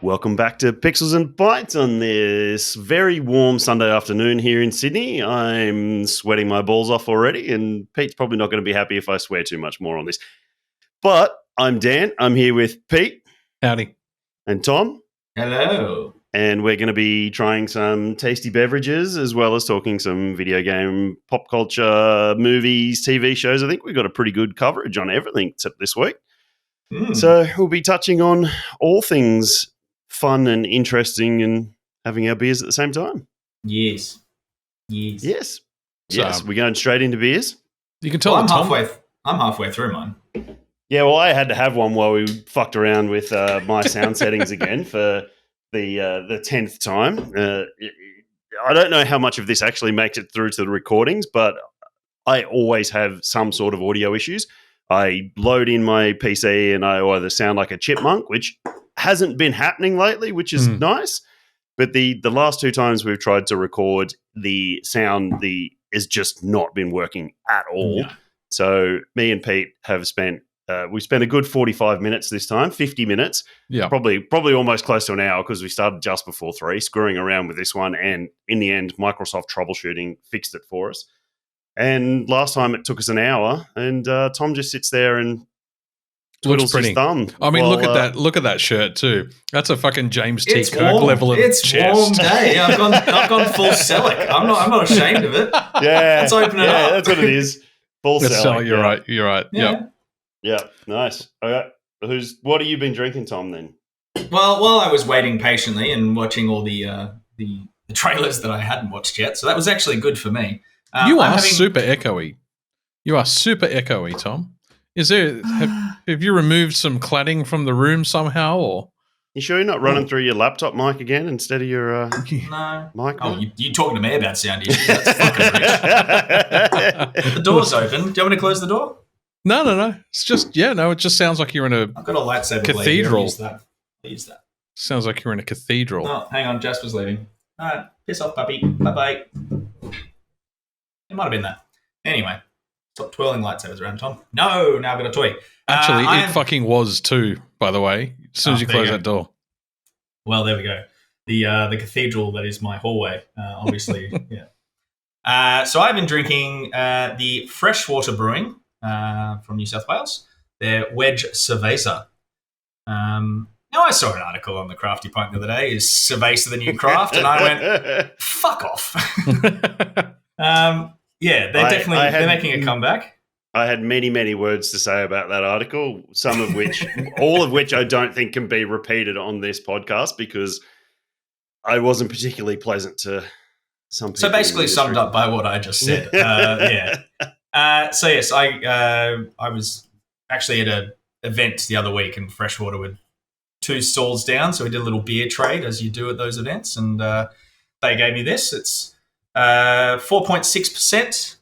Welcome back to Pixels and Bites on this very warm Sunday afternoon here in Sydney. I'm sweating my balls off already, and Pete's probably not going to be happy if I swear too much more on this. But I'm Dan. I'm here with Pete. Howdy. And Tom. Hello. And we're going to be trying some tasty beverages as well as talking some video game, pop culture, movies, TV shows. I think we've got a pretty good coverage on everything except this week. So we'll be touching on all things fun and interesting and having our beers at the same time. Yes. Yes. We're going straight into beers. You can tell I'm halfway through mine. Yeah, well, I had to have one while we fucked around with my sound settings again for the 10th time. I don't know how much of this actually makes it through to the recordings, but I always have some sort of audio issues. I load in my PC and I either sound like a chipmunk, which hasn't been happening lately, which is nice. But the last two times we've tried to record, the sound has just not been working at all. Yeah. So me and Pete have spent we spent a good 45 minutes this time, 50 minutes. Yeah, probably almost close to an hour because we started just before 3, screwing around with this one, and in the end, Microsoft troubleshooting fixed it for us. And last time it took us an hour, and Tom just sits there and twiddles his thumb. I mean, look at that shirt too. That's a fucking James T. Kirk level of chest. It's warm day. I've gone full Selleck. I'm not ashamed of it. Yeah, let's open it up. Yeah, that's what it is. Full Selleck. You're right. Yeah. Yeah, nice. Okay. What have you been drinking, Tom, then? Well, while I was waiting patiently and watching all the trailers that I hadn't watched yet, so that was actually good for me. You are super echoey. You are super echoey, Tom. Is there have you removed some cladding from the room somehow, or? You sure you're not running through your laptop mic again instead of your no mic? Oh, you talking to me about sound issues? That's fucking rich. The door's open. Do you want me to close the door? No. It's just it just sounds like you're in a I've got a lightsaber cathedral. I'll use that. Sounds like you're in a cathedral. Oh, hang on, Jasper's leaving. All right, piss off, puppy. Bye. It might have been that. Anyway, stop twirling lightsabers around, Tom. No, now I've got a toy. Actually, it fucking was too, by the way, as soon as you close that door. Well, there we go. The cathedral that is my hallway, obviously. Yeah. So I've been drinking the Freshwater Brewing from New South Wales. Their Wedge Cerveza. Now, I saw an article on the Crafty Pint the other day, is Cerveza the new craft? And I went, fuck off. They're making a comeback. I had many, many words to say about that article, some of which, all of which I don't think can be repeated on this podcast because I wasn't particularly pleasant to some people. So basically summed up by what I just said. So yes, I was actually at an event the other week in Freshwater with 2 stalls down. So we did a little beer trade as you do at those events. And they gave me this. It's 4.6%.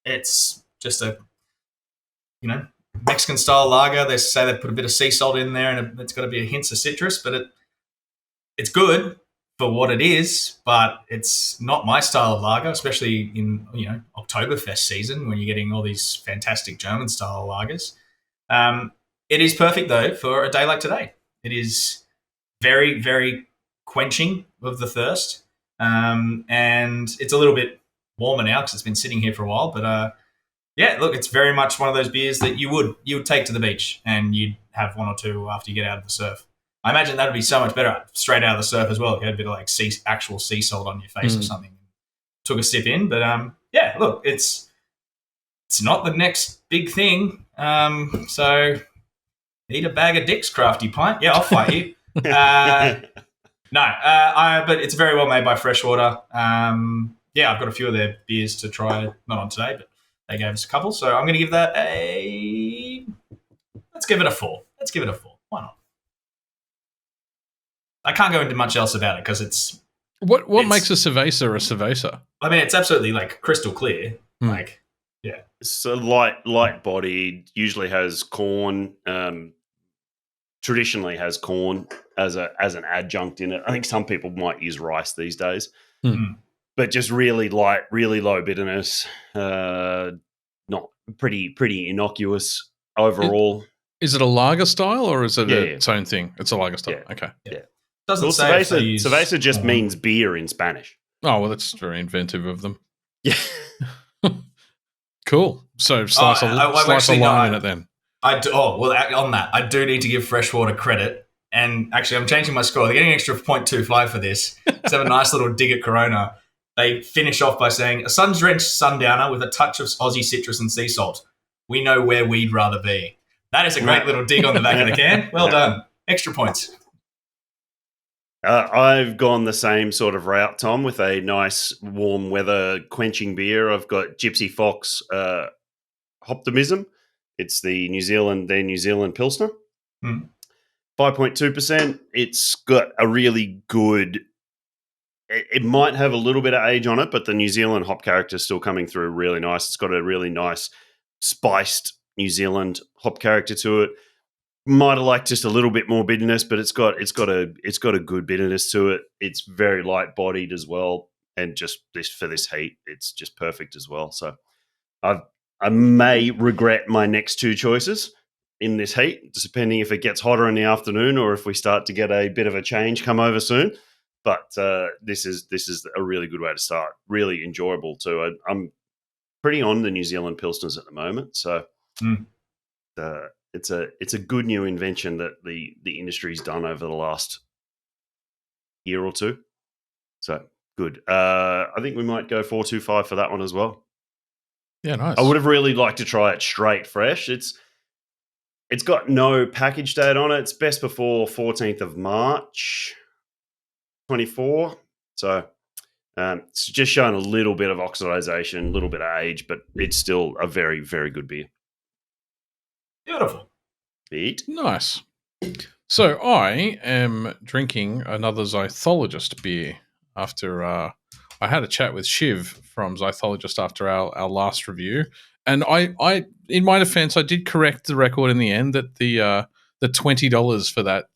It's just a, Mexican style lager. They say they put a bit of sea salt in there, and it's got to be a hint of citrus, but it's good for what it is, but it's not my style of lager, especially in, Oktoberfest season when you're getting all these fantastic German style lagers. It is perfect though for a day like today. It is very, very quenching of the thirst. And it's a little bit warmer now because it's been sitting here for a while, but it's very much one of those beers that you would take to the beach and you'd have 1 or 2 after you get out of the surf. I imagine that would be so much better straight out of the surf as well if you had a bit of like actual sea salt on your face or something. Took a sip in, but it's not the next big thing. So eat a bag of dicks, Crafty Pint. Yeah, I'll fight you. But it's very well made by Freshwater. I've got a few of their beers to try, not on today, but they gave us a couple. So I'm going to give that let's give it a 4. Why not? I can't go into much else about it because it's... What makes a Cerveza? I mean, it's absolutely like crystal clear. It's a light bodied, usually has corn, traditionally has corn as an adjunct in it. I think some people might use rice these days. But just really light, really low bitterness, not pretty innocuous overall. Is it a lager style or is it Yeah, its own thing? It's a lager style. Yeah. Okay. Doesn't Well, say if they use Cerveza just corn. means beer in Spanish. Oh, well, that's very inventive of them. Yeah. Cool. So slice a lime in it then. On that, I do need to give Freshwater credit. And actually, I'm changing my score. They're getting an extra 0.25 for this. Let's have a nice little dig at Corona. They finish off by saying, a sun-drenched sundowner with a touch of Aussie citrus and sea salt. We know where we'd rather be. That is a great little dig on the back of the can. Well done. Extra points. I've gone the same sort of route, Tom, with a nice warm weather quenching beer. I've got Gypsy Fox Hoptimism. It's the New Zealand Pilsner. 5.2%. It's got a really good... It might have a little bit of age on it, but the New Zealand hop character is still coming through really nice. It's got a really nice spiced New Zealand hop character to it. Might have liked just a little bit more bitterness, but it's got a good bitterness to it. It's very light bodied as well, and just for this heat, it's just perfect as well. So I may regret my next two choices in this heat, depending if it gets hotter in the afternoon or if we start to get a bit of a change come over soon. But this is a really good way to start. Really enjoyable too. I'm pretty on the New Zealand Pilsners at the moment, so it's a good new invention that the industry's done over the last year or two. So good. I think we might go 4.25 for that one as well. Yeah, nice. I would have really liked to try it straight fresh. It's got no package date on it. It's best before 14th of March. 24, so it's just showing a little bit of oxidization, a little bit of age, but it's still a very, very good beer. Beautiful. Nice. So I am drinking another Zythologist beer after I had a chat with Shiv from Zythologist after our last review, and I in my defense, I did correct the record in the end that the $20 for that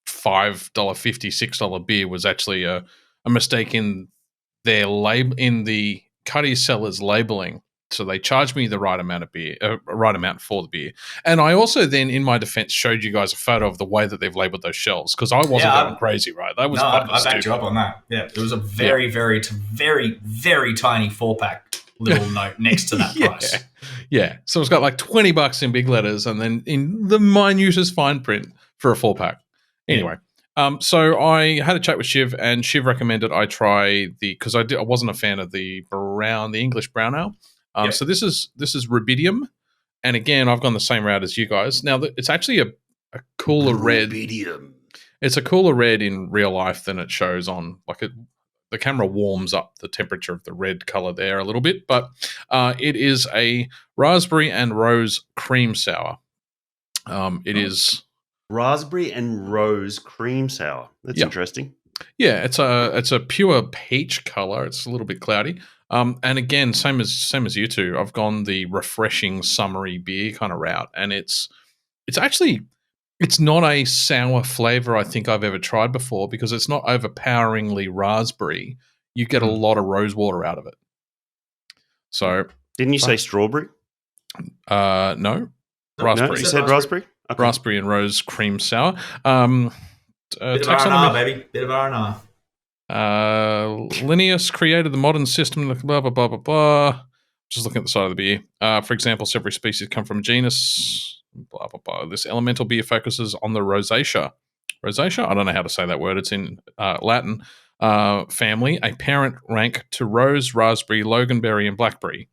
$5.50, $6 beer was actually a mistake in their in the Cuddy sellers labeling. So they charged me the right amount of beer, right amount for the beer. And I also then, in my defense, showed you guys a photo of the way that they've labeled those shells because I wasn't going crazy, right? That was I backed you up on that. Yeah, it was a very, very, very tiny 4-pack little note next to that price. Yeah. So it's got like $20 in big letters and then in the minutest fine print for a 4-pack. Anyway, so I had a chat with Shiv, and Shiv recommended I try because I wasn't a fan of the English brown ale. So this is Rubidium, and again I've gone the same route as you guys. Now it's actually a cooler red. Rubidium. It's a cooler red in real life than it shows on the camera warms up the temperature of the red color there a little bit, but it is a raspberry and rose cream sour. It is. Raspberry and rose cream sour. That's interesting. Yeah, it's a pure peach color. It's a little bit cloudy. And again, same as you two, I've gone the refreshing summery beer kind of route, and it's not a sour flavor I think I've ever tried before because it's not overpoweringly raspberry. You get a lot of rose water out of it. So didn't you say strawberry? No, raspberry. No, you said raspberry. Okay. Raspberry and rose cream sour. Bit of R&R, baby. Bit of R&R. Linnaeus created the modern system, blah, blah, blah, blah, blah. Just looking at the side of the beer. For example, several species come from a genus, blah, blah, blah. This elemental beer focuses on the rosacea. Rosacea? I don't know how to say that word. It's in Latin. Family, a parent rank to rose, raspberry, loganberry, and blackberry.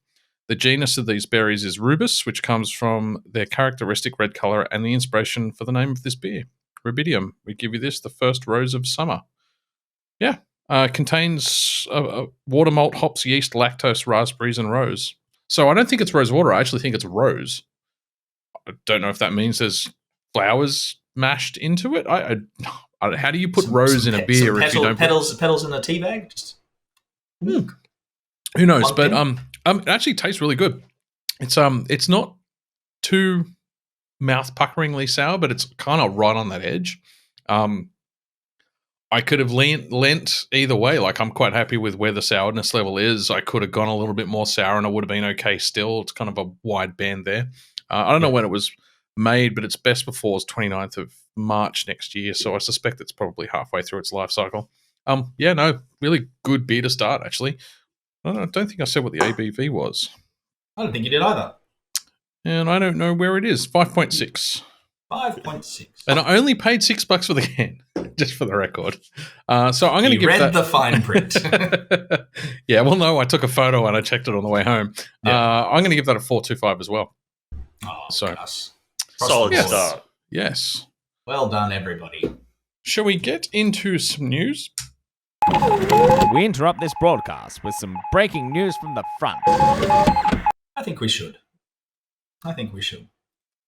The genus of these berries is rubus, which comes from their characteristic red color and the inspiration for the name of this beer. Rubidium. We give you this, the first rose of summer. Yeah. Contains water, malt, hops, yeast, lactose, raspberries, and rose. So I don't think it's rose water. I actually think it's rose. I don't know if that means there's flowers mashed into it. How do you put rose in a beer if you don't petals in a tea bag? Just who knows? But it actually tastes really good. It's not too mouth puckeringly sour, but it's kind of right on that edge. I could have lent either way. Like I'm quite happy with where the sourness level is. I could have gone a little bit more sour and it would have been okay still. It's kind of a wide band there. I don't know when it was made, but its best before is 29th of March next year. So I suspect it's probably halfway through its life cycle. Really good beer to start, actually. I don't think I said what the ABV was. I don't think you did either. And I don't know where it is. 5.6. 5.6. And I only paid $6 for the can, just for the record. So I'm going to give read the fine print. Yeah, well, no, I took a photo and I checked it on the way home. Yeah. I'm going to give that a 4.25 as well. Oh, So- Gus. Solid Yes. start. Yes. Well done, everybody. Shall we get into some news? We interrupt this broadcast with some breaking news from the front. I think we should.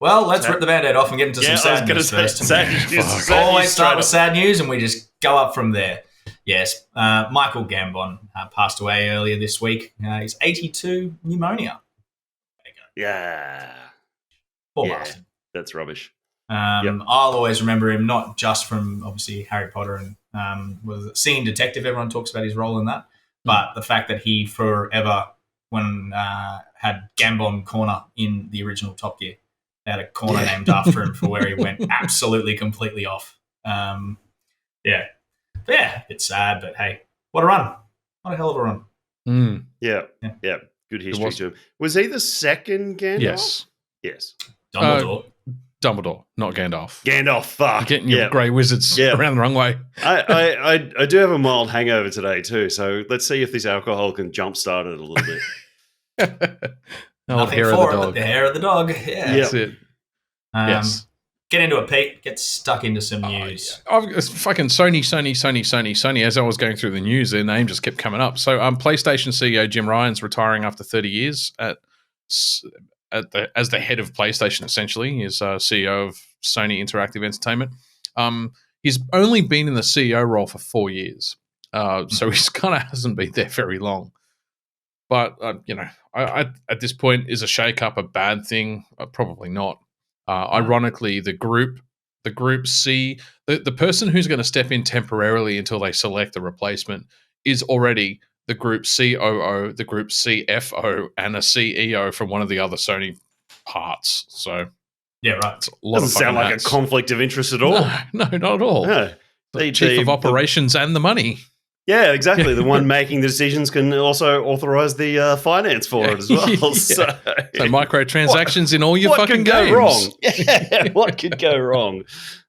Well, let's rip the Band-Aid off and get into some sad news first. Always start with sad news and we just go up from there. Yes, Michael Gambon passed away earlier this week. He's 82, pneumonia. There you go. Yeah. Poor Yeah. bastard. That's rubbish. I'll always remember him, not just from obviously Harry Potter and was it Seeing Detective. Everyone talks about his role in that, but the fact that he forever, when had Gambon Corner in the original Top Gear, they had a corner named after him for where he went absolutely completely off. It's sad, but hey, what a run! What a hell of a run! Mm. Yeah. Good history to him. Was he the second Gandalf? Yes. Dumbledore. Dumbledore, not Gandalf. Gandalf, fuck. You're getting your grey wizards around the wrong way. I do have a mild hangover today too, so let's see if this alcohol can jumpstart it a little bit. Nothing hair for of the it dog. but the hair of the dog. Yeah. That's it. Yes. Get into it, Pete. Get stuck into some news. It's fucking Sony. As I was going through the news, their name just kept coming up. So, PlayStation CEO Jim Ryan's retiring after 30 years as the head of PlayStation. Essentially, he's CEO of Sony Interactive Entertainment. He's only been in the CEO role for 4 years, so he's kind of hasn't been there very long. But I at this point, is a shake-up a bad thing? Probably not. Ironically, the group C, the person who's going to step in temporarily until they select a replacement is already the group COO, the group CFO, and a CEO from one of the other Sony parts. So yeah, right. it's a lot Doesn't of fucking sound like hats. a conflict of interest at all. No, not at all. No. The chief of operations and the money. Yeah, exactly. The one making the decisions can also authorize the finance for it as well. Yeah. So Microtransactions in all your what fucking could go games. wrong? Yeah, what could go wrong?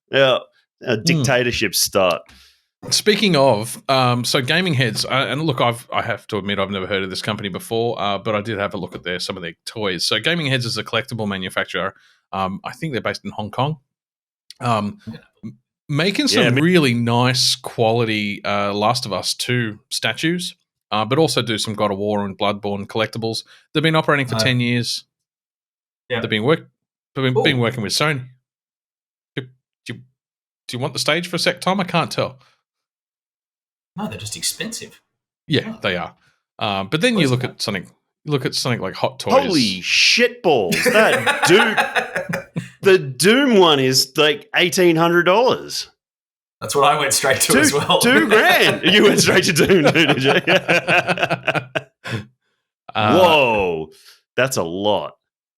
Yeah, dictatorship start. Speaking of, so Gaming Heads, and look, I have to admit I've never heard of this company before, but I did have a look at some of their toys. So Gaming Heads is a collectible manufacturer. I think they're based in Hong Kong. Making some really nice quality Last of Us 2 statues, but also do some God of War and Bloodborne collectibles. They've been operating for 10 years. Yeah. They've been working with Sony. Do you want the stage for a sec, Tom? I can't tell. No, they're just expensive. Yeah, they are. But then you look at something like Hot Toys. Holy shitballs! That the Doom one is like $1,800. That's what I went straight to as well. $2,000. You went straight to Doom, did you? Whoa, that's a lot.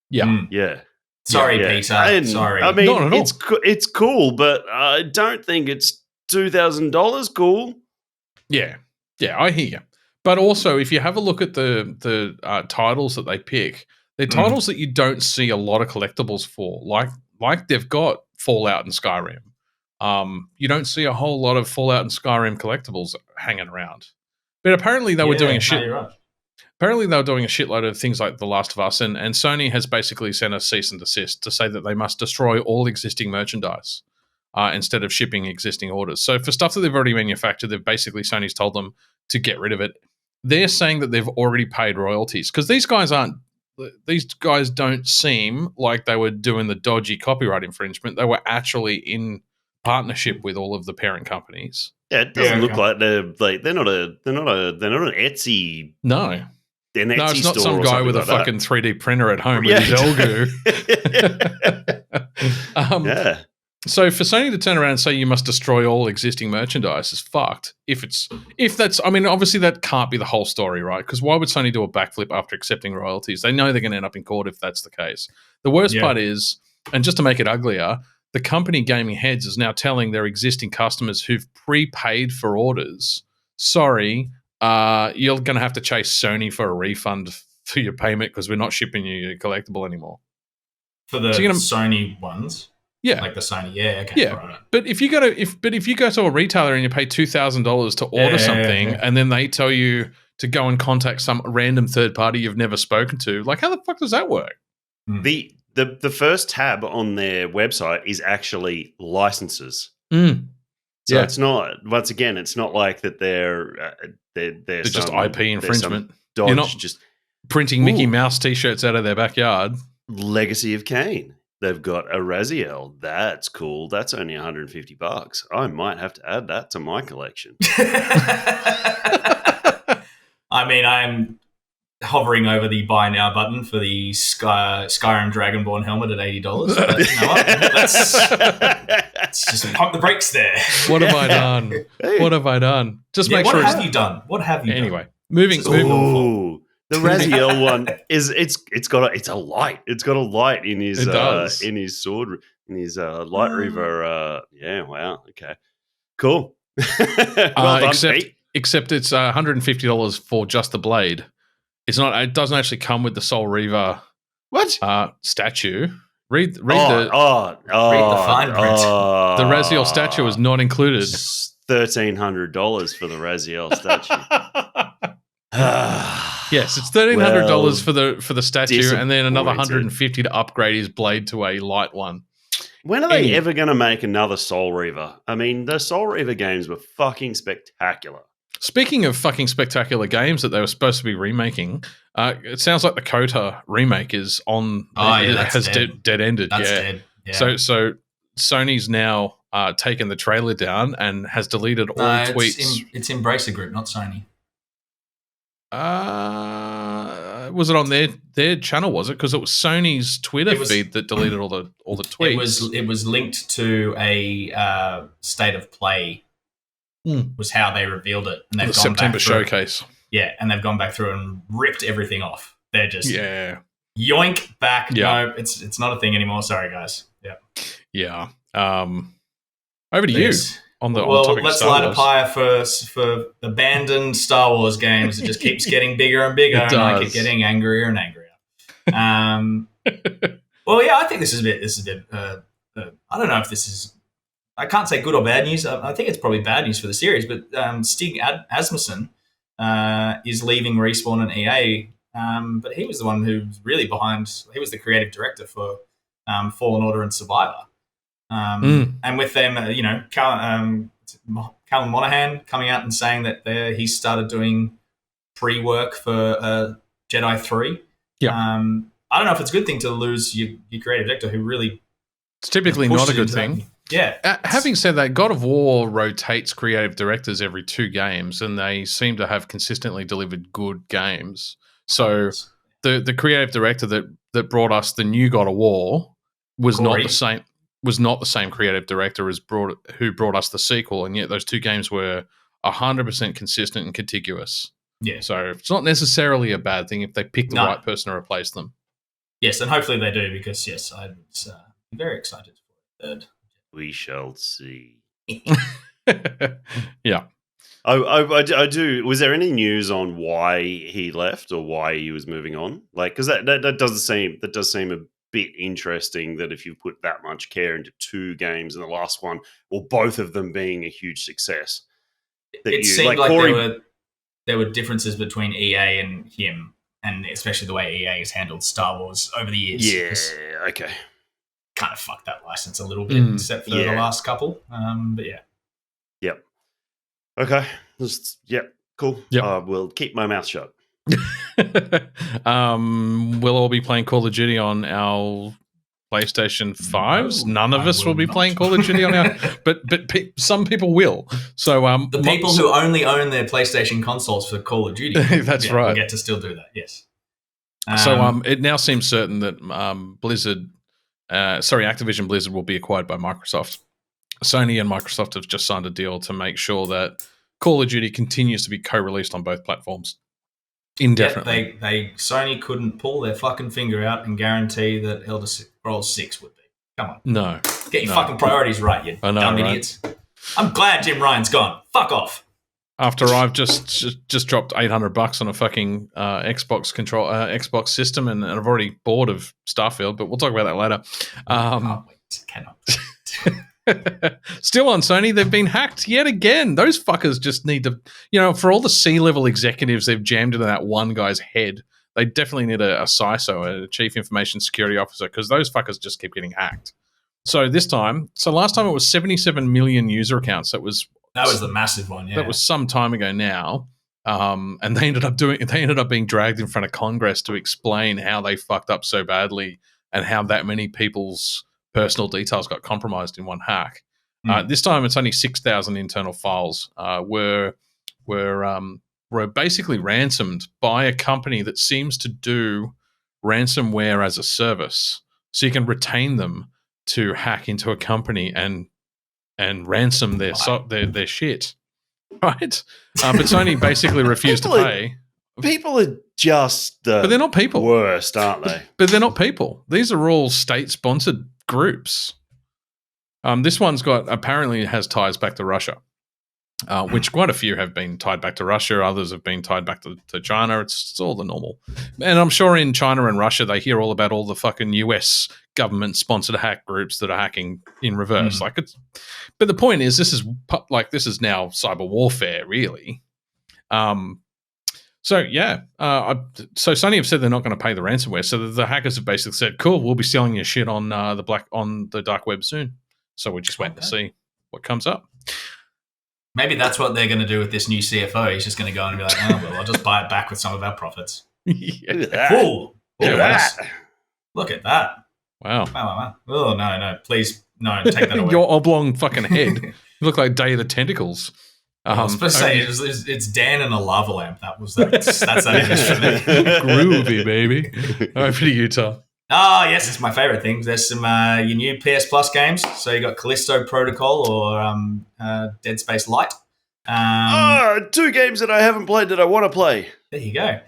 Yeah. Yeah. Sorry, Yeah. Peter. Sorry. I mean, Not at all. it's cool, but I don't think it's $2,000 cool. Yeah, I hear you. But also, if you have a look at the titles that they pick, they're titles that you don't see a lot of collectibles for. Like they've got Fallout and Skyrim. You don't see a whole lot of Fallout and Skyrim collectibles hanging around. But apparently they were doing a shit. You're right. Apparently they were doing a shitload of things like The Last of Us, and Sony has basically sent a cease and desist to say that they must destroy all existing merchandise instead of shipping existing orders. So for stuff that they've already manufactured, Sony's told them to get rid of it. They're saying that they've already paid royalties because these guys don't seem like they were doing the dodgy copyright infringement. They were actually in partnership with all of the parent companies. Yeah, it doesn't look like they're not an Etsy. No. An Etsy No, it's not store some or guy with a something like fucking 3D printer at home Yeah. with his Elgoo. Yeah. So for Sony to turn around and say you must destroy all existing merchandise is fucked. Obviously that can't be the whole story, right? Because why would Sony do a backflip after accepting royalties? They know they're going to end up in court if that's the case. The worst part is And just to make it uglier, the company Gaming Heads is now telling their existing customers who've prepaid for orders, sorry, you're going to have to chase Sony for a refund for your payment because we're not shipping you your collectible anymore. For the Sony ones? Yeah. Like the Sony, yeah, okay. Yeah. Right. But if you go to a retailer and you pay $2,000 to order something and then they tell you to go and contact some random third party you've never spoken to, like how the fuck does that work? The first tab on their website is actually licenses. So it's not. Once again, it's not like that they're just IP infringement. Dodge, You're not just printing Mickey Mouse T-shirts out of their backyard. Legacy of Kain. They've got a Raziel. That's cool. That's only $150. I might have to add that to my collection. I mean, I'm hovering over the buy now button for the Skyrim Dragonborn helmet at $80. But you know what? Let's just pump the brakes there. What have I done? Hey. What have I done? Just make what sure. What have you done? Anyway, moving. Ooh, the Raziel one is it's got a light. It's got a light in his sword, in his light reaver. Yeah, wow. Okay, cool. Well done, Pete. Except it's $150 for just the blade. It's not. It doesn't actually come with the Soul Reaver. What statue? Read the fine print. The Raziel statue is not included. $1,300 for the Raziel statue. Yes, it's $1,300 for the statue, and then another $150 to upgrade his blade to a light one. When are they ever going to make another Soul Reaver? I mean, the Soul Reaver games were fucking spectacular. Speaking of fucking spectacular games that they were supposed to be remaking, it sounds like the KOTOR remake is on. Has dead ended. That's dead. Yeah. So Sony's now taken the trailer down and has deleted all tweets. It's Embracer Group, not Sony. Was it on their channel? Was it because it was Sony's Twitter feed that deleted all the tweets? It was linked to a state of play. Was how they revealed it, and they've gone September back through, showcase. Yeah, and they've gone back through and ripped everything off. They're just yoink back. Yeah. No, it's not a thing anymore. Sorry, guys. Yeah. Over to you on the topic let's of Star light Wars. a pyre for abandoned Star Wars games. It just keeps getting bigger and bigger, and I keep getting angrier and angrier. Well, yeah, I think this is a bit. I don't know if this is. I can't say good or bad news. I think it's probably bad news for the series, but Stig Asmussen is leaving Respawn and EA, but he was the one who was really behind. He was the creative director for Fallen Order and Survivor, and with them, Callum Monaghan coming out and saying that he started doing pre-work for Jedi 3. Yeah, I don't know if it's a good thing to lose your creative director who really. It's typically not a good thing. Yeah. Having said that, God of War rotates creative directors every 2 games, and they seem to have consistently delivered good games. So the creative director that brought us the new God of War was not the same creative director as who brought us the sequel, and yet those 2 games were 100% consistent and contiguous. Yeah. So it's not necessarily a bad thing if they pick the right person to replace them. Yes, and hopefully they do, because I'm very excited for the third. We shall see. Yeah. I do. Was there any news on why he left or why he was moving on? Like, because that does seem a bit interesting that if you put that much care into 2 games and the last one, or both of them being a huge success, it seemed like there were differences between EA and him, and especially the way EA has handled Star Wars over the years. Yeah. Okay. Kind of fucked that license a little bit, except for the last couple. But yeah. Yep. Okay. Cool. Yep. We'll keep my mouth shut. We'll all be playing Call of Duty on our PlayStation 5s. None of us will be playing Call of Duty on our... But some people will. So the people who only own their PlayStation consoles for Call of Duty. That's right. Will get to still do that, yes. So it now seems certain that Activision Blizzard will be acquired by Microsoft. Sony and Microsoft have just signed a deal to make sure that Call of Duty continues to be co-released on both platforms indefinitely. Sony couldn't pull their fucking finger out and guarantee that Elder Scrolls 6 would be. Come on. No. Get your fucking priorities right, you dumb idiots. I'm glad Jim Ryan's gone. Fuck off. After I've just dropped $800 on a fucking Xbox system, and I've already bored of Starfield, but we'll talk about that later. Cannot. Still on Sony, they've been hacked yet again. Those fuckers just need to, for all the C-level executives they've jammed into that one guy's head, they definitely need a CISO, a Chief Information Security Officer, because those fuckers just keep getting hacked. So last time it was 77 million user accounts. That was the massive one, yeah. That was some time ago now. And they ended up being dragged in front of Congress to explain how they fucked up so badly and how that many people's personal details got compromised in one hack. This time it's only 6,000 internal files were basically ransomed by a company that seems to do ransomware as a service. So you can retain them to hack into a company and ransom their shit, right? But Sony basically refused to pay. People are just but they're not people. Worst, aren't they? But they're not people. These are all state-sponsored groups. This one's apparently has ties back to Russia, which quite a few have been tied back to Russia. Others have been tied back to China. It's all the normal. And I'm sure in China and Russia, they hear all about all the fucking US government-sponsored hack groups that are hacking in reverse. But the point is, this is now cyber warfare, really. So Sony have said they're not going to pay the ransomware. So the hackers have basically said, "Cool, we'll be selling your shit on the dark web soon." So we're just waiting to see what comes up. Maybe that's what they're going to do with this new CFO. He's just going to go and be like, "Oh well, I'll just buy it back with some of our profits." Look at that! Cool. Look at that! Wow. Oh no! Please, no! Take that away. Your oblong fucking head. You look like Day of the Tentacles. I was supposed to say it's Dan and a lava lamp. That's that image for me. Groovy, baby. Over to Utah. Oh, yes, it's my favorite thing. There's some your new PSPlus games. So you got Callisto Protocol or Dead Space Light. 2 games that I haven't played that I want to play. There you go.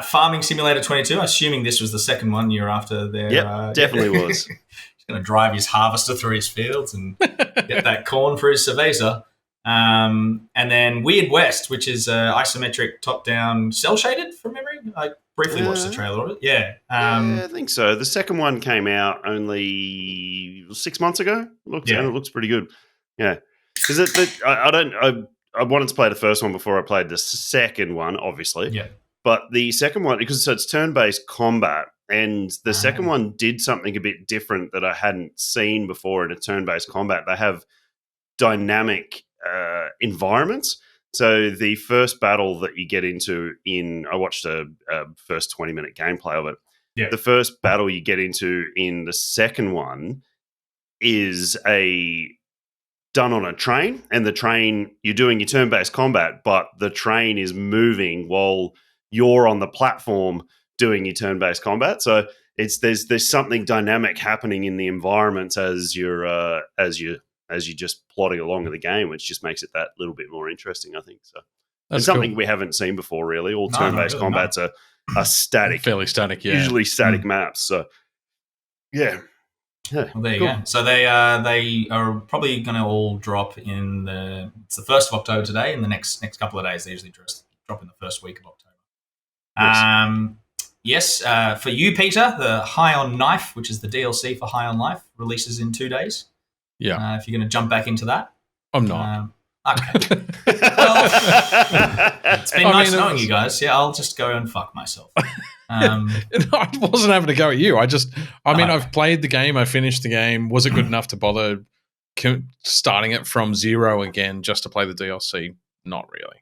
Farming Simulator 22. Assuming this was the second one you're after there. Yep, definitely was. He's going to drive his harvester through his fields and get that corn for his Cerveza. And then Weird West, which is isometric top-down cel-shaded from memory. I briefly watched the trailer of it. Yeah. I think so. The second one came out only 6 months ago. It looks pretty good. Yeah. Because I wanted to play the first one before I played the second one, obviously. Yeah. But the second one, because it's turn-based combat, and the second one did something a bit different that I hadn't seen before in a turn-based combat. They have dynamic environments. So the first battle that you get into I watched a first 20-minute gameplay of it. Yeah. The first battle you get into in the second one is done on a train, and the train, you're doing your turn-based combat, but the train is moving while you're on the platform doing your turn-based combat. So there's something dynamic happening in the environments as you're just plodding along in the game, which just makes it that little bit more interesting, I think. So it's something we haven't seen before, really. All turn-based combats are static. Fairly static, yeah. Usually static maps. So, yeah. Well, there you go. So they are probably going to all drop it's the 1st of October today, and the next couple of days. They usually drop in the first week of October. Yes. For you, Peter, the High on Knife, which is the DLC for High on Life, releases in 2 days. Yeah. If you're going to jump back into that. I'm not. Okay. Well, it's been nice knowing you guys. Yeah, I'll just go and fuck myself. I wasn't having to go at you. I've played the game. I finished the game. Was it good enough to bother starting it from 0 again just to play the DLC? Not really.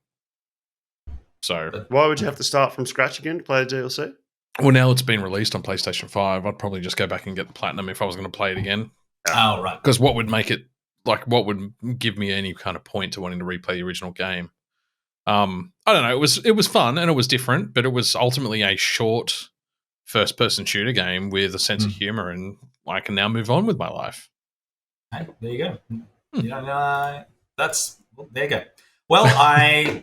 So why would you have to start from scratch again to play the DLC? Well, now it's been released on PlayStation 5. I'd probably just go back and get the Platinum if I was going to play it again. Oh, right. Because what would make it, what would give me any kind of point to wanting to replay the original game? I don't know. It was fun and it was different, but it was ultimately a short first-person shooter game with a sense of humor, and I can now move on with my life. Hey, there you go. You know, there you go. Well, I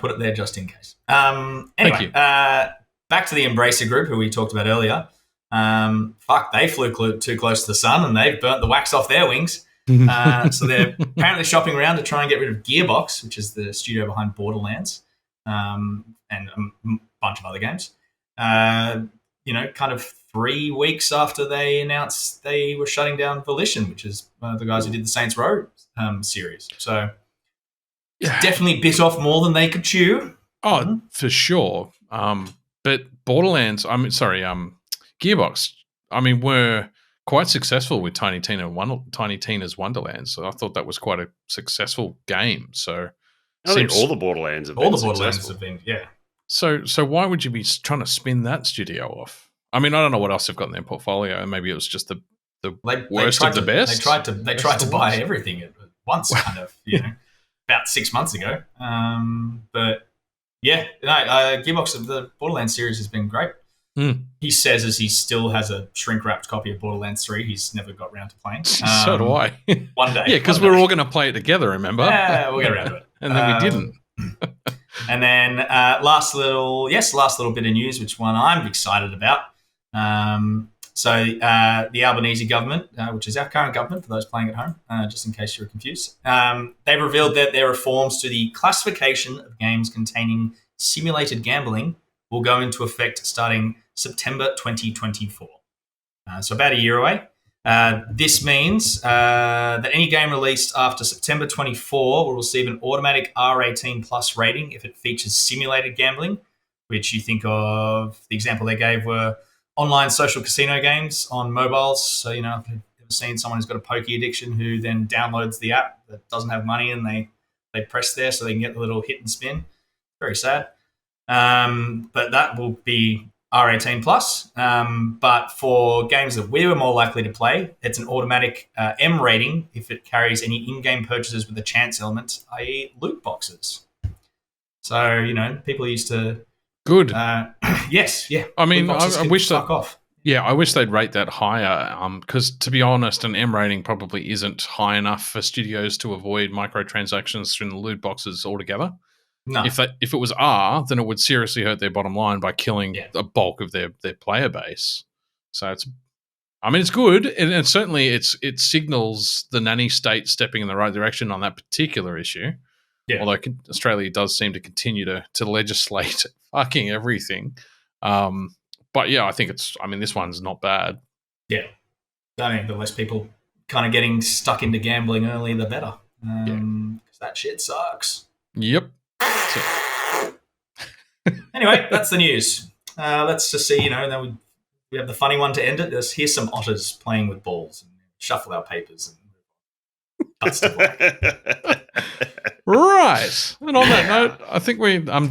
put it there just in case. Anyway, back to the Embracer Group, who we talked about earlier. They flew too close to the sun and they've burnt the wax off their wings. So they're apparently shopping around to try and get rid of Gearbox, which is the studio behind Borderlands, and a bunch of other games. Kind of 3 weeks after they announced they were shutting down Volition, which is the guys who did the Saints Row series. So definitely bit off more than they could chew. Oh, for sure. But Borderlands, Gearbox, were quite successful with Tiny Tina's Wonderlands. So I thought that was quite a successful game. So I think all the Borderlands have been. Yeah. So why would you be trying to spin that studio off? I don't know what else they've got in their portfolio. Maybe it was just the worst of the best. They tried to buy everything at once, kind of, about 6 months ago. But yeah, Gearbox of the Borderlands series has been great. He says as he still has a shrink-wrapped copy of Borderlands 3 he's never got around to playing. So do I. One day. Yeah, because we're all going to play it together, remember? Yeah, we'll get around to it. And then we didn't. And then last little bit of news, which one I'm excited about. So the Albanese government, which is our current government, for those playing at home, just in case you're confused, they've revealed that their reforms to the classification of games containing simulated gambling will go into effect starting September 2024. So about a year away. This means that any game released after September 24 will receive an automatic R18 plus rating if it features simulated gambling, which you think of, the example they gave were online social casino games on mobiles. So, if you've ever seen someone who's got a pokey addiction who then downloads the app that doesn't have money and they press there so they can get the little hit and spin. Very sad. But that will be R18 plus. But for games that we were more likely to play, it's an automatic M rating if it carries any in-game purchases with a chance element, i.e. loot boxes. So, people used to... Good. Yes, yeah. I wish that... Fuck off. Yeah, I wish they'd rate that higher because, to be honest, an M rating probably isn't high enough for studios to avoid microtransactions through the loot boxes altogether. No. If it was R, then it would seriously hurt their bottom line by killing a bulk of their player base. So it's good, and certainly it signals the nanny state stepping in the right direction on that particular issue. Yeah. Although Australia does seem to continue to legislate fucking everything. But yeah, I think this one's not bad. Yeah. The less people kind of getting stuck into gambling early, the better. Because that shit sucks. Yep. Anyway, that's the news. Let's just see, then we have the funny one to end it. Here's some otters playing with balls and shuffle our papers and cuts to black. Right. And on that note, I think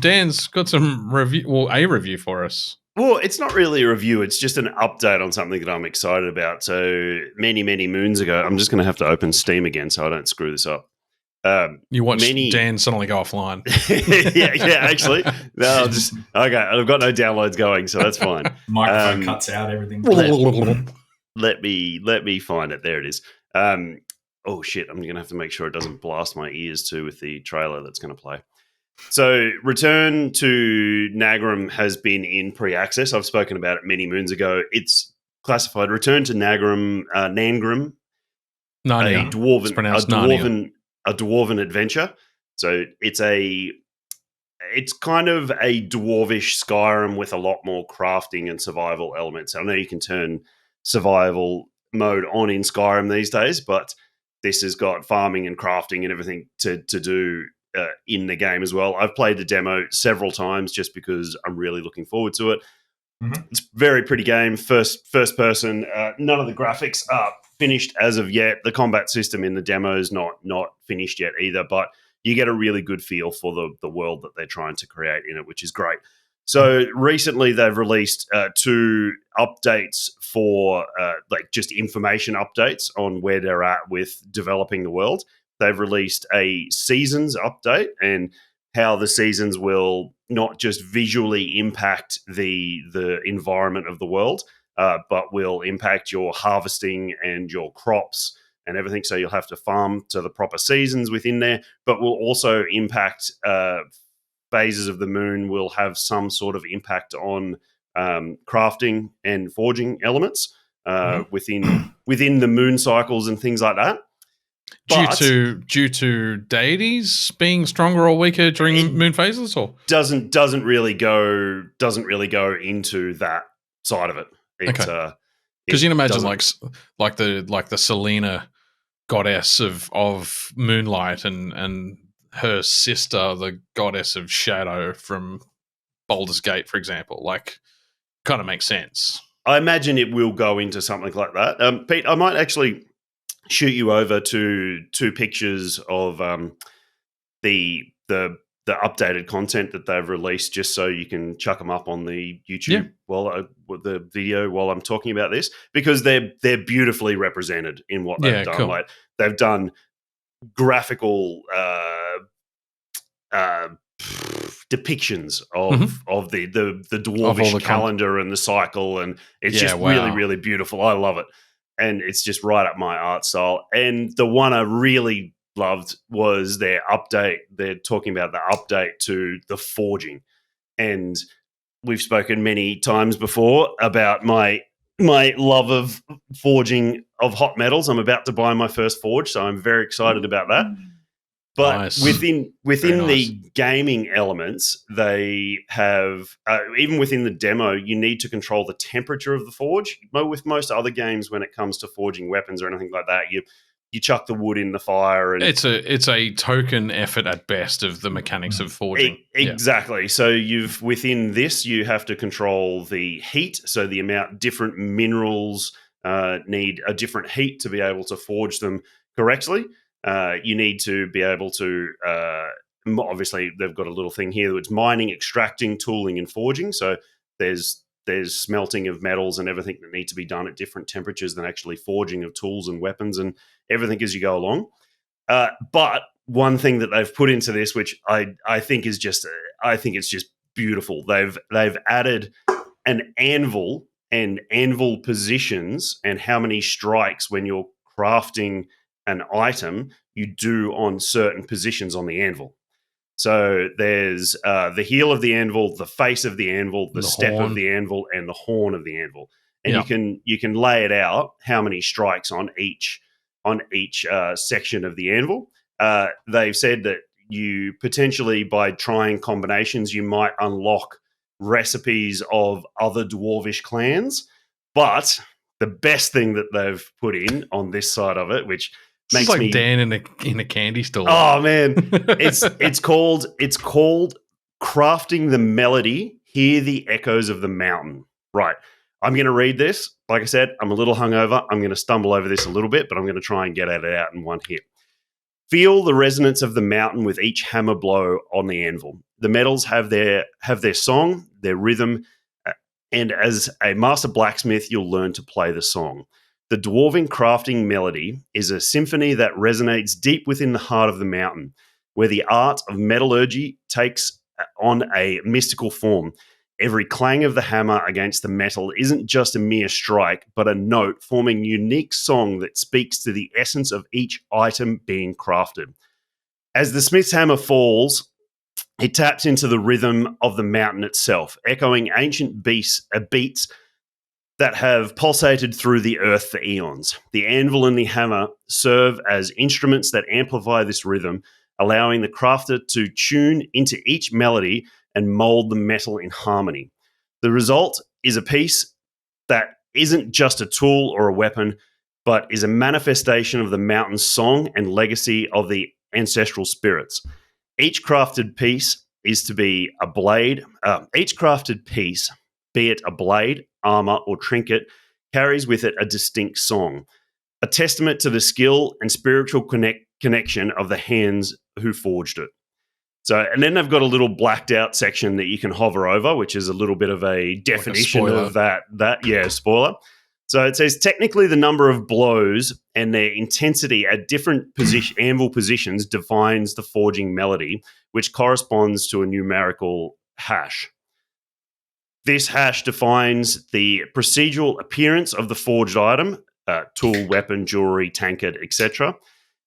Dan's got some a review for us. Well, it's not really a review. It's just an update on something that I'm excited about. So many, many moons ago, I'm just going to have to open Steam again so I don't screw this up. You watch Dan suddenly go offline. yeah, actually. No, okay, I've got no downloads going, so that's fine. Microphone cuts out everything. Let me find it. There it is. Oh shit, I'm going to have to make sure it doesn't blast my ears too with the trailer that's going to play. So Return to Nangrim has been in pre-access. I've spoken about it many moons ago. It's classified Return to Nangrim, Narnia. A dwarven adventure. So it's kind of a dwarvish Skyrim with a lot more crafting and survival elements. I know you can turn survival mode on in Skyrim these days, but this has got farming and crafting and everything to do in the game as well. I've played the demo several times just because I'm really looking forward to it. Mm-hmm. It's a very pretty game, first person. None of the graphics are finished as of yet. The combat system in the demo is not finished yet either, but you get a really good feel for the world that they're trying to create in it, which is great. So recently they've released 2 updates for just information updates on where they're at with developing the world. They've released a seasons update and how the seasons will not just visually impact the environment of the world, but will impact your harvesting and your crops and everything. So you'll have to farm to the proper seasons within there, but will also impact phases of the moon will have some sort of impact on crafting and forging elements within the moon cycles and things like that. Due to deities being stronger or weaker during moon phases, or doesn't really go into that side of it. Okay. Because you can imagine like the Selena goddess of moonlight and her sister, the goddess of shadow from Baldur's Gate, for example. Like, kind of makes sense. I imagine it will go into something like that. Pete, I might actually shoot you over to 2 pictures of the updated content that they've released, just so you can chuck them up on the YouTube the video while I'm talking about this, because they're beautifully represented in what they've done. Cool. Like, they've done graphical depictions of the dwarvish calendar and the cycle, and it's just really, really beautiful. I love it, and it's just right up my art style. And the one I really loved was their update. They're talking about the update to the forging, and we've spoken many times before about my love of forging of hot metals. I'm about to buy my first forge, so I'm very excited about that. But nice. within the gaming elements, they have even within the demo, you need to control the temperature of the forge. With most other games, when it comes to forging weapons or anything like that, you chuck the wood in the fire, and it's a token effort at best of the mechanics of forging. Exactly. So within this, you have to control the heat. So the amount different minerals need a different heat to be able to forge them correctly. You need to be able to obviously they've got a little thing here that's mining, extracting, tooling, and forging. So there's smelting of metals and everything that need to be done at different temperatures than actually forging of tools and weapons and everything as you go along. But one thing that they've put into this, which I think is just it's just beautiful. They've added an anvil and anvil positions and how many strikes when you're crafting an item you do on certain positions on the anvil. So there's the heel of the anvil, the face of the anvil, the step horn of the anvil, and the horn of the anvil. And you can lay it out how many strikes on each section of the anvil. They've said that you potentially, by trying combinations, you might unlock recipes of other dwarvish clans. But the best thing that they've put in on this side of it, which makes like me Dan in a candy store. Oh man, it's called Crafting the Melody. Hear the echoes of the mountain. Right. I'm going to read this. Like I said, I'm a little hungover. I'm going to stumble over this a little bit, but I'm going to try and get it out in one hit. Feel the resonance of the mountain with each hammer blow on the anvil. The metals have their song, their rhythm, and as a master blacksmith, you'll learn to play the song. The dwarven crafting melody is a symphony that resonates deep within the heart of the mountain, where the art of metallurgy takes on a mystical form. Every clang of the hammer against the metal isn't just a mere strike, but a note forming a unique song that speaks to the essence of each item being crafted. As the smith's hammer falls, it taps into the rhythm of the mountain itself, echoing ancient beats that have pulsated through the earth for eons. The anvil and the hammer serve as instruments that amplify this rhythm, allowing the crafter to tune into each melody and mold the metal in harmony. The result is a piece that isn't just a tool or a weapon, but is a manifestation of the mountain's song and legacy of the ancestral spirits. Each crafted piece is to be a blade. Each crafted piece, be it a blade, armor, or trinket, carries with it a distinct song, a testament to the skill and spiritual connection of the hands who forged it. So, and then they've got a little blacked out section that you can hover over, which is a little bit of a definition of that. Spoiler. So it says technically the number of blows and their intensity at different anvil positions defines the forging melody, which corresponds to a numerical hash. This hash defines the procedural appearance of the forged item, tool, weapon, jewelry, tankard, etc.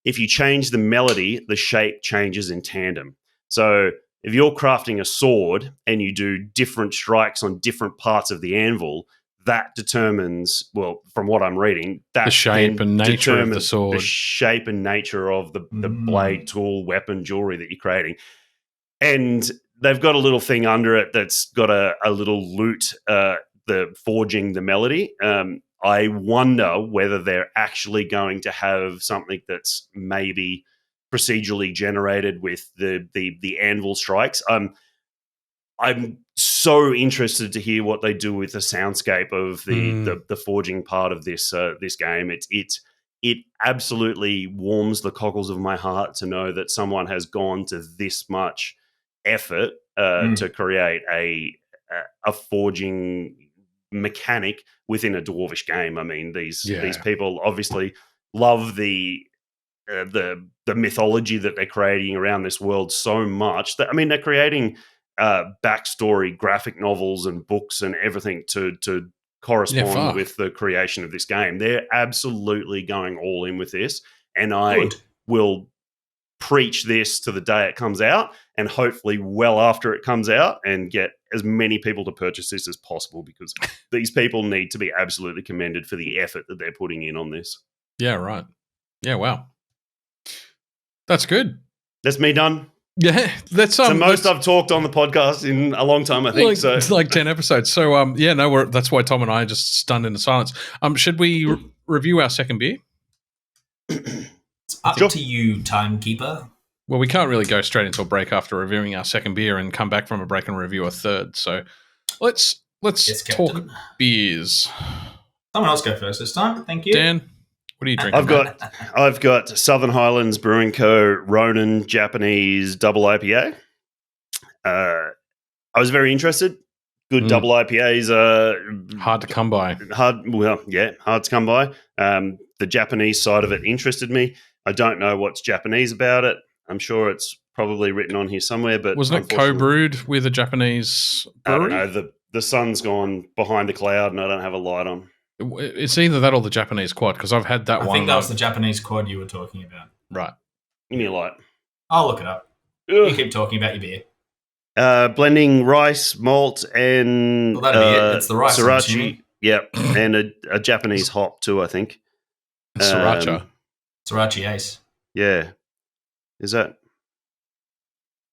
If you change the melody, the shape changes in tandem. So if you're crafting a sword and you do different strikes on different parts of the anvil, that determines, well, from what I'm reading, that The shape can and nature of the determine sword. the shape and nature of the blade, tool, weapon, jewelry that you're creating. And they've got a little thing under it that's got a little lute, the forging the melody. I wonder whether they're actually going to have something that's maybe procedurally generated with the anvil strikes. I'm so interested to hear what they do with the soundscape of the forging part of this this game. It absolutely warms the cockles of my heart to know that someone has gone to this much effort to create a forging mechanic within a dwarvish game. I mean, these people obviously love the mythology that they're creating around this world so much that, I mean, they're creating backstory graphic novels and books and everything to correspond with the creation of this game. They're absolutely going all in with this, and I will preach this to the day it comes out, and hopefully well after it comes out, and get as many people to purchase this as possible, because these people need to be absolutely commended for the effort that they're putting in on this. Yeah, right. Yeah, wow. That's good. That's me done. Yeah, that's the most I've talked on the podcast in a long time, I think. It's like 10 episodes. So, that's why Tom and I are just stunned into silence. Should we review our second beer? It's up to you, timekeeper. Well, we can't really go straight into a break after reviewing our second beer and come back from a break and review a third. So, let's talk beers. Someone else go first this time. Thank you, Dan. What are you drinking? I've got Southern Highlands Brewing Co. Ronin Japanese Double IPA. I was very interested. Good double IPAs are hard to come by. Hard to come by. The Japanese side of it interested me. I don't know what's Japanese about it. I'm sure it's probably written on here somewhere. But wasn't it co-brewed with a Japanese brewery? I don't know. The sun's gone behind a cloud, and I don't have a light on. It's either that or the Japanese quad, because I've had that one. I think that was the Japanese quad you were talking about. Right. Give me a light. I'll look it up. Ugh. You keep talking about your beer. Blending rice, malt, and that'd be it. It's the rice, sriracha. Yep, and a Japanese hop too, I think. Sriracha. Sriracha Ace. Yeah. Is that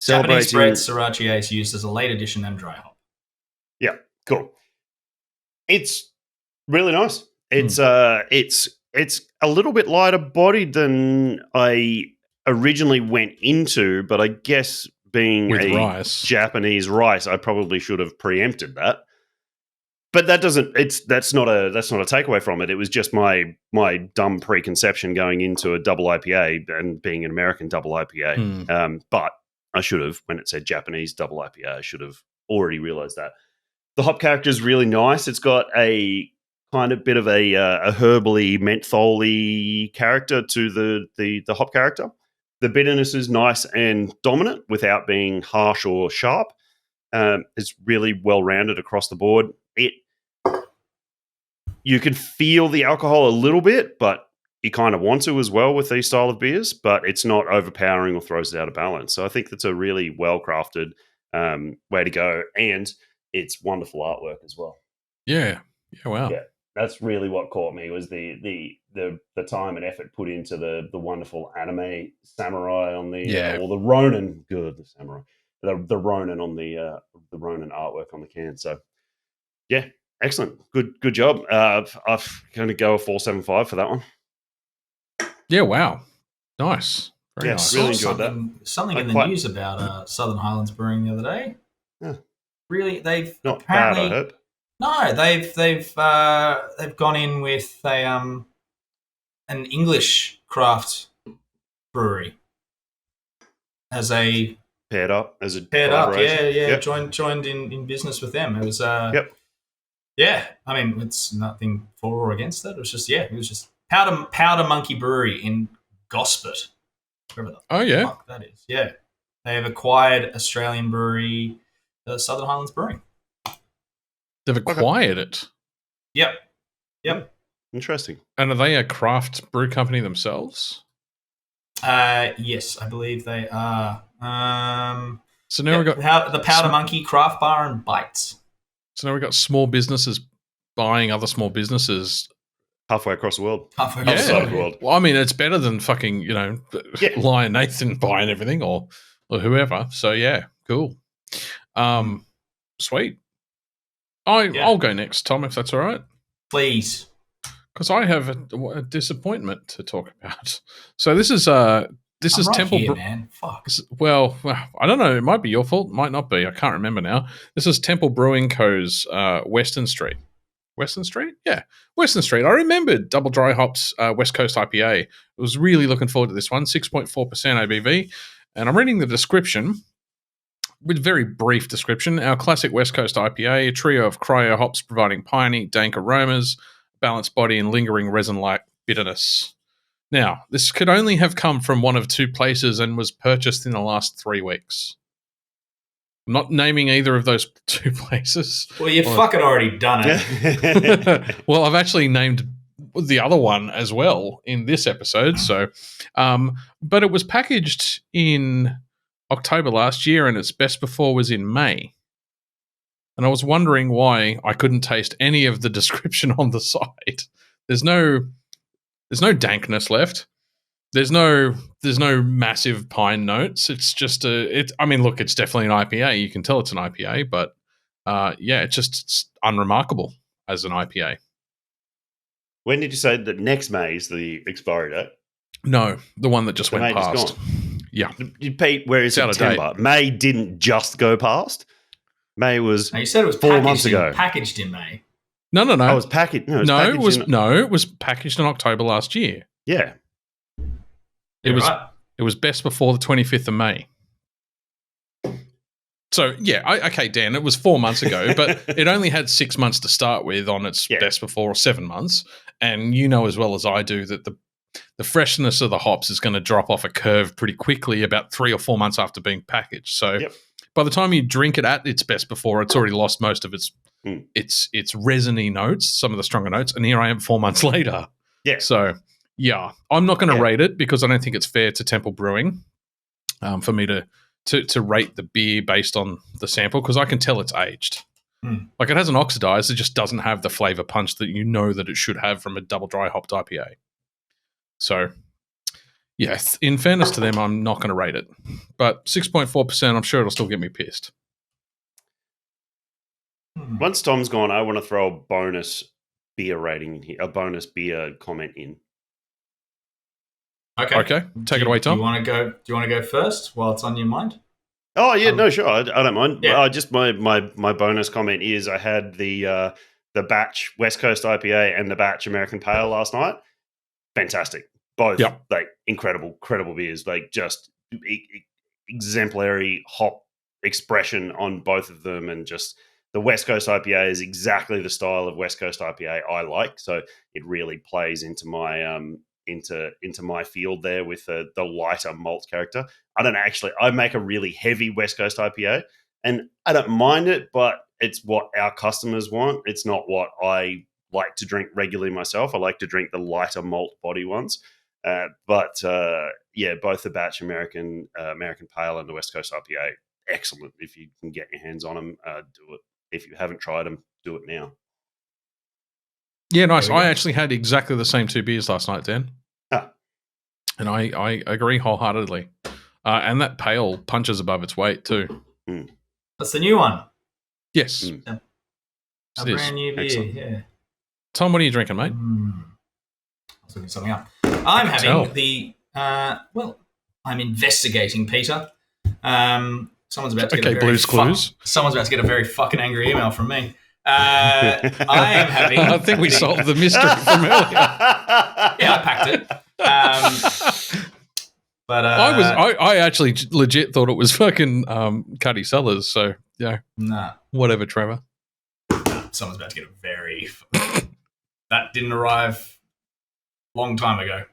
Japanese spread Sriracha Ace used as a late addition and dry hop? Yeah, cool. It's really nice. It's it's a little bit lighter bodied than I originally went into, but I guess being with a rice. Japanese rice, I probably should have preempted that. But that doesn't. That's not a takeaway from it. It was just my dumb preconception going into a double IPA and being an American double IPA. But I should have, when it said Japanese double IPA, I should have already realized that. The hop character is really nice. It's got a kind of bit of a herbally, mentholy character to the hop character. The bitterness is nice and dominant without being harsh or sharp. It's really well-rounded across the board. You can feel the alcohol a little bit, but you kind of want to as well with these style of beers, but it's not overpowering or throws it out of balance. So I think that's a really well-crafted way to go, and it's wonderful artwork as well. Yeah. Yeah, wow. Yeah. That's really what caught me, was the time and effort put into the wonderful anime samurai on the or the Ronin, the samurai, the Ronin on the Ronin artwork on the can. So yeah, excellent, good job. I'm going to go a 4.75 for that one. Yeah, wow, nice, very nice. Really enjoyed that. Something in the news about Southern Highlands Brewing the other day. Yeah. Really, they've not bad, I hope. No, they've gone in with an English craft brewery as a paired up. Yeah. Joined in business with them. It was yeah. I mean, it's nothing for or against that. It was just Powder Monkey Brewery in Gosport. Wherever the fuck that is. Yeah, they have acquired Australian brewery, Southern Highlands Brewing. They've acquired it. Yep. Interesting. And are they a craft brew company themselves? Yes, I believe they are. So now we've got the Powder Monkey Craft Bar and Bites. So now we've got small businesses buying other small businesses halfway across the world. Halfway across the world. Well, I mean, it's better than fucking, Lion Nathan buying everything or whoever. So yeah, cool. Sweet. I'll go next, Tom, if that's all right. Please. Because I have a disappointment to talk about. So this is Temple. Here, man. Fuck. Well, I don't know. It might be your fault. Might not be. I can't remember now. This is Temple Brewing Co.'s Weston Street. Weston Street? Yeah. Weston Street. I remembered Double Dry Hops West Coast IPA. I was really looking forward to this one. 6.4% ABV. And I'm reading the description with very brief description. Our classic West Coast IPA, a trio of cryo hops providing piney, dank aromas, balanced body, and lingering resin-like bitterness. Now, this could only have come from one of two places and was purchased in the last 3 weeks. I'm not naming either of those two places. Well, you've fucking already done it. Well, I've actually named the other one as well in this episode. So, but it was packaged in October last year, and its best before was in May. And I was wondering why I couldn't taste any of the description on the site. There's no dankness left. There's no massive pine notes. It's just it's definitely an IPA. You can tell it's an IPA, but it's unremarkable as an IPA. When did you say that next May is the expiry date? No, the one that just went past. Yeah. Pete, where is September? May didn't just go past. May was. No, you said it was 4 months ago. Packaged in May. No. Oh, it was packaged. It was packaged in October last year. Yeah. It was best before the 25th of May. So, yeah, okay, Dan, it was 4 months ago, but it only had 6 months to start with on its best before, or 7 months. And you know as well as I do that the freshness of the hops is going to drop off a curve pretty quickly about 3 or 4 months after being packaged. So by the time you drink it at its best before, it's already lost most of its resiny notes, some of the stronger notes, and here I am 4 months later. Yeah. So, yeah, I'm not going to rate it because I don't think it's fair to Temple Brewing for me to rate the beer based on the sample because I can tell it's aged. Like it hasn't oxidized, it just doesn't have the flavor punch that you know that it should have from a double dry hopped IPA. So, yes, in fairness to them, I'm not going to rate it. But 6.4%, I'm sure it'll still get me pissed. Once Tom's gone, I want to throw a bonus beer rating in here, a bonus beer comment in. Okay. Take it away, Tom. Do you want to go first while it's on your mind? Oh yeah, no, sure. I don't mind. Yeah. Just my bonus comment is I had the batch West Coast IPA and the batch American Pale last night. Fantastic. Both like incredible beers. Like just exemplary hop expression on both of them, and just the West Coast IPA is exactly the style of West Coast IPA I like. So it really plays into my into my field there with the lighter malt character. I make a really heavy West Coast IPA, and I don't mind it, but it's what our customers want. It's not what I like to drink regularly myself. I like to drink the lighter malt body ones. But both the batch American Pale and the West Coast IPA, excellent. If you can get your hands on them, do it. If you haven't tried them, do it now. Yeah, nice. I actually had exactly the same two beers last night, Dan. And I agree wholeheartedly. And that pale punches above its weight too. That's the new one. Yes. A brand new beer, excellent. Yeah. Tom, what are you drinking, mate? I was looking something up. I'm having I'm investigating, Peter. Someone's about to get someone's about to get a very fucking angry email from me. I am having. I think we solved the mystery from earlier. Yeah, I packed it. But I actually legit thought it was fucking Cuddy Sellers. So yeah, nah, whatever, Trevor. Someone's about to get a very. That didn't arrive long time ago.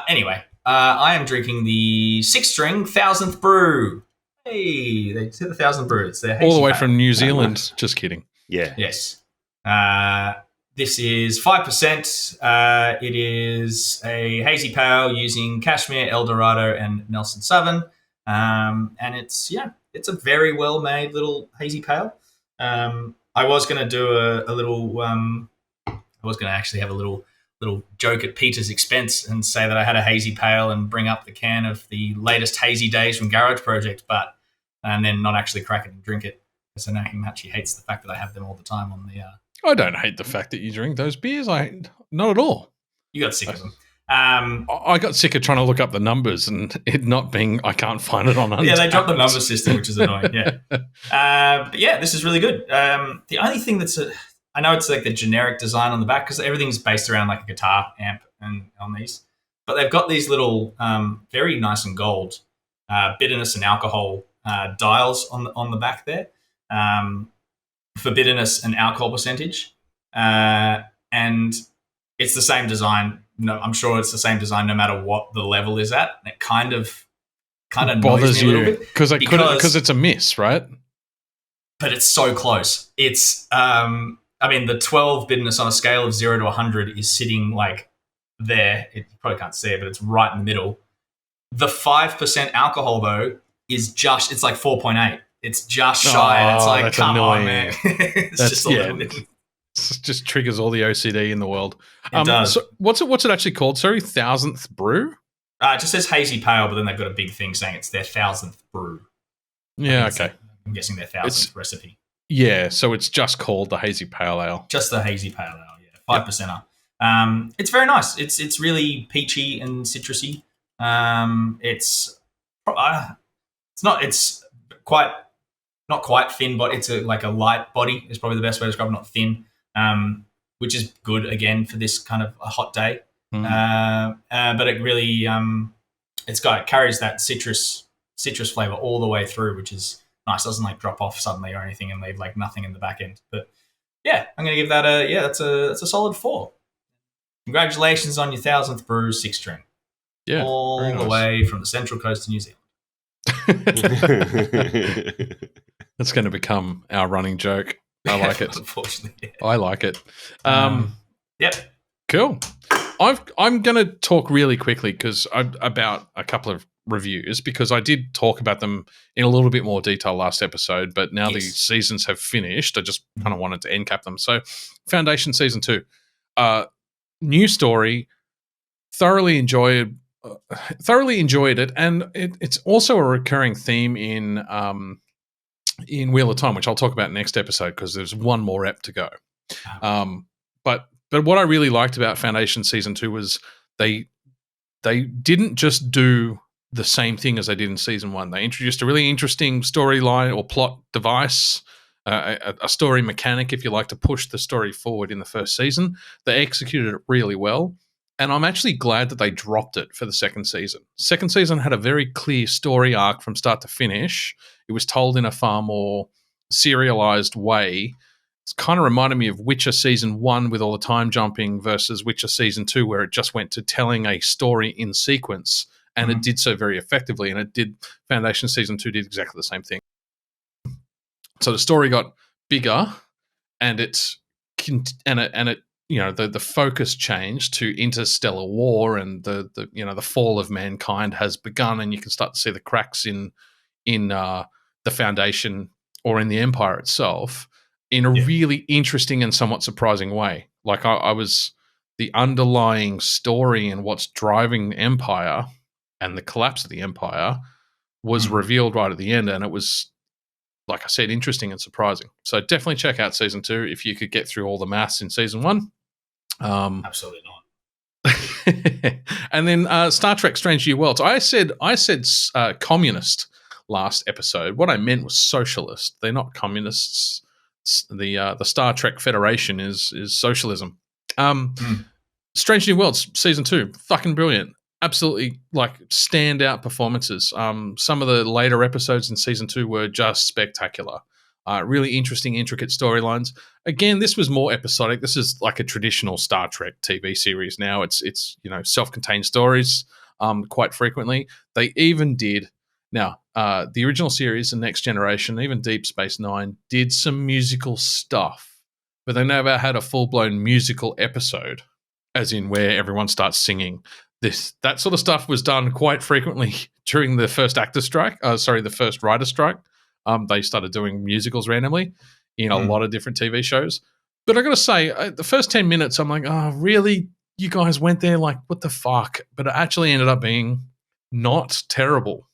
Anyway, I am drinking the 6-string 1000th brew. Hey, they said the 1000th brew. It's their all the way from New Zealand. Just kidding. Yeah. Yes. This is 5%. It is a hazy pale using Cashmere, Eldorado, and Nelson Southern. And it's it's a very well made little hazy pale. I was going to do a little. I was going to actually have a little joke at Peter's expense and say that I had a hazy pale and bring up the can of the latest hazy days from Garage Project, and then not actually crack it and drink it. Because I know he actually hates the fact that I have them all the time on the. I don't hate the fact that you drink those beers. Not at all. You got sick of them. I got sick of trying to look up the numbers and it not being. I can't find it on. Untapped. Yeah, they dropped the number system, which is annoying. Yeah, but yeah, this is really good. The only thing that's I know it's like the generic design on the back because everything's based around like a guitar amp and on these, but they've got these little very nice and gold bitterness and alcohol dials on the back there for bitterness and alcohol percentage, and it's the same design. No, I'm sure it's the same design no matter what the level is at. And it kind of bothers me a little you bit because it's a miss, right? But it's so close. It's the 12 bitterness on a scale of 0 to 100 is sitting like there. You probably can't see it, but it's right in the middle. The 5% alcohol though is it's like 4.8. It's just shy. It's like, come on, man. It's just a little bit. It just triggers all the OCD in the world. It does. So what's it actually called? Sorry, 1000th brew? It just says hazy pale, but then they've got a big thing saying it's their 1000th brew. Yeah, okay. I'm guessing their 1000th recipe. Yeah, so it's just called the hazy pale ale. Just the hazy pale ale, yeah, 5%er. It's very nice. It's really peachy and citrusy. It's not quite thin, but it's like a light body is probably the best way to describe it. Not thin. Which is good again for this kind of a hot day. But it really it carries that citrus flavor all the way through, which is nice. It doesn't like drop off suddenly or anything and leave like nothing in the back end. But yeah, I'm gonna give that that's a solid 4. Congratulations on your 1000th brew 6 string. Yeah, all the way from the Central Coast of New Zealand. That's going to become our running joke. I like it. Unfortunately, yeah. I like it. Yep. Cool. I'm going to talk really quickly about a couple of reviews because I did talk about them in a little bit more detail last episode, but now the seasons have finished, I just kind of wanted to end cap them. So Foundation Season 2, new story, thoroughly enjoyed it, and it's also a recurring theme in Wheel of Time, which I'll talk about next episode because there's one more ep to go. But what I really liked about Foundation Season 2 was they didn't just do the same thing as they did in Season 1. They introduced a really interesting storyline or plot device, a story mechanic, if you like, to push the story forward in the first season. They executed it really well, and I'm actually glad that they dropped it for the second season. Second season had a very clear story arc from start to finish. It was told in a far more serialized way. It's kind of reminded me of Witcher Season 1 with all the time jumping versus Witcher Season 2 where it just went to telling a story in sequence, and it did so very effectively, and Foundation Season 2 did exactly the same thing. So the story got bigger, and the focus changed to interstellar war, and the fall of mankind has begun, and you can start to see the cracks in the Foundation or in the Empire itself in a really interesting and somewhat surprising way. Like I was the underlying story and what's driving the Empire and the collapse of the Empire was revealed right at the end, and it was, like I said, interesting and surprising. So definitely check out Season 2 if you could get through all the maths in Season 1. Absolutely not. And then Star Trek Strange New Worlds. I said communist last episode. What I meant was socialist. They're not communists. The Star Trek Federation is socialism. Strange New Worlds Season 2, fucking brilliant. Absolutely, like, standout performances. Some of the later episodes in Season 2 were just spectacular. Really interesting, intricate storylines. Again, this was more episodic. This is like a traditional Star Trek TV series now. It's self-contained stories quite frequently. They even did now the original series, The Next Generation, even Deep Space Nine did some musical stuff, but they never had a full-blown musical episode, as in where everyone starts singing. That sort of stuff was done quite frequently during the first actor strike. The first writer strike. They started doing musicals randomly in a lot of different TV shows. But I got to say, the first 10 minutes, I'm like, oh, really? You guys went there? Like, what the fuck? But it actually ended up being not terrible.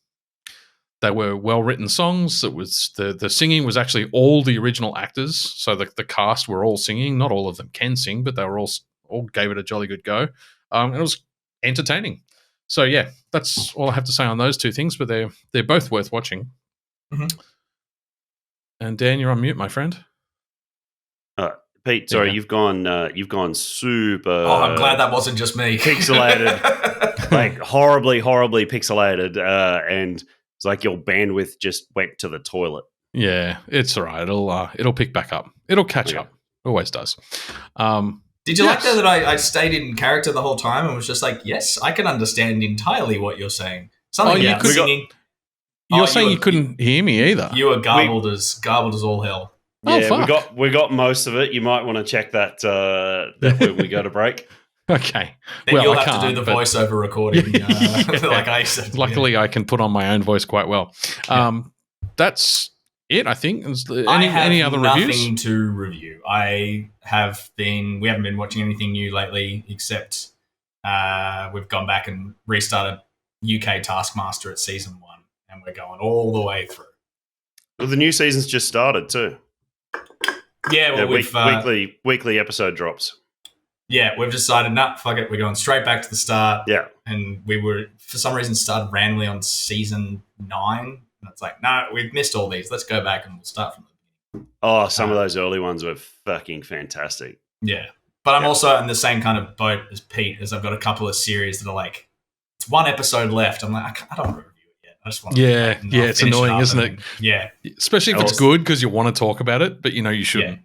They were well-written songs. It was the singing was actually all the original actors. So the cast were all singing. Not all of them can sing, but they were all gave it a jolly good go. And it was entertaining. So, yeah, that's all I have to say on those two things, but they're both worth watching. Mm-hmm. And Dan, you're on mute, my friend. Pete, sorry, you've gone super. Oh, I'm glad that wasn't just me. Pixelated, like horribly pixelated, and it's like your bandwidth just went to the toilet. Yeah, it's all right. It'll pick back up. It'll catch up. Always does. Did you like that I stayed in character the whole time and was just like, yes, I can understand entirely what you're saying. Something about singing. You're saying you couldn't hear me either. You were garbled as all hell. Yeah, we got most of it. You might want to check that when we go to break. Okay. Then you'll have to do the voiceover recording like I said. Luckily, I can put on my own voice quite well. That's it, I think. Any other reviews? Nothing to review. We haven't been watching anything new lately, except we've gone back and restarted UK Taskmaster at season 1, and we're going all the way through. Well, the new season's just started too. Yeah, well, weekly episode drops. Yeah, we've decided, fuck it, we're going straight back to the start. Yeah. And we were, for some reason, started randomly on season 9. And it's like, no, we've missed all these. Let's go back and we'll start from the beginning. Oh, some of those early ones were fucking fantastic. Yeah. But I'm also in the same kind of boat as Pete, as I've got a couple of series that are like, it's one episode left. I'm like, I don't want to review it yet. I just want to. Yeah, it's annoying, isn't it? Yeah. Especially if it's good because you want to talk about it, but you know you shouldn't.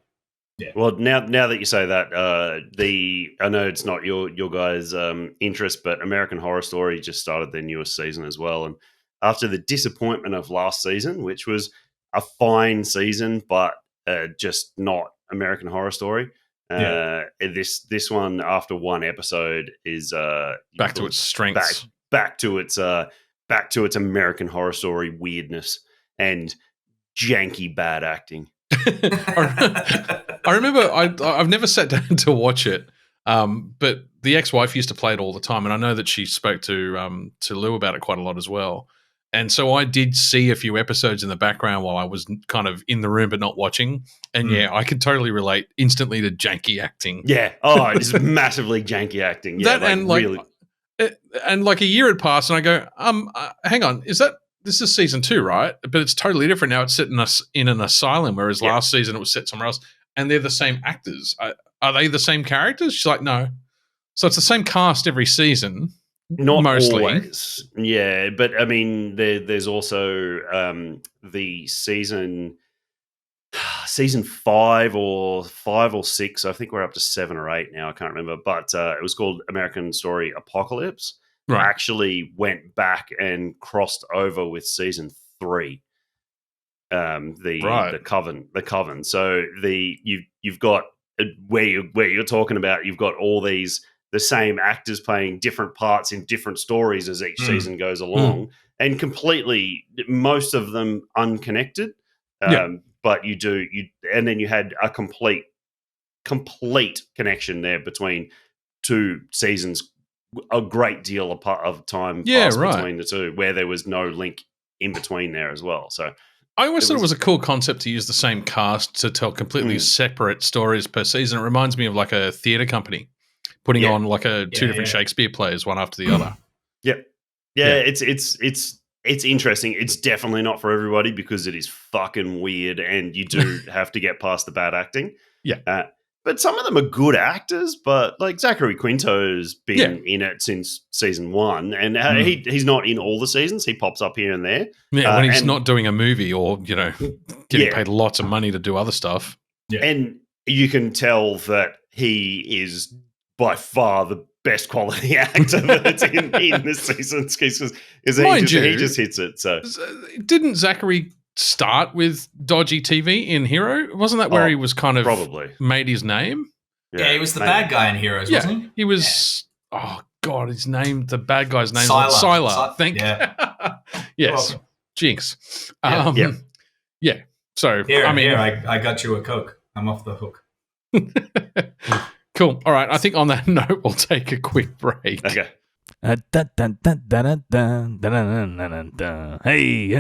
Yeah. Well, now that you say that, I know it's not your guys' interest, but American Horror Story just started their newest season as well. And after the disappointment of last season, which was a fine season, but just not American Horror Story, this one after one episode is back to its strengths, back to its American Horror Story weirdness and janky bad acting. I remember I've never sat down to watch it, but the ex-wife used to play it all the time, and I know that she spoke to Lou about it quite a lot as well. And so I did see a few episodes in the background while I was kind of in the room but not watching. And I could totally relate instantly to janky acting. Yeah. Oh, it's massively janky acting. Yeah, really. And like a year had passed, and I go, hang on, this is season 2, right? But it's totally different now. It's set in an asylum, whereas last season it was set somewhere else. And they're the same actors. Are they the same characters? She's like, no. So it's the same cast every season. Not mostly. Always. Yeah, but I mean, there's also the season 5 or 6. I think we're up to 7 or 8 now. I can't remember. But it was called American Story Apocalypse. Right. Actually went back and crossed over with season 3. The coven. So you've got where you're talking about, you've got all the same actors playing different parts in different stories as each season goes along, and completely most of them unconnected. But and then you had a complete connection there between 2 seasons. A great deal of time passed between the 2, where there was no link in between there as well. So I always thought it was a cool concept to use the same cast to tell completely separate stories per season. It reminds me of like a theatre company putting on like two different Shakespeare plays, one after the other. It's interesting. It's definitely not for everybody because it is fucking weird, and you do have to get past the bad acting. Yeah. But some of them are good actors, but like Zachary Quinto's been in it since season 1, and he's not in all the seasons. He pops up here and there. Yeah, when he's not doing a movie or, getting paid lots of money to do other stuff. Yeah. And you can tell that he is by far the best quality actor that's in this season because he just hits it. So didn't Zachary start with dodgy TV in Hero? Wasn't that where he was kind of probably made his name? Yeah, he was the bad guy in Heroes, wasn't he? He was. Yeah. Oh God, the bad guy's name Sylar. Sylar. Thank you. Yeah. Yes, Jinx. So Here, I mean, I got you a Coke. I'm off the hook. cool. All right. I think on that note, we'll take a quick break. Okay. Hey.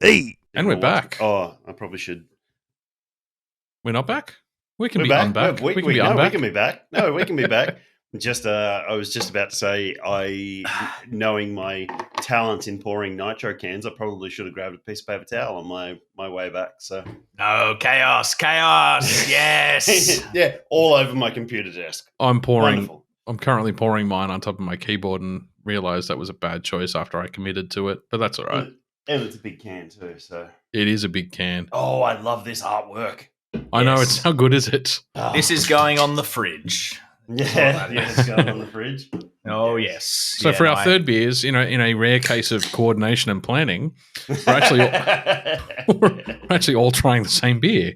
Hey. And we're back. Oh, I probably should. We're not back. We can We're be back. unback. We We can be no, we unback. can be back. No, we can be back. I was just about to say, knowing my talent in pouring nitro cans, I probably should have grabbed a piece of paper towel on my way back. So No, chaos. Yes. yeah, all over my computer desk. I'm pouring. Wonderful. I'm currently pouring mine on top of my keyboard and realized that was a bad choice after I committed to it. But that's all right. And it's a big can too. So It is a big can. oh, I love this artwork. I know Yes. it's how good is it? Oh, This is going on the fridge. yeah, it's going on the fridge. Oh, yes. So for our third beers, in a rare case of coordination and planning, we're actually all trying the same beer.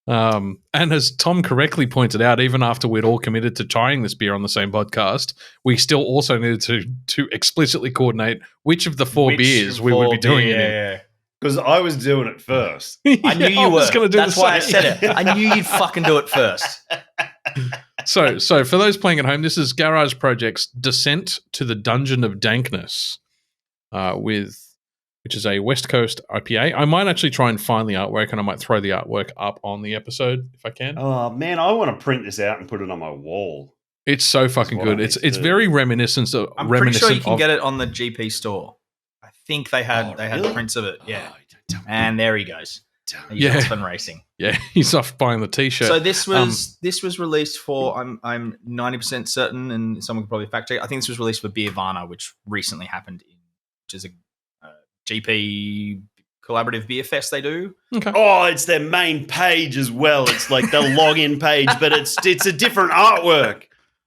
And as Tom correctly pointed out, even after we'd all committed to trying this beer on the same podcast, we still also needed to explicitly coordinate which of the four beers we would be doing it in. Because I was doing it first. I knew you was were. gonna do That's the why I same. said it. I knew you'd fucking do it first. So for those playing at home, this is Garage Project's Descent to the Dungeon of Dankness, which is a West Coast IPA. I might actually try and find the artwork, and I might throw the artwork up on the episode if I can. Oh man, I want to print this out and put it on my wall. It's so fucking That's what good. I It's need to it's do. very reminiscent of. I'm pretty sure you can of- get it on the GP store. I think they had really? prints of it. Yeah. Oh, don't tell me. And there he goes. Don't tell me. He's Yeah. off and racing. Yeah, he's off buying the T-shirt. So this was released for I'm 90% certain, and someone could probably fact check. I think this was released for Beervana, which recently happened, which is a GP collaborative beer fest they do. Okay. Oh, it's their main page as well. It's like the login page, but it's a different artwork.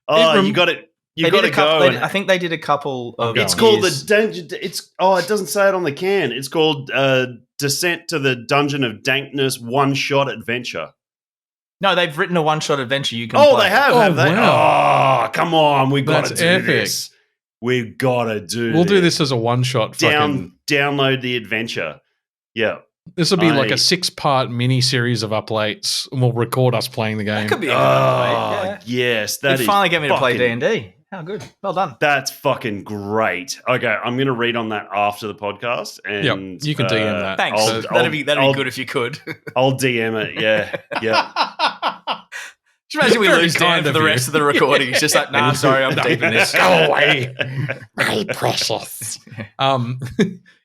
Oh, you got it. You got to go. I think they did a couple of. going. It's called the beers. Dungeon. It doesn't say it on the can. It's called Descent to the Dungeon of Dankness One Shot Adventure. No, they've written a one-shot adventure you can Oh, play. they have they? wow. Oh, come on. We got to That's do epic. this. We've got to do We'll do this as a one-shot. Download the adventure. Yeah. This will be like I- a 6-part mini series of uplates, and we'll record us playing the game. That could be a good Oh, play. Yeah. yes. That You'd is finally get me to play fucking- D&D. How good. Well done. That's fucking great. Okay, I'm going to read on that after the podcast. And Yep, you can DM that. Thanks. I'll- that'd be I'll- good if you could. I'll DM it. Yeah. Yeah. Just imagine we Very lose Dan kind for of the you. rest of the recording. He's just like, nah, I'm sorry, I'm deep in this. Go away. My precious.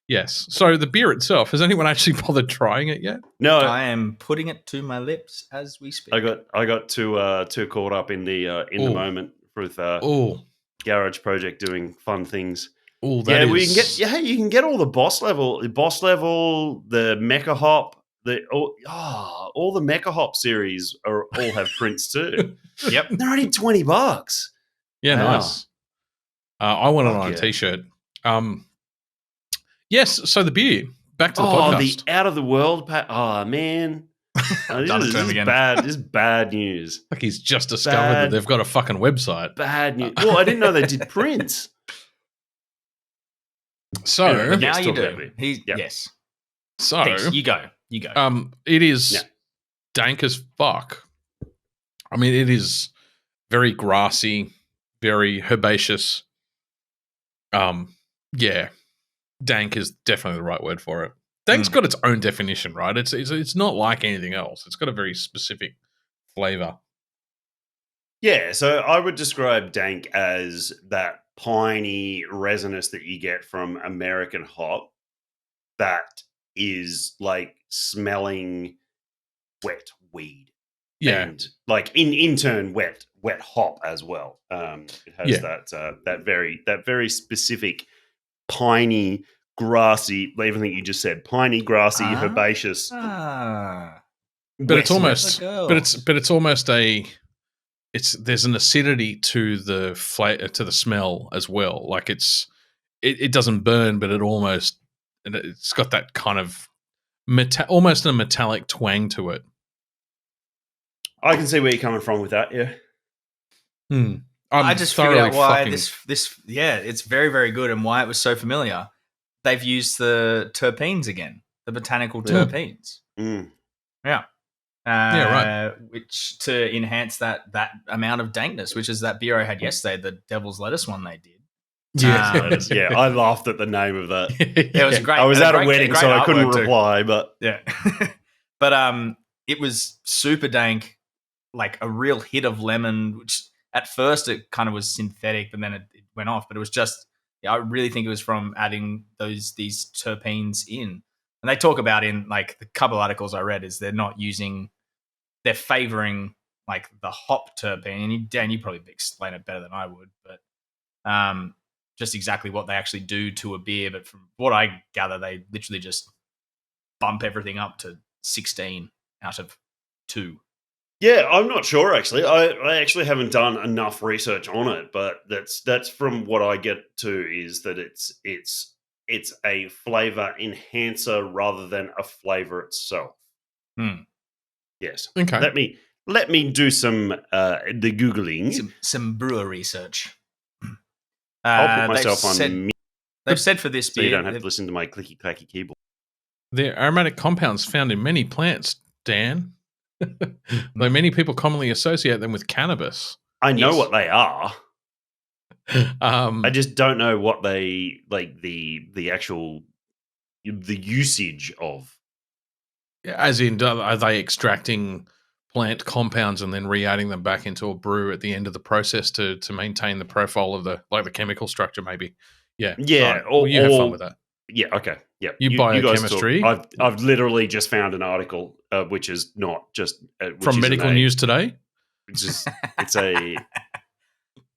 Yes. So the beer itself, has anyone actually bothered trying it yet? No, I am putting it to my lips as we speak. I got too caught up in the Ooh. moment with Oh, Garage Project doing fun things. oh, Yeah, that we is. can get. Yeah, you can get all the boss level, the Mecha Hop, all the Mecha Hop series all have prints too. Yep. They're only $20. Yeah, Wow. nice. I want it Fuck on yeah. a T-shirt. Yes. So the beer. Back to the Oh, podcast. the out of the world pack. Oh man, this Done it is to him again. bad. This is bad news. Like he's just discovered Bad. that they've got a fucking website. Bad news. Well, I didn't know they did prints. So, Anyway, Now Let's you talk do. about it. Yeah. Yes. so Thanks. You go. it is Yeah. dank as fuck. I mean, it is very grassy, very herbaceous. Yeah, dank is definitely the right word for it. Dank's got its own definition, right? It's not like anything else. It's got a very specific flavor. Yeah, so I would describe dank as that piney resinous that you get from American hop that is like smelling wet weed. Yeah, And like in turn wet hop as well. It has Yeah. that very specific piney, grassy, everything you just said, piney, grassy, Ah. herbaceous. Ah. but it's wetness. almost, but it's almost there's an acidity to the to the smell as well. Like it doesn't burn, but it's got that kind of almost a metallic twang to it. I can see where you're coming from with that. Yeah. I just figured out why this it's very, very good and why it was so familiar. They've used the terpenes again, the botanical terpenes. Mm. Yeah. Right. Which to enhance that amount of dankness, which is that beer I had yesterday, the Devil's Lettuce one they did. Yeah, I laughed at the name of that. It was great. I was at a wedding, great so I couldn't artwork too. reply, but Yeah. But it was super dank, like a real hit of lemon, which at first it kind of was synthetic, but then it went off. But it was just, I really think it was from adding these terpenes in. And they talk about in like the couple articles I read is they're favoring like the hop terpene. And Dan, you probably explain it better than I would, but just exactly what they actually do to a beer. But from what I gather, they literally just bump everything up to 16 out of 2. yeah, I'm not sure actually. I actually haven't done enough research on it, but that's from what I get to is that it's a flavor enhancer rather than a flavor itself. Yes. Okay. Let me do some the googling. Some brewer research. I'll put myself on mute They've said for this so beer, you don't have to listen to my clicky clacky keyboard. They're aromatic compounds found in many plants, Dan. Though many people commonly associate them with cannabis. I know what they are. I I just don't know what they like the actual the usage of. as in, are they extracting plant compounds and then re-adding them back into a brew at the end of the process to maintain the profile of the chemical structure? Maybe, yeah. Yeah, Well, you have fun with that. Yeah, okay, yeah. You biochemistry. I've literally just found an article, which is not just from Medical News Today. It's a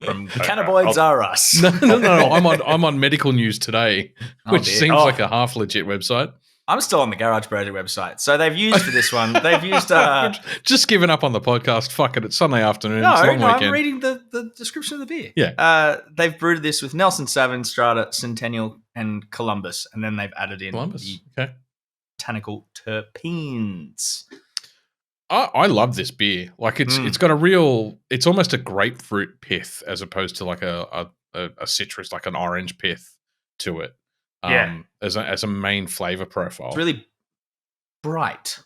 from Cannabinoids Are Us. No. I'm on Medical News Today, which seems like a half legit website. I'm still on the Garage Project website. So they've used for this one, they've used... just giving up on the podcast. Fuck it. It's Sunday afternoon. No, it's long weekend. I'm reading the description of the beer. Yeah. They've brewed this with Nelson Sauvin, Strata, Centennial, and Columbus. And then they've added in the botanical terpenes. I love this beer. Like it's got it's almost a grapefruit pith as opposed to like a citrus, like an orange pith to it. As a main flavor profile. It's really bright.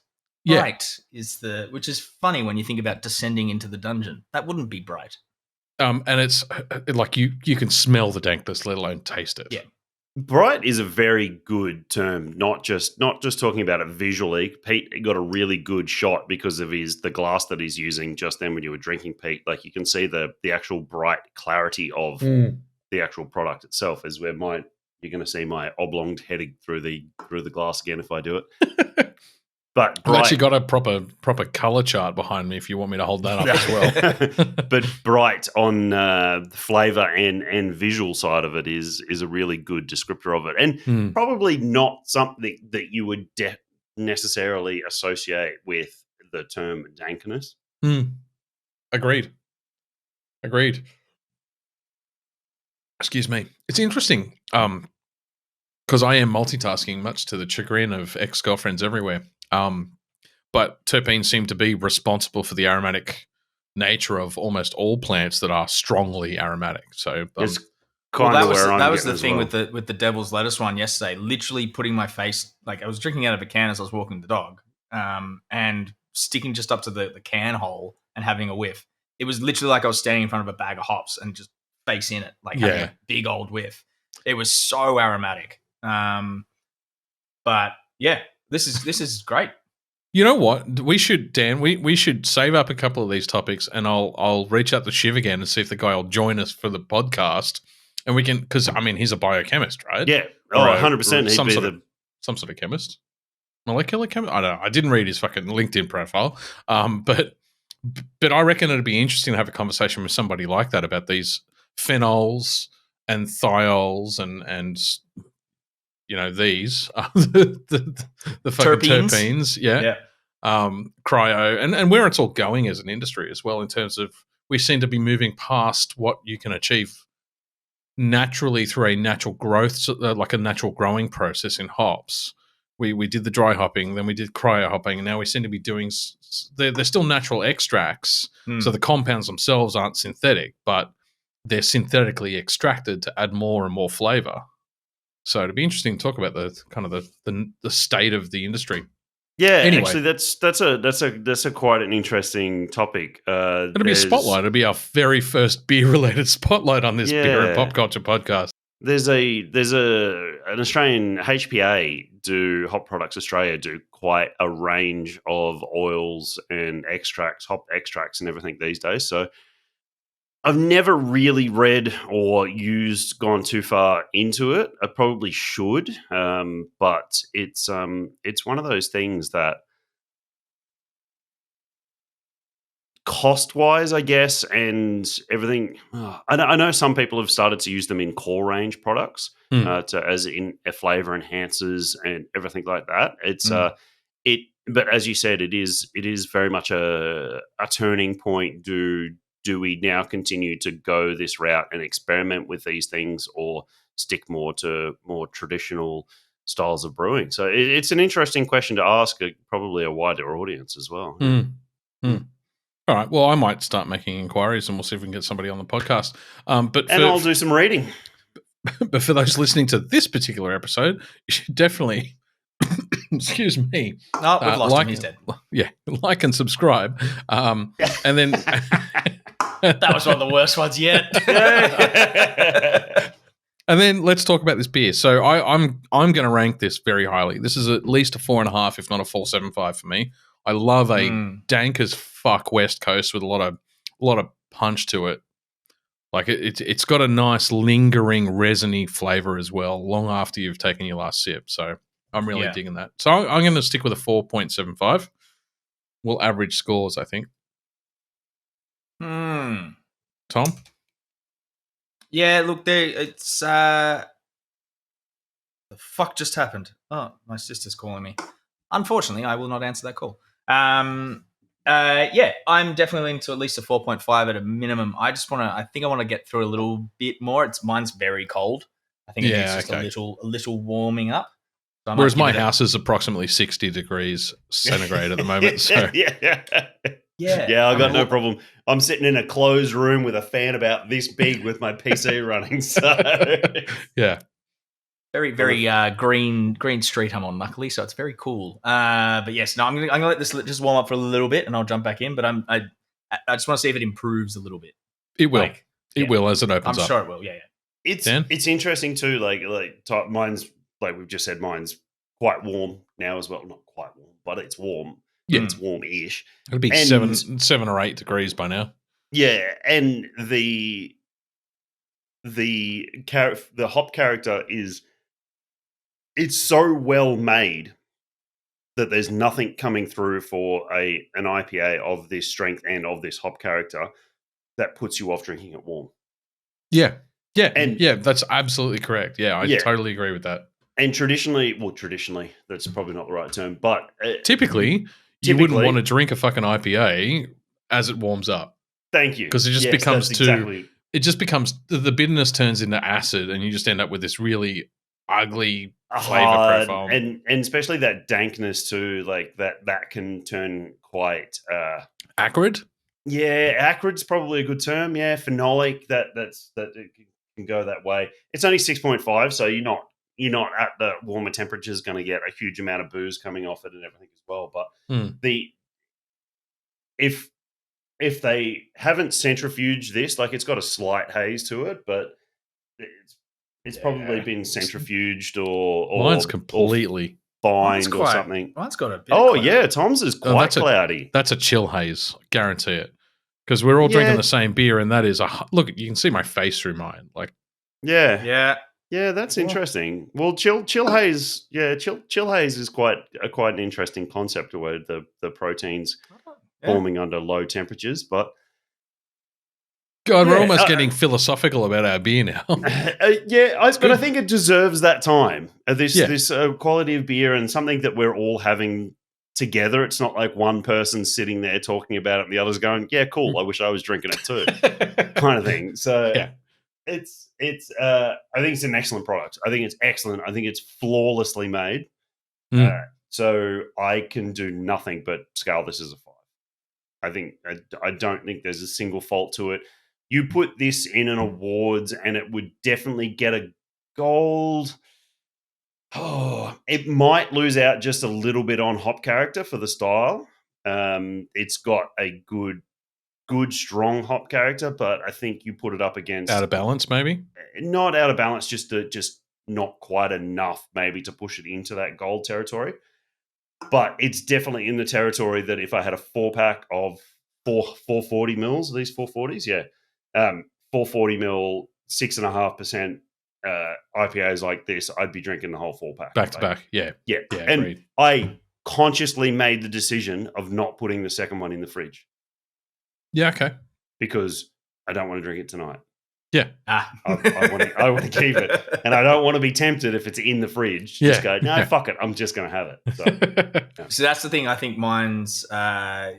Yeah. Bright is which is funny when you think about descending into the dungeon. That wouldn't be bright. And it's like you can smell the dankness, let alone taste it. Yeah. Bright is a very good term, not just talking about it visually. Pete got a really good shot because of the glass that he's using just then when you were drinking, Pete. Like you can see the actual bright clarity of the actual product itself is where you're going to see my oblonged heading through the glass again if I do it. But I've actually got a proper color chart behind me if you want me to hold that up as well. But bright on the flavor and visual side of it is a really good descriptor of it, and probably not something that you would necessarily associate with the term dankness. Agreed. Excuse me. It's interesting because I am multitasking, much to the chagrin of ex-girlfriends everywhere. But terpenes seem to be responsible for the aromatic nature of almost all plants that are strongly aromatic. So that was the thing with the Devil's Lettuce one yesterday. Literally putting my face, like I was drinking out of a can as I was walking the dog, and sticking just up to the can hole and having a whiff. It was literally like I was standing in front of a bag of hops and just face in it, like having a big old whiff. It was so aromatic. But yeah, this is great. You know what? We should, Dan, we should save up a couple of these topics and I'll reach out to Shiv again and see if the guy will join us for the podcast. And we can, because I mean, he's a biochemist, right? Yeah. Oh, 100%. Some sort of chemist. Molecular chemist? I don't know. I didn't read his fucking LinkedIn profile. But I reckon it'd be interesting to have a conversation with somebody like that about these phenols and thiols and you know, these the fucking terpenes, cryo, and where it's all going as an industry as well. In terms of, we seem to be moving past what you can achieve naturally through a natural growth, like a natural growing process in hops. We did the dry hopping, then we did cryo hopping, and now we seem to be doing. They're still natural extracts, so the compounds themselves aren't synthetic, but they're synthetically extracted to add more and more flavor. So it'd be interesting to talk about the kind of the state of the industry. Yeah, Anyway. actually, that's a quite an interesting topic. It'll be a spotlight. It'll be our very first beer-related spotlight on this beer and pop culture podcast. There's an Australian HPA Hop Products Australia do quite a range of oils and extracts, hop extracts, and everything these days. So I've never really read or gone too far into it. I probably should, but it's one of those things that cost-wise, I guess, and everything. I know some people have started to use them in core range products, as in flavor enhancers and everything like that. It's but as you said, it is very much a turning point. Do we now continue to go this route and experiment with these things, or stick more to more traditional styles of brewing? So it's an interesting question to ask, probably a wider audience as well. All right. Well, I might start making inquiries, and we'll see if we can get somebody on the podcast. And I'll do some reading. But for those listening to this particular episode, you should definitely, excuse me. No, we've lost him. He's dead. Yeah, like and subscribe. And then that was one of the worst ones yet. And then let's talk about this beer. So I'm going to rank this very highly. This is at least a 4.5, if not a 4.75 for me. I love a dank as fuck West Coast with a lot of punch to it. Like it's got a nice lingering resiny flavor as well, long after you've taken your last sip. So I'm really digging that. So I'm going to stick with a 4.75. We'll average scores, I think. Tom? Yeah, look, it's the fuck just happened. Oh, my sister's calling me. Unfortunately, I will not answer that call. Yeah, I'm definitely into at least a 4.5 at a minimum. I think I want to get through a little bit more. Mine's very cold. I think it needs just a little warming up. So whereas my house is approximately 60 degrees centigrade at the moment. So. Yeah, I got no problem. I'm sitting in a closed room with a fan about this big with my PC running. So yeah. Very, very green street I'm on, luckily, so it's very cool. But yes, no, I'm gonna let this just warm up for a little bit, and I'll jump back in. But I just want to see if it improves a little bit. It will. It will as it opens up. I'm sure it will. Yeah. It's interesting too. Like mine's, like we've just said, mine's quite warm now as well. Not quite warm, but it's warm. Yeah, it's warm-ish. It'll be 7 or 8 degrees by now. Yeah, and the hop character is. It's so well made that there's nothing coming through for an IPA of this strength and of this hop character that puts you off drinking it warm. Yeah, that's absolutely correct. Yeah, I totally agree with that. And traditionally, that's probably not the right term, but typically, you wouldn't want to drink a fucking IPA as it warms up. Thank you, because it just becomes too. It just becomes the bitterness turns into acid, and you just end up with this really ugly flavor profile, and especially that dankness too. Like that can turn quite acrid. Yeah, acrid's probably a good term. Yeah, phenolic. That it can go that way. It's only 6.5, so you're not at the warmer temperatures going to get a huge amount of booze coming off it and everything as well. But if they haven't centrifuged this, like it's got a slight haze to it, but it's probably been centrifuged or mine's completely fined or something. Mine's got a bit. Oh yeah, Tom's is quite cloudy. That's a chill haze, I guarantee it. Because we're all drinking the same beer, and that is look. You can see my face through mine. Like yeah. That's interesting. Well, chill haze. Yeah, chill haze is quite an interesting concept where the proteins forming under low temperatures, but. God, we're almost getting philosophical about our beer now. But I think it deserves that time. This quality of beer and something that we're all having together. It's not like one person sitting there talking about it and the others going, "Yeah, cool. I wish I was drinking it too," kind of thing. So it's. I think it's an excellent product. I think it's excellent. I think it's flawlessly made. So I can do nothing but scale this as a 5. I don't think there's a single fault to it. you put this in an awards and it would definitely get a gold. Oh, it might lose out just a little bit on hop character for the style. It's got a good, strong hop character, but I think you put it up against Out of balance, maybe? not out of balance, just not quite enough, maybe, to push it into that gold territory. But it's definitely in the territory that if I had a 4-pack of 440 mils, these 440s, 440 mil, 6.5% IPAs like this, I'd be drinking the whole 4-pack. Back to back, yeah. And agreed. I consciously made the decision of not putting the second one in the fridge. Yeah, okay. Because I don't want to drink it tonight. Yeah. I want to keep it. And I don't want to be tempted if it's in the fridge. Just go, no, fuck it. I'm just going to have it. So that's the thing. I think mine's,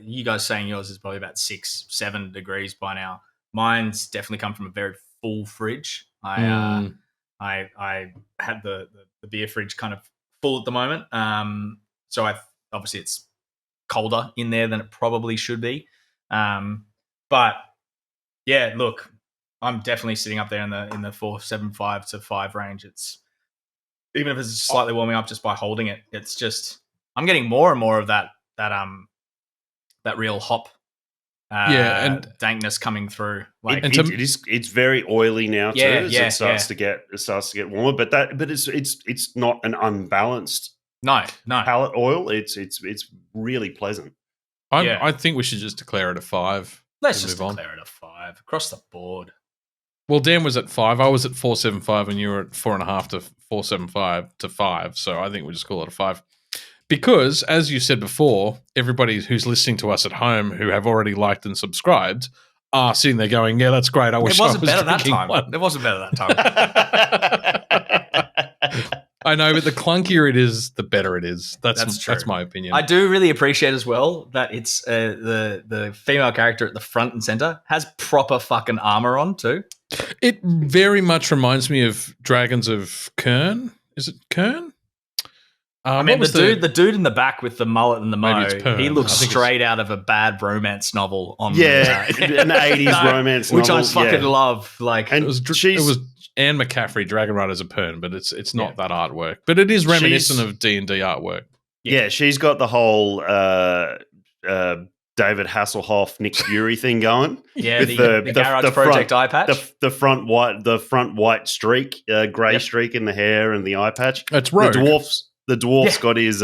you guys saying yours is probably about 6-7 degrees by now. Mine's definitely come from a very full fridge. I had the beer fridge kind of full at the moment. So obviously it's colder in there than it probably should be. But yeah, look, I'm definitely sitting up there in the 4.75 to 5 range. It's even if it's slightly warming up just by holding it, it's just I'm getting more and more of that real hop and dankness coming through. Like it's very oily now too. It starts to get warmer, but it's not an unbalanced palate oil. It's really pleasant. I think we should just declare it a 5. Let's just declare it a 5 across the board. Well, Dan was at 5. I was at 4.75, and you were at 4.5 to 4.75 to 5. So I think we just call it a 5. Because, as you said before, everybody who's listening to us at home who have already liked and subscribed are sitting there going, "Yeah, that's great. I wish I was better that drinking time. one." It wasn't better that time. I know, but the clunkier it is, the better it is. That's true. That's my opinion. I do really appreciate as well that it's the female character at the front and center has proper fucking armor on too. It very much reminds me of Dragons of Kern. Is it Kern? I mean, the dude in the back with the mullet and the mo, he looks straight out of a bad romance novel. An 80s romance novel. Which I fucking love. Like, and it was Anne McCaffrey, Dragon Riders of Pern, but it's not that artwork. But it is reminiscent of D&D artwork. Yeah, she's got the whole David Hasselhoff, Nick Fury thing going. Yeah, with the Garage Project eye patch. The front white streak, grey streak in the hair and the eye patch. It's Rogue. The dwarf's got his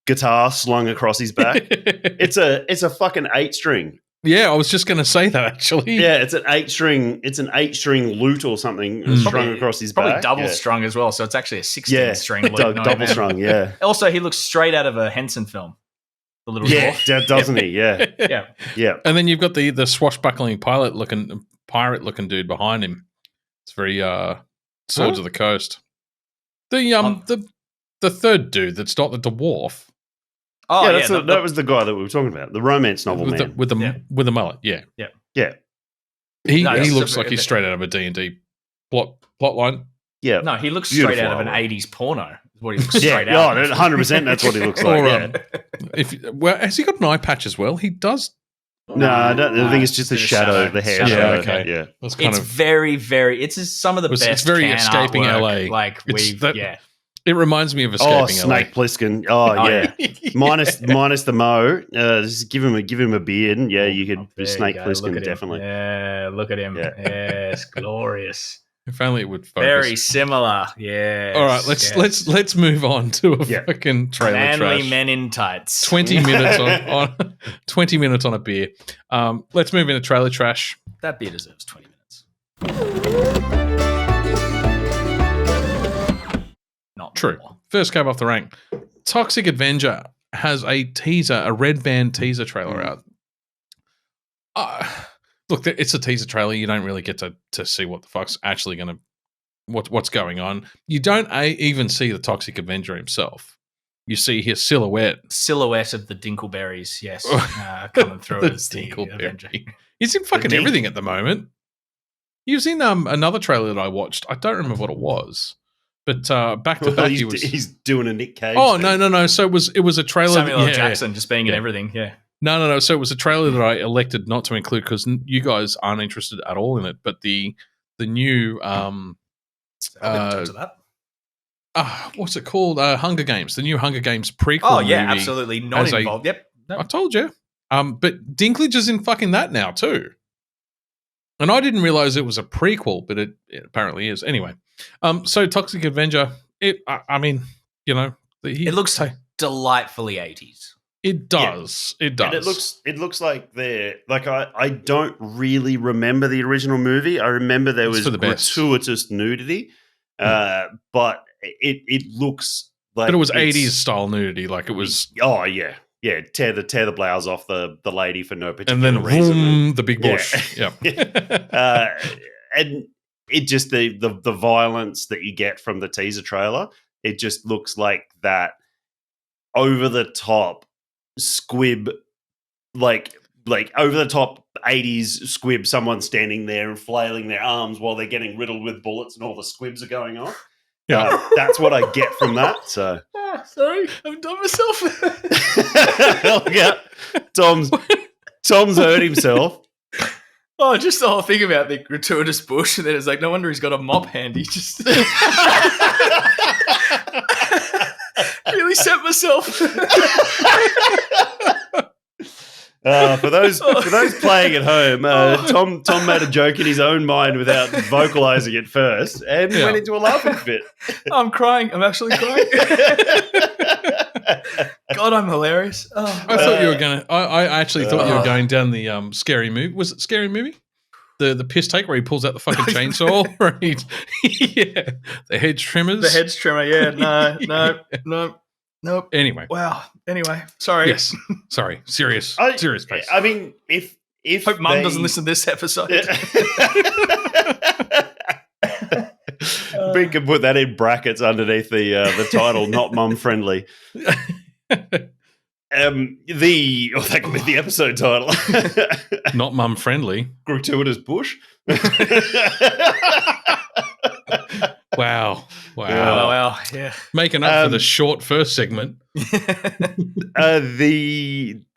guitar slung across his back. It's a fucking 8-string. Yeah, I was just going to say that actually. Yeah, it's an 8-string. It's an 8-string lute or something strung across his back. Probably double strung as well. So it's actually a 16-string lute. Double strung. Yeah. Also, he looks straight out of a Henson film. The little dwarf. Doesn't he? Yeah. Yeah. And then you've got the swashbuckling pirate looking dude behind him. It's very Swords of the Coast. The third dude that's not the dwarf. Oh, yeah, that was the guy that we were talking about, the romance novel man. With the mullet, yeah. He looks like he's straight out of a D&D plot line. Yeah. No, he looks straight out of an 80s porno. Is what he looks straight out. 100% that's what he looks like. Has he got an eye patch as well? He does. No, I think it's just the shadow, the hair shadow. Okay. Yeah. It's very, very, it's some of the best. It's very Escaping artwork. LA. Like, it reminds me of Escaping LA. Snake Plissken. Oh, yeah. minus the mo. Just give him a beard. And you could Snake Plissken definitely. Yeah, look at him. Yeah. Yes, glorious. If only it would focus. Very similar. Yeah. All right, let's move on to a fucking trailer Manly trash. men in tights. 20 minutes on 20 minutes on a beer. Let's move into trailer trash. That beer deserves 20 minutes. Not true. More. First came off the rank. Toxic Avenger has a red band teaser trailer out. Look, it's a teaser trailer. You don't really get to see what the fuck's actually going to what's going on. You don't even see the Toxic Avenger himself. You see his silhouette of the Dinkleberries, yes, coming through as the Avenger. He's in fucking everything at the moment. He was in another trailer that I watched. I don't remember what it was, but back to he's doing a Nick Cage. Oh thing. no! So it was a trailer. Samuel L. Jackson just being in everything. Yeah. No. So it was a trailer that I elected not to include because you guys aren't interested at all in it. But the new I'll get in touch with that. what's it called? Hunger Games. The new Hunger Games prequel. Oh yeah, movie absolutely not has involved. Yep. I told you. But Dinklage is in fucking that now too. And I didn't realize it was a prequel, but it apparently is. Anyway, so Toxic Avenger. I mean, you know, It looks delightfully 80s. It does. It does. And it looks like they're like I don't really remember the original movie. I remember there was gratuitous nudity, but it looks like but it was 80s style nudity. Like it was. Oh yeah. Yeah, tear the blouse off the lady for no particular and then reason. Vroom, the big bush. Yeah. And it just the violence that you get from the teaser trailer, it just looks like that over the top squib, like over the top 80s squib, someone standing there and flailing their arms while they're getting riddled with bullets and all the squibs are going off. Yeah, that's what I get from that. So, sorry, I've done myself. Look out. Tom's hurt himself. Oh, just the whole thing about the gratuitous bush, and then it's like, no wonder he's got a mop handy. Just really set myself. For those playing at home, Tom made a joke in his own mind without vocalizing it first, and went into a laughing fit. I'm crying. I'm actually crying. God, I'm hilarious. Oh. I thought you were gonna. I actually thought you were going down the scary movie. Was it Scary Movie? The piss take where he pulls out the fucking chainsaw. Right? Yeah, the hedge trimmers. The hedge trimmer. Yeah. No. Nope. Anyway. Wow. Anyway. Sorry. Yes. Sorry. Serious face. I mean, if hope Mum doesn't listen to this episode. We can put that in brackets underneath the title, not mum friendly. That could be the episode title. Not mum friendly. Gratuitous bush. Wow. Yeah. Making up for the short first segment.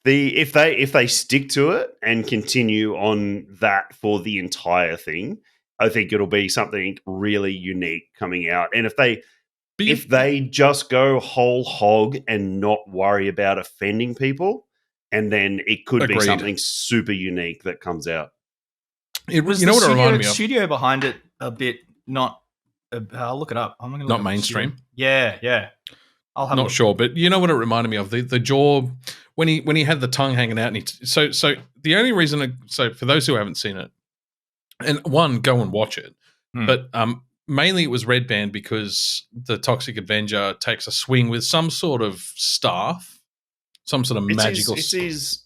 If they stick to it and continue on that for the entire thing, I think it'll be something really unique coming out. And if they just go whole hog and not worry about offending people, and then it could be something super unique that comes out. It was what it reminded me of? Studio behind it a bit not. I'll look it up. I'm gonna look not mainstream. Yeah. I'll have. Not sure, but you know what it reminded me of? The jaw when he had the tongue hanging out, and so the only reason. So for those who haven't seen it, and one, go and watch it, but mainly it was red banned because the Toxic Avenger takes a swing with some sort of staff, some sort of magical. It's his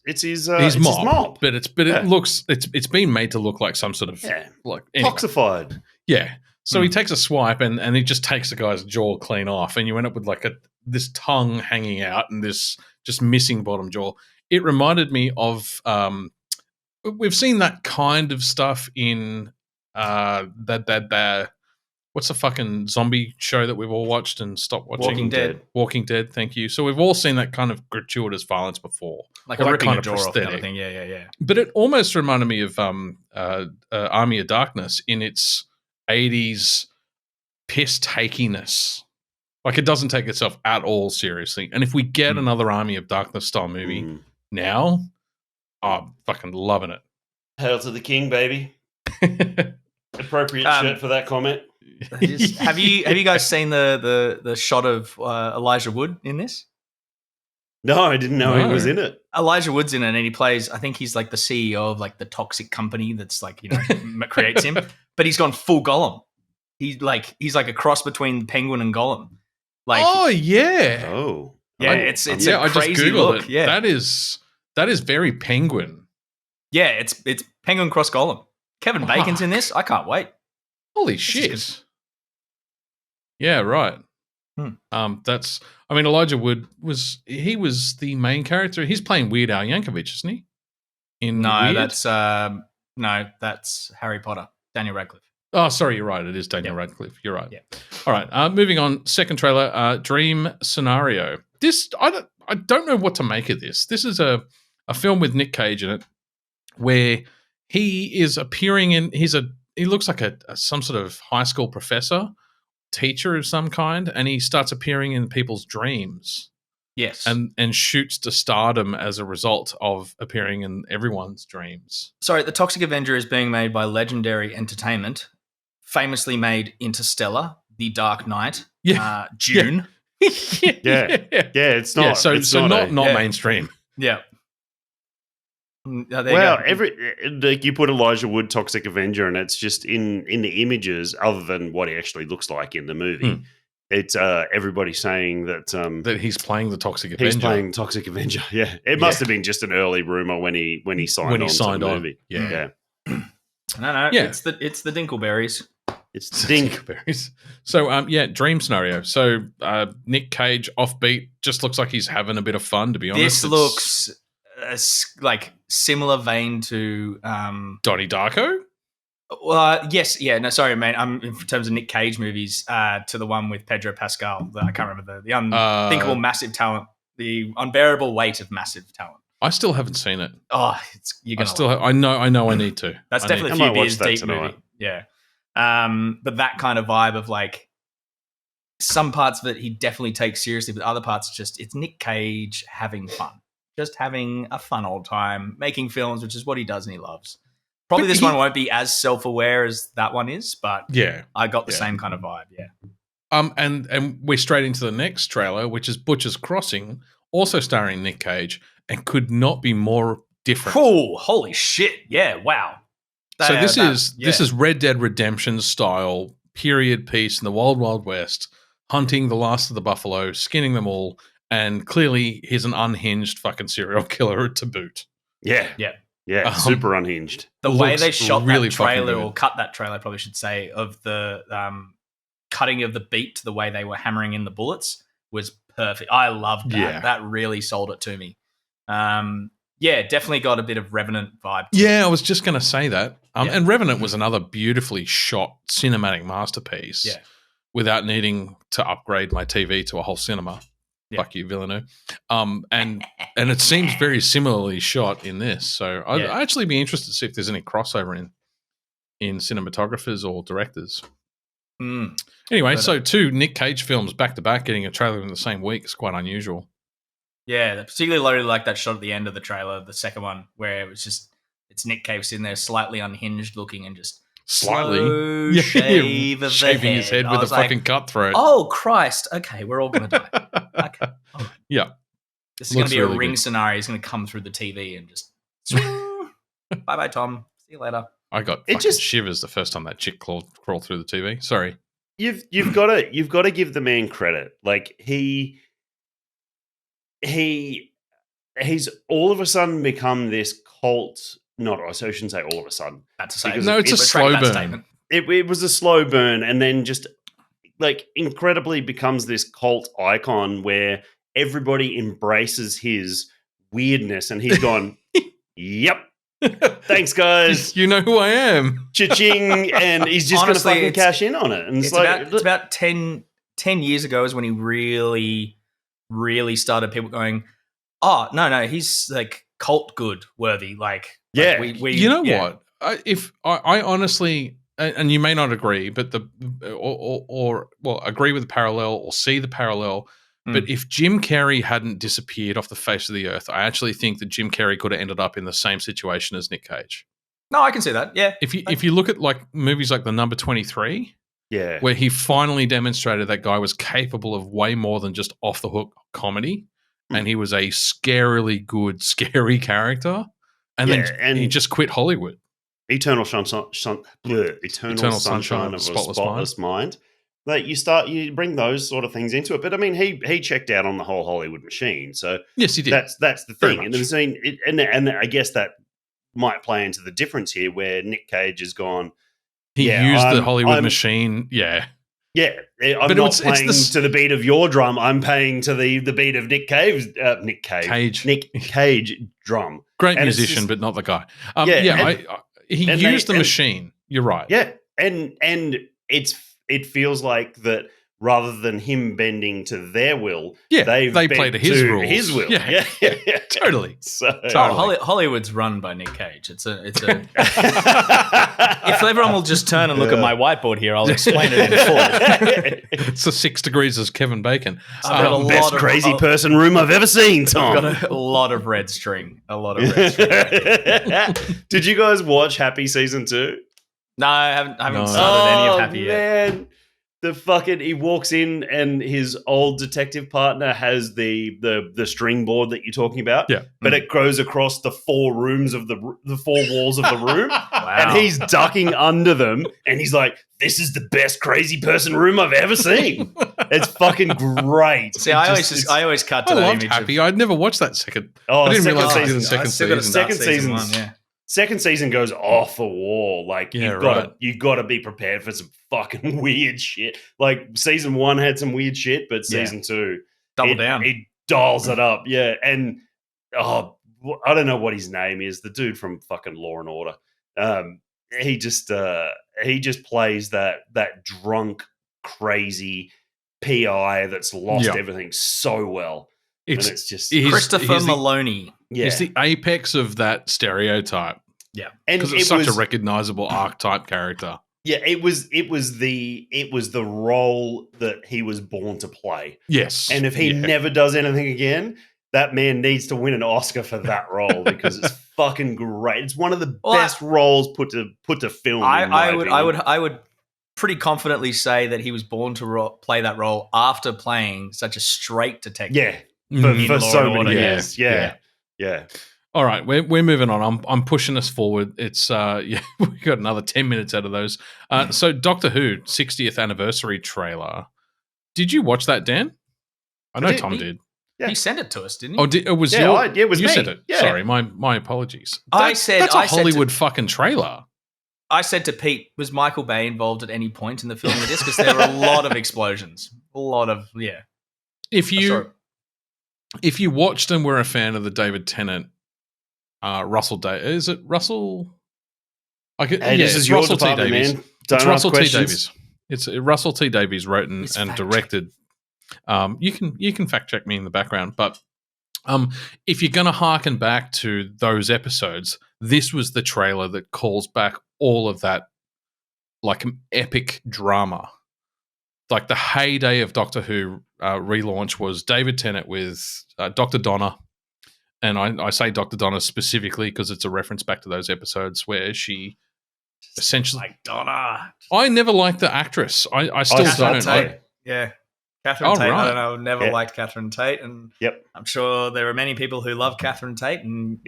mop, but it looks it's been made to look like some sort of like anyway. Toxified. Yeah. So he takes a swipe and he just takes the guy's jaw clean off, and you end up with like this tongue hanging out and this just missing bottom jaw. It reminded me of we've seen that kind of stuff in that what's the fucking zombie show that we've all watched and stopped watching? Walking Dead. Thank you. So we've all seen that kind of gratuitous violence before, like a ripping kind of jaw off kind of thing. Yeah. But it almost reminded me of Army of Darkness in its 80s piss takiness. Like it doesn't take itself at all seriously. And if we get another Army of Darkness style movie now, I'm fucking loving it. Hail to the king, baby. Appropriate shirt for that comment. Have you guys seen the shot of Elijah Wood in this? No, I didn't know he was in it. Elijah Wood's in it, and he plays. I think he's like the CEO of like the toxic company that's like creates him. But he's gone full Gollum. He's like a cross between Penguin and Gollum. Like, it's a crazy look. It. Yeah, that is very Penguin. Yeah, it's Penguin cross Gollum. Kevin Bacon's in this. I can't wait. Holy shit! Yeah, right. Elijah Wood was the main character. He's playing Weird Al Yankovic, isn't he? That's Harry Potter. Daniel Radcliffe. Oh, sorry, you're right. It is Daniel Radcliffe. You're right. Yeah. All right. Moving on. Second trailer. Dream Scenario. This I don't know what to make of this. This is a a film with Nick Cage in it where he is appearing in. He looks like some sort of high school professor, teacher of some kind, and he starts appearing in people's dreams. Yes. And shoots to stardom as a result of appearing in everyone's dreams. Sorry, The Toxic Avenger is being made by Legendary Entertainment, famously made Interstellar, The Dark Knight, June. Yeah, it's not. So it's not mainstream. Yeah. Well, you put Elijah Wood, Toxic Avenger, and it's just in the images, other than what he actually looks like in the movie. It's everybody saying that he's playing the Toxic Avenger. He's playing Toxic Avenger. Yeah, it must have been just an early rumor when he signed on to the movie. Yeah. No. Yeah. It's the Dinkleberries. It's Dink. Dinkleberries. So dream scenario. So Nick Cage offbeat, just looks like he's having a bit of fun. To be honest, this looks like similar vein to Donnie Darko. Yes, yeah. No, sorry, mate. In terms of Nick Cage movies, to the one with Pedro Pascal. I can't remember the unthinkable massive talent, the unbearable weight of massive talent. I still haven't seen it. Oh, you're gonna. I know. I need to. That's definitely a few beers deep movie. Yeah. But that kind of vibe of like some parts of it he definitely takes seriously, but other parts it's Nick Cage having fun, just having a fun old time, making films, which is what he does and he loves. Probably this one won't be as self-aware as that one is, but I got the same kind of vibe. Yeah. And we're straight into the next trailer, which is Butcher's Crossing, also starring Nick Cage, and could not be more different. Cool! Holy shit! Yeah! Wow. This is Red Dead Redemption style period piece in the Wild Wild West, hunting the last of the buffalo, skinning them all, and clearly he's an unhinged fucking serial killer to boot. Yeah. Super unhinged. The way they shot really that trailer, or cut that trailer, I probably should say, of the cutting of the beat to the way they were hammering in the bullets was perfect. I loved that. Yeah. That really sold it to me. Definitely got a bit of Revenant vibe. Yeah, I was just going to say that. And Revenant was another beautifully shot cinematic masterpiece. Yeah. Without needing to upgrade my TV to a whole cinema. Yeah. Fuck you, Villeneuve. And it seems very similarly shot in this. So I'd actually be interested to see if there's any crossover in cinematographers or directors. Anyway, so 2 Nick Cage films back to back getting a trailer in the same week is quite unusual. Yeah, particularly really like that shot at the end of the trailer, the second one, where it was just it's Nick Cage sitting there slightly unhinged looking and just slightly shaving his head with a fucking cutthroat. Oh Christ! Okay, we're all gonna die. Okay, all right. Yeah, this is gonna be really a ring scenario. He's gonna come through the TV and just bye bye Tom. See you later. I got fucking shivers the first time that chick crawled through the TV. Sorry, you've got to give the man credit. Like he's all of a sudden become this cult. Not, I shouldn't say all of a sudden. That's a say. No, it's a slow burn. It was a slow burn, and then just like incredibly becomes this cult icon where everybody embraces his weirdness, and he's gone, "Yep, thanks, guys. You know who I am." Cha-ching, and he's just going to fucking cash in on it. And it's about 10 years ago is when he really, really started people going, "Oh no, he's like cult good worthy." Like. Yeah, you know what? I honestly, and you may not agree, but agree with the parallel or see the parallel. But if Jim Carrey hadn't disappeared off the face of the earth, I actually think that Jim Carrey could have ended up in the same situation as Nick Cage. No, I can see that. Yeah, if you look at like movies like The Number 23, where he finally demonstrated that guy was capable of way more than just off the hook comedy, and he was a scarily good, scary character. And then he just quit Hollywood. Eternal Sunshine of a Spotless Mind. Like you bring those sort of things into it, but I mean, he checked out on the whole Hollywood machine. So yes, he did. That's the thing, and I guess that might play into the difference here, where Nick Cage has gone. He used the Hollywood machine. Yeah. Yeah, I'm not playing to the beat of your drum. I'm paying to the beat of Nick Cage drum. Great musician, but not the guy. He used the machine. You're right. Yeah, and it feels like that rather than him bending to their will, Yeah, they play to his rules. His will. Yeah. Totally. So, Hollywood's run by Nick Cage. It's a. If everyone will just turn and look at my whiteboard here, I'll explain it in full. It's the 6 degrees as Kevin Bacon. I've got a best lot crazy of, person room I've ever seen, Tom. I've got a lot of red string. A lot of red string. Did you guys watch Happy season 2? No, I haven't started any of Happy yet. Man. He walks in and his old detective partner has the string board that you're talking about. Yeah. But it goes across the 4 rooms of the 4 walls of the room. Wow. And he's ducking under them and he's like, this is the best crazy person room I've ever seen. It's fucking great. See, I always cut to I that loved image. Happy. I'd never watched that second. Oh, I didn't second realize it season. was the I second still gotta season. start Second season season's- 1, yeah. Second season goes off the wall. Like Yeah, you gotta be prepared for some fucking weird shit. Like season 1 had some weird shit, but season 2 Double down. It dials it up. Yeah, and I don't know what his name is. The dude from fucking Law and Order. He just plays that drunk, crazy PI that's lost everything so well. It's just Christopher Maloney. Yeah, It's the apex of that stereotype. Yeah, and Because it's such a recognizable archetype character. Yeah, it was the role that he was born to play. Yes. And if he never does anything again, that man needs to win an Oscar for that role because it's fucking great. It's one of the best roles put to film. I would pretty confidently say that he was born to play that role after playing such a straight detective. Yeah, Mm. for so Order, many yeah. years. Yeah. All right, we're moving on. I'm pushing us forward. It's we got another 10 minutes out of those. So Doctor Who 60th anniversary trailer. Did you watch that, Dan? I know Tom did. Yeah. He sent it to us, didn't he? Oh, it was it was you me. sent it. Yeah. Sorry, my apologies. That's a I said Hollywood fucking trailer. I said to Pete, was Michael Bay involved at any point in the filming of this? Because there were a lot of explosions. A lot of, yeah. If you watched and were a fan of the David Tennant, Russell is it Russell? This is your Russell T department, Davies. man. Don't It's ask Russell T questions. Davies. It's Russell T Davies wrote and directed. You can fact check me in the background, but if you're going to harken back to those episodes, this was the trailer that calls back all of that, like epic drama. Like the heyday of Doctor Who relaunch was David Tennant with Dr. Donna. And I say Dr. Donna specifically because it's a reference back to those episodes where she essentially... Like Donna. I never liked the actress. I still don't. Tate. Yeah. Catherine Tate. Right. I don't know. I've never liked Catherine Tate. And Yep. I'm sure there are many people who love Catherine Tate. And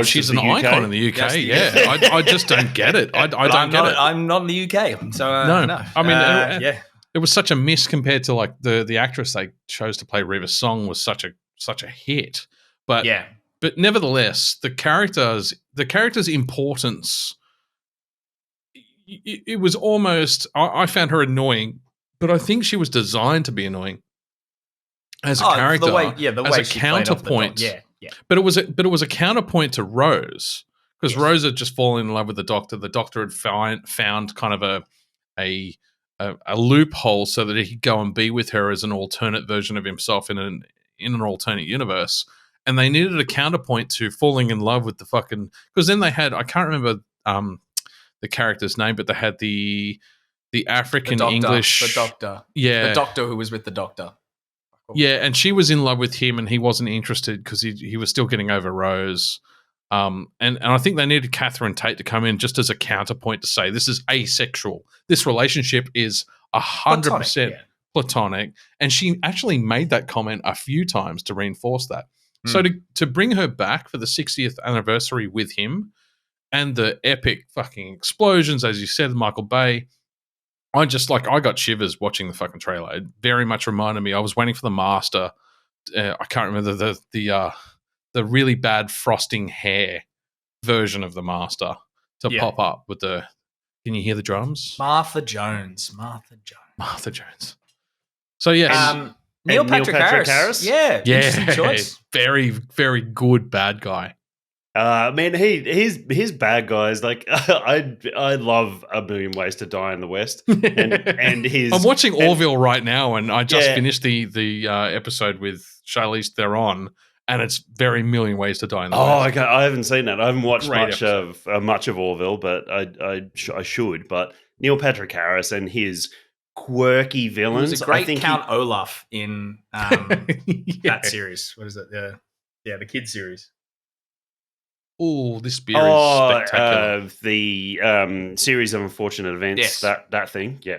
She's an icon in the UK. Yes, Yeah. I just don't get it. I don't get it. I'm not in the UK. So, no. I mean, yeah. It was such a miss compared to like the actress they chose to play River Song was such a hit. But Yeah. But nevertheless, the character's importance, it was almost, I found her annoying, but I think she was designed to be annoying as a character, the way as a she played off the counterpoint. top. Yeah. But it was a counterpoint to Rose because Rose had just fallen in love with the Doctor. The Doctor had found kind of a loophole so that he could go and be with her as an alternate version of himself in an alternate universe. And they needed a counterpoint to falling in love with the fucking... Because then they had... I can't remember the character's name, but they had the African English... The Doctor. Yeah. The Doctor who was with the Doctor. Yeah, and she was in love with him and he wasn't interested because he was still getting over Rose. And I think they needed Catherine Tate to come in just as a counterpoint to say this is asexual. This relationship is 100% platonic. And she actually made that comment a few times to reinforce that. So to bring her back for the 60th anniversary with him and the epic fucking explosions, as you said, Michael Bay, I got shivers watching the fucking trailer. It very much reminded me. I was waiting for the Master. I can't remember the really bad frosting hair version of the Master to pop up with the. Can you hear the drums? Martha Jones. So yes. Neil Patrick Harris. Yeah. Interesting choice. Very, very good bad guy. Man, his bad guys. Like I love A Million Ways to Die in the West, and his. I'm watching Orville right now, and I just Yeah. finished the episode with Charlize Theron, and it's very Million Ways to Die in the Oh, West. okay. I haven't seen that. I haven't watched Great much of Orville, but I should. But Neil Patrick Harris and his quirky He villains. was a great I think Count Olaf in that Yeah. series. What is it? The kids series. Oh, this beer is spectacular. The series of unfortunate events. Yes. That thing. Yeah.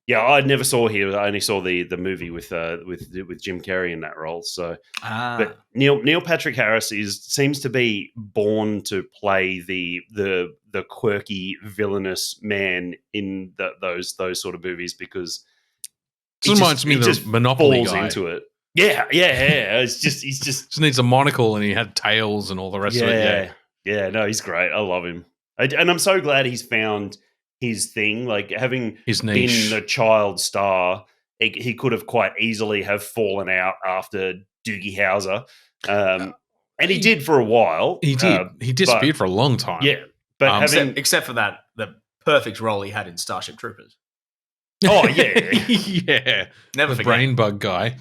Yeah. I never saw here. I only saw the movie with Jim Carrey in that role. So, but Neil Patrick Harris seems to be born to play the quirky villainous man in those sort of movies because This reminds me of the Monopoly falls guy. into it. Yeah. It's just he's just Needs a monocle, and he had tails and all the rest of it. Yeah. No, he's great. I love him, and I'm so glad he's found his thing. Like having His been niche. the child star, he could have quite easily have fallen out after Doogie Howser, and he did for a while. He did. He disappeared for a long time. Yeah, but except for that, the perfect role he had in Starship Troopers. oh yeah, yeah. Never The forget. brain bug guy.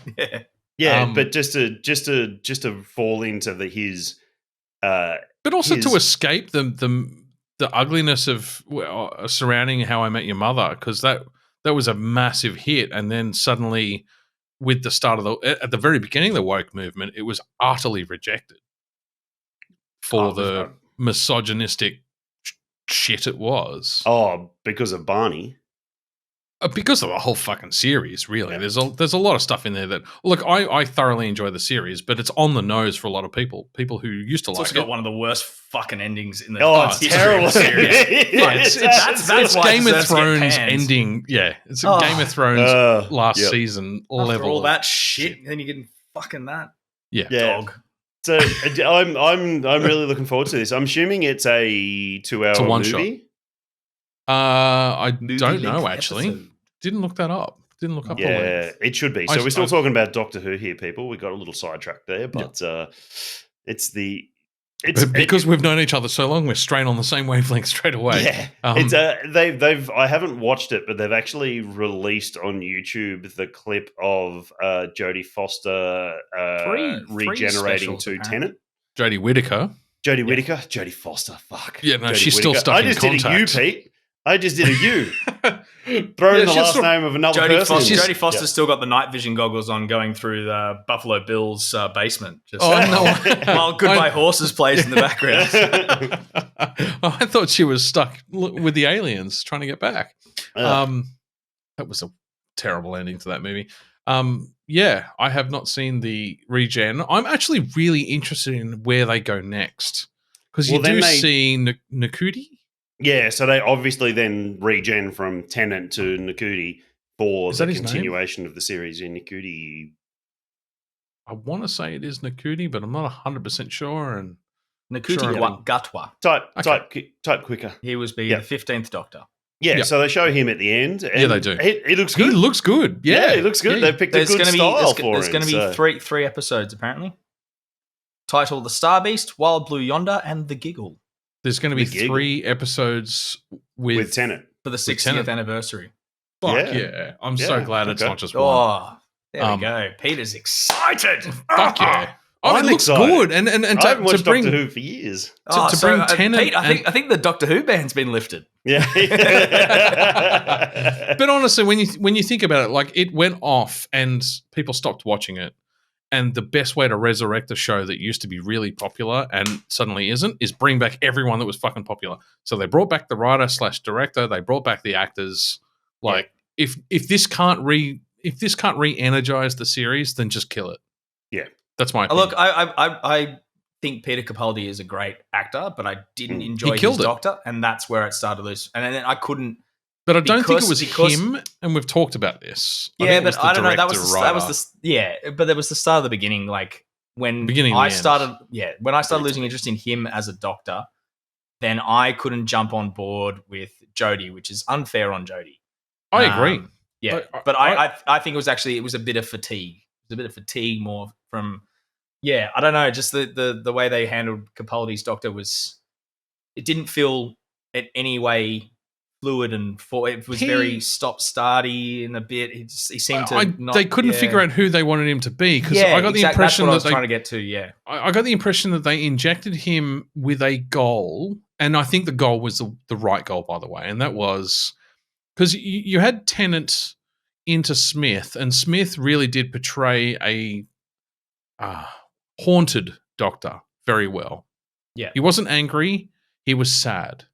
Yeah. yeah. But just to fall into his. But also his- to escape the ugliness of surrounding How I Met Your Mother, because that was a massive hit, and then suddenly, with the start of at the very beginning of the woke movement, it was utterly rejected for the misogynistic shit it was. Because of Barney. Because of the whole fucking series, really. Yeah. There's a lot of stuff in there that look. I thoroughly enjoy the series, but it's on the nose for a lot of people. People who used to It's like also got it. one of the worst fucking endings in the It's history terrible. of the series. Yeah, it's That's why it Game of deserves to get Thrones panned. ending. Yeah, it's a Oh. Game of Thrones last Yep. season After level. all of that shit, then you're getting fucking that Yeah. dog. So I'm really looking forward to this. I'm assuming it's a 2-hour It's a one movie. I Movie don't know length actually. episode. Didn't look that up. Didn't look up the Yeah, length. it should be. I- So we're still I- talking about Doctor Who here, people. We got a little sidetracked there, but it's Because we've known each other so long, we're straight on the same wavelength straight away. yeah. Um, They've I haven't watched it, but they've actually released on YouTube the clip of Jodie Foster Three regenerating specials, to apparently. Tennant. Jodie Whittaker. Jodie Whittaker, Jodie Foster. Fuck. Yeah, no, Jodie she's still Whittaker. stuck I in just did a contact. U, Pete. I just did a U. Yeah, Throwing the she's last sort of- name of another Jodie person. Foster's still got the night vision goggles on, going through the Buffalo Bills basement. Just Oh, no. while Goodbye Horses plays in the background. I thought she was stuck with the aliens trying to get back. That was a terrible ending to that movie. Yeah, I have not seen the regen. I'm actually really interested in where they go next, because you Well, then do they- see Nakuti. Yeah, so they obviously then regen from Tennant to Nakuti for Is the that his name? continuation of the series. In Nakuti, I want to say it is Nakuti, but I'm not 100% sure. And Nakuti Sure. Gatwa. type quicker. He was the Yeah. 15th Doctor. Yeah, Yeah. so they show him at the end. And Yeah, they do. He looks he good. looks good. Yeah, he looks good. Yeah. They picked a There's good going to be style for there's him. going to be so- three episodes apparently. Titled The Star Beast, Wild Blue Yonder, and The Giggle There's going to be The Giggle. 3 episodes with, with Tennant. for the 60th Tennant. anniversary. Fuck Yeah. yeah. I'm so Yeah, glad it's okay. not just one. Oh, there Um, we go. Peter's excited. Fuck yeah. Oh, I'm it looks excited. good. And I haven't to watched bring Doctor Who for years. to bring Tennant Pete, I think the Doctor Who ban's been lifted. Yeah. But honestly, when you think about it, like it went off and people stopped watching it. And the best way to resurrect a show that used to be really popular and suddenly isn't is bring back everyone that was fucking popular. So they brought back the writer/director, they brought back the actors. Like if this can't re-energize the series, then just kill it. Yeah. That's my opinion. Look, I think Peter Capaldi is a great actor, but I didn't enjoy his killed it. Doctor, and that's where it started to lose. And then I couldn't. But I don't think it was because- him, and we've talked about this. Yeah, think it but was the I don't know. That director, was writer. but there was the start of the beginning, like when Beginning and I the end. started. Yeah, when I started losing interest in him as a Doctor, then I couldn't jump on board with Jodie, which is unfair on Jodie. I agree. Yeah, But but I think it was a bit of fatigue. It was a bit of fatigue more from Yeah, I don't know. Just the way they handled Capaldi's Doctor it didn't feel in any way fluid it was very stop-starty in a bit. He seemed to not. They couldn't figure out who they wanted him to be because I got the impression that's what I was that trying to get to. Yeah, I got the impression that they injected him with a goal, and I think the goal was the right goal, by the way, and that was because you had Tennant into Smith, and Smith really did portray a haunted Doctor very well. Yeah, he wasn't angry; he was sad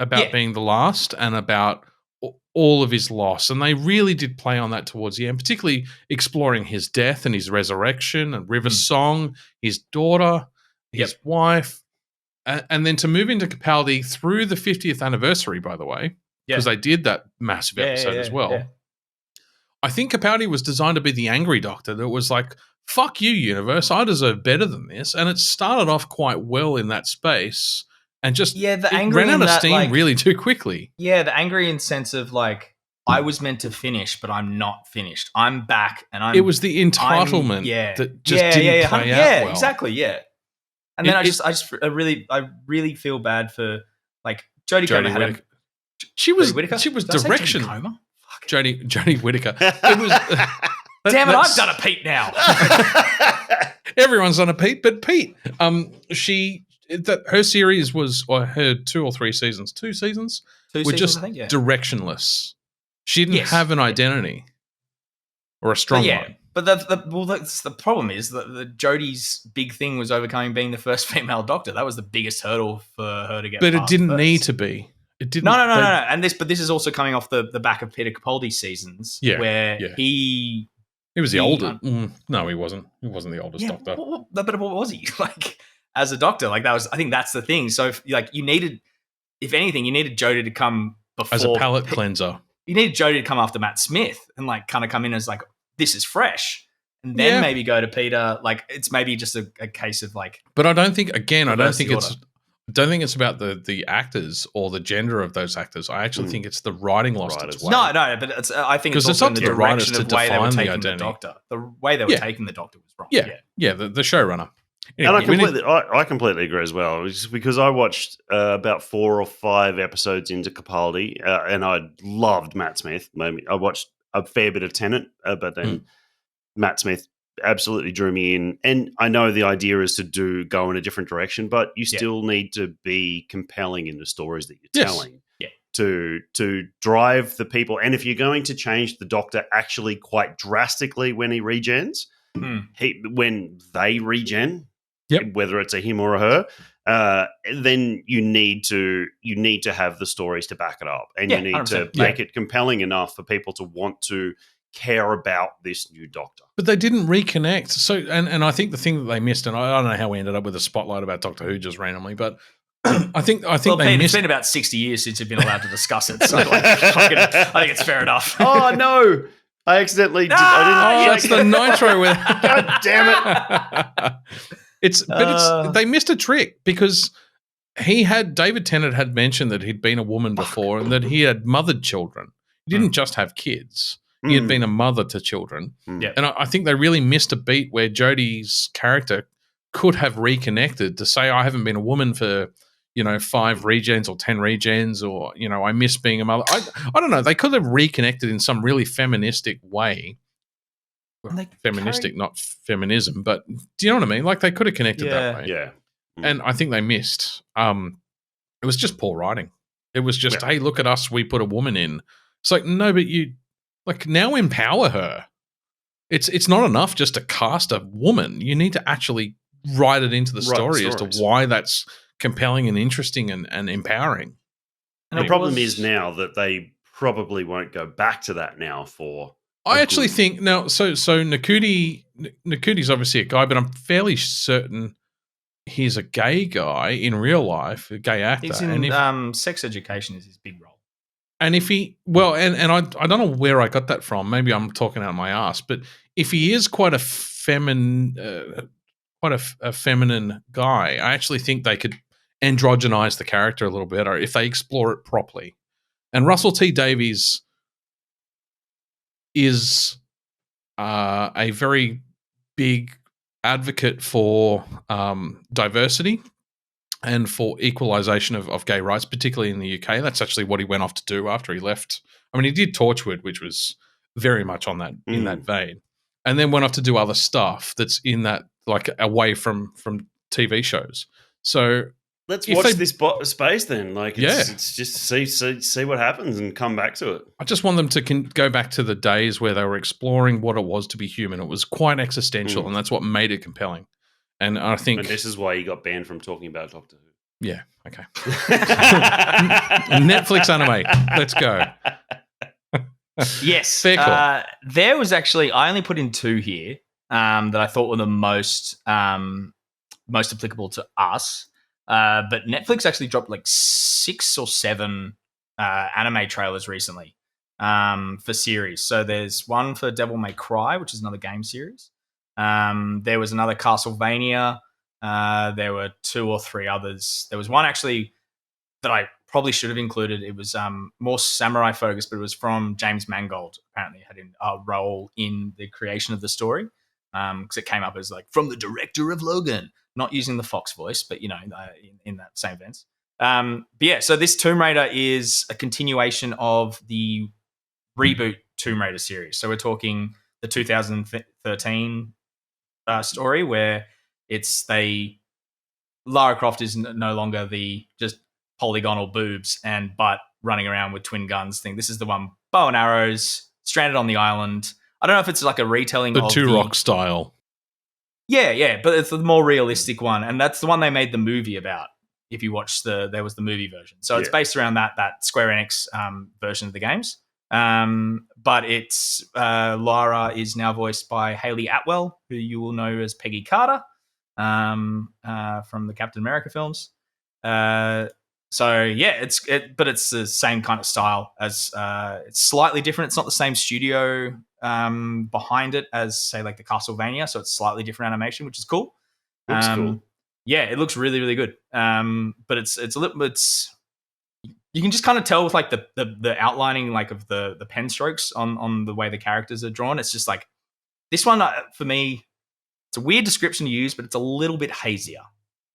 about being the last and about all of his loss. And they really did play on that towards the end, particularly exploring his death and his resurrection and River's Song, his daughter, his wife. And then to move into Capaldi through the 50th anniversary, by the way, because they did that massive episode as well. Yeah. I think Capaldi was designed to be the angry Doctor that was like, fuck you, universe, I deserve better than this. And it started off quite well in that space. And just the angry ran out of steam really too quickly. Yeah, the angry in sense of like I was meant to finish, but I'm not finished. I'm back, and it was the entitlement that just didn't play out well. Exactly, yeah. And then I really feel bad for like Jodie Whittaker. She was direction. Jodie Whittaker. It was. Damn it! I've done a Pete now. Everyone's done a Pete, but Pete. Her series was, or her 2 or 3 seasons, 2 seasons, were just directionless. She didn't have an identity or a strong one. But that's the problem is that Jodie's big thing was overcoming being the first female Doctor. That was the biggest hurdle for her to get. But it didn't need to be. It didn't. No. And this is also coming off the back of Peter Capaldi's seasons, where he was the older. No, he wasn't. He wasn't the oldest Doctor. But what was he like? As a Doctor, like I think that's the thing. So if you needed Jodie to come before as a palate cleanser. You needed Jodie to come after Matt Smith and like kind of come in as like this is fresh, and then maybe go to Peter. Like it's maybe just a case of like. But I don't think it's about the actors or the gender of those actors. I actually think it's the writing lost its way. No, but I think it's also in the direction of the way they were taking the Doctor. The way they were taking the Doctor was wrong. Yeah, the showrunner. Anyway, and I completely agree as well. It's just because I watched about 4 or 5 episodes into Capaldi, and I loved Matt Smith. I watched a fair bit of Tennant, but then Matt Smith absolutely drew me in. And I know the idea is to go in a different direction, but you still need to be compelling in the stories that you're telling to drive the people. And if you're going to change the Doctor actually quite drastically when he regens, when they regen. Whether it's a him or a her, then you need to have the stories to back it up, and you need 100%. To make it compelling enough for people to want to care about this new Doctor. But they didn't reconnect. So, and I think the thing that they missed, and I don't know how we ended up with a spotlight about Doctor Who just randomly, but I think they missed. It's been about 60 years since you've been allowed to discuss it, so I think it's fair enough. Oh no. I accidentally did. That's the nitro with. God damn it. They missed a trick because David Tennant had mentioned that he'd been a woman before and that he had mothered children. He didn't just have kids. He had been a mother to children. Yep. And I think they really missed a beat where Jodie's character could have reconnected to say, I haven't been a woman for, 5 regens or 10 regens, or, I miss being a mother. I don't know. They could have reconnected in some really feministic way. Not feminism, but do you know what I mean? Like they could have connected that way. Yeah. And I think they missed. It was just poor writing. It was just, hey, look at us, we put a woman in. It's like, no, but you now empower her. It's not enough just to cast a woman. You need to actually write it into the story as to why that's compelling and interesting and empowering. And the problem is now that they probably won't go back to that now for. I actually think now. So Nakuti's obviously a guy, but I'm fairly certain he's a gay guy in real life, a gay actor. He's in Sex Education is his big role. And if he and I don't know where I got that from. Maybe I'm talking out of my ass. But if he is quite a feminine guy, I actually think they could androgynize the character a little better if they explore it properly. And Russell T Davies is a very big advocate for diversity and for equalisation of gay rights, particularly in the UK. That's actually what he went off to do after he left. I mean, he did Torchwood, which was very much on that in that vein, and then went off to do other stuff that's in that, like, away from TV shows. So let's watch this space then. Like, it's just see what happens and come back to it. I just want them to go back to the days where they were exploring what it was to be human. It was quite existential, and that's what made it compelling. And I think this is why you got banned from talking about Doctor Who. Yeah, okay. Netflix anime. Let's go. Yes. Fair call. There was actually, I only put in 2 here that I thought were the most applicable to us. But Netflix actually dropped like 6 or 7 anime trailers recently for series. So there's one for Devil May Cry, which is another game series. There was another Castlevania. There were 2 or 3 others. There was one actually that I probably should have included. It was more samurai focused, but it was from James Mangold. Apparently had a role in the creation of the story because it came up as like from the director of Logan, not using the Fox voice, but in that same sense. But yeah, so this Tomb Raider is a continuation of the reboot Tomb Raider series. So we're talking the 2013 story where Lara Croft is no longer the just polygonal boobs but running around with twin guns thing. This is the one, bow and arrows, stranded on the island. I don't know if it's like a retelling the of Turok style. Yeah, but it's the more realistic one, and that's the one they made the movie about. If you watch there was the movie version, so it's based around that Square Enix version of the games. But it's Lara is now voiced by Hayley Atwell, who you will know as Peggy Carter from the Captain America films. So yeah, but it's the same kind of style as it's slightly different. It's not the same studio behind it as, say, like the Castlevania, so it's slightly different animation, which is cool. Looks cool. Yeah, it looks really, really good. But it's a little bit. You can just kind of tell with like the outlining, like of the pen strokes on the way the characters are drawn. It's just like this one for me. It's a weird description to use, but it's a little bit hazier.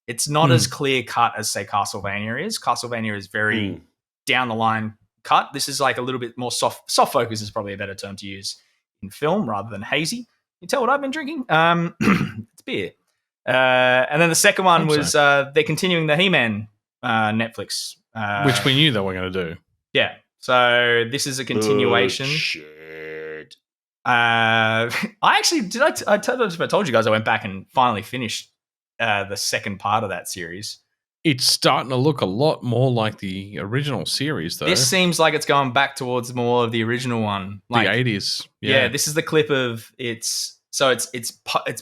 It's not as clear cut as, say, Castlevania is. Castlevania is very down the line cut. This is like a little bit more soft. Soft focus is probably a better term to use in film rather than hazy. You tell what I've been drinking? It's beer. And then the second one was they're continuing the He-Man Netflix, which we knew they were going to do. Yeah. So this is a continuation. Shit. I actually I told you guys I went back and finally finished the second part of that series. It's starting to look a lot more like the original series, though. This seems like it's going back towards more of the original one, like the 80s. Yeah, this is the clip of it's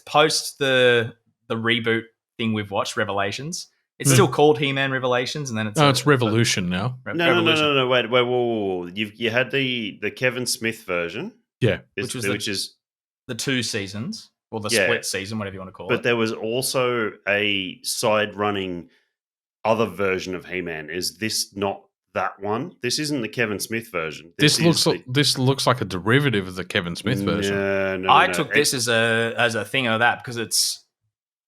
post the reboot thing we've watched, Revelations. It's still called He-Man Revelations, and then it's Revolution now. No. Wait. Whoa. You had the Kevin Smith version, which is the 2 seasons or the split season, whatever you want to call it. But there was also a side-running other version of He-Man. Is this not that one? This isn't the Kevin Smith version. This looks like a derivative of the Kevin Smith version. No. I took this as a thing of that because it's.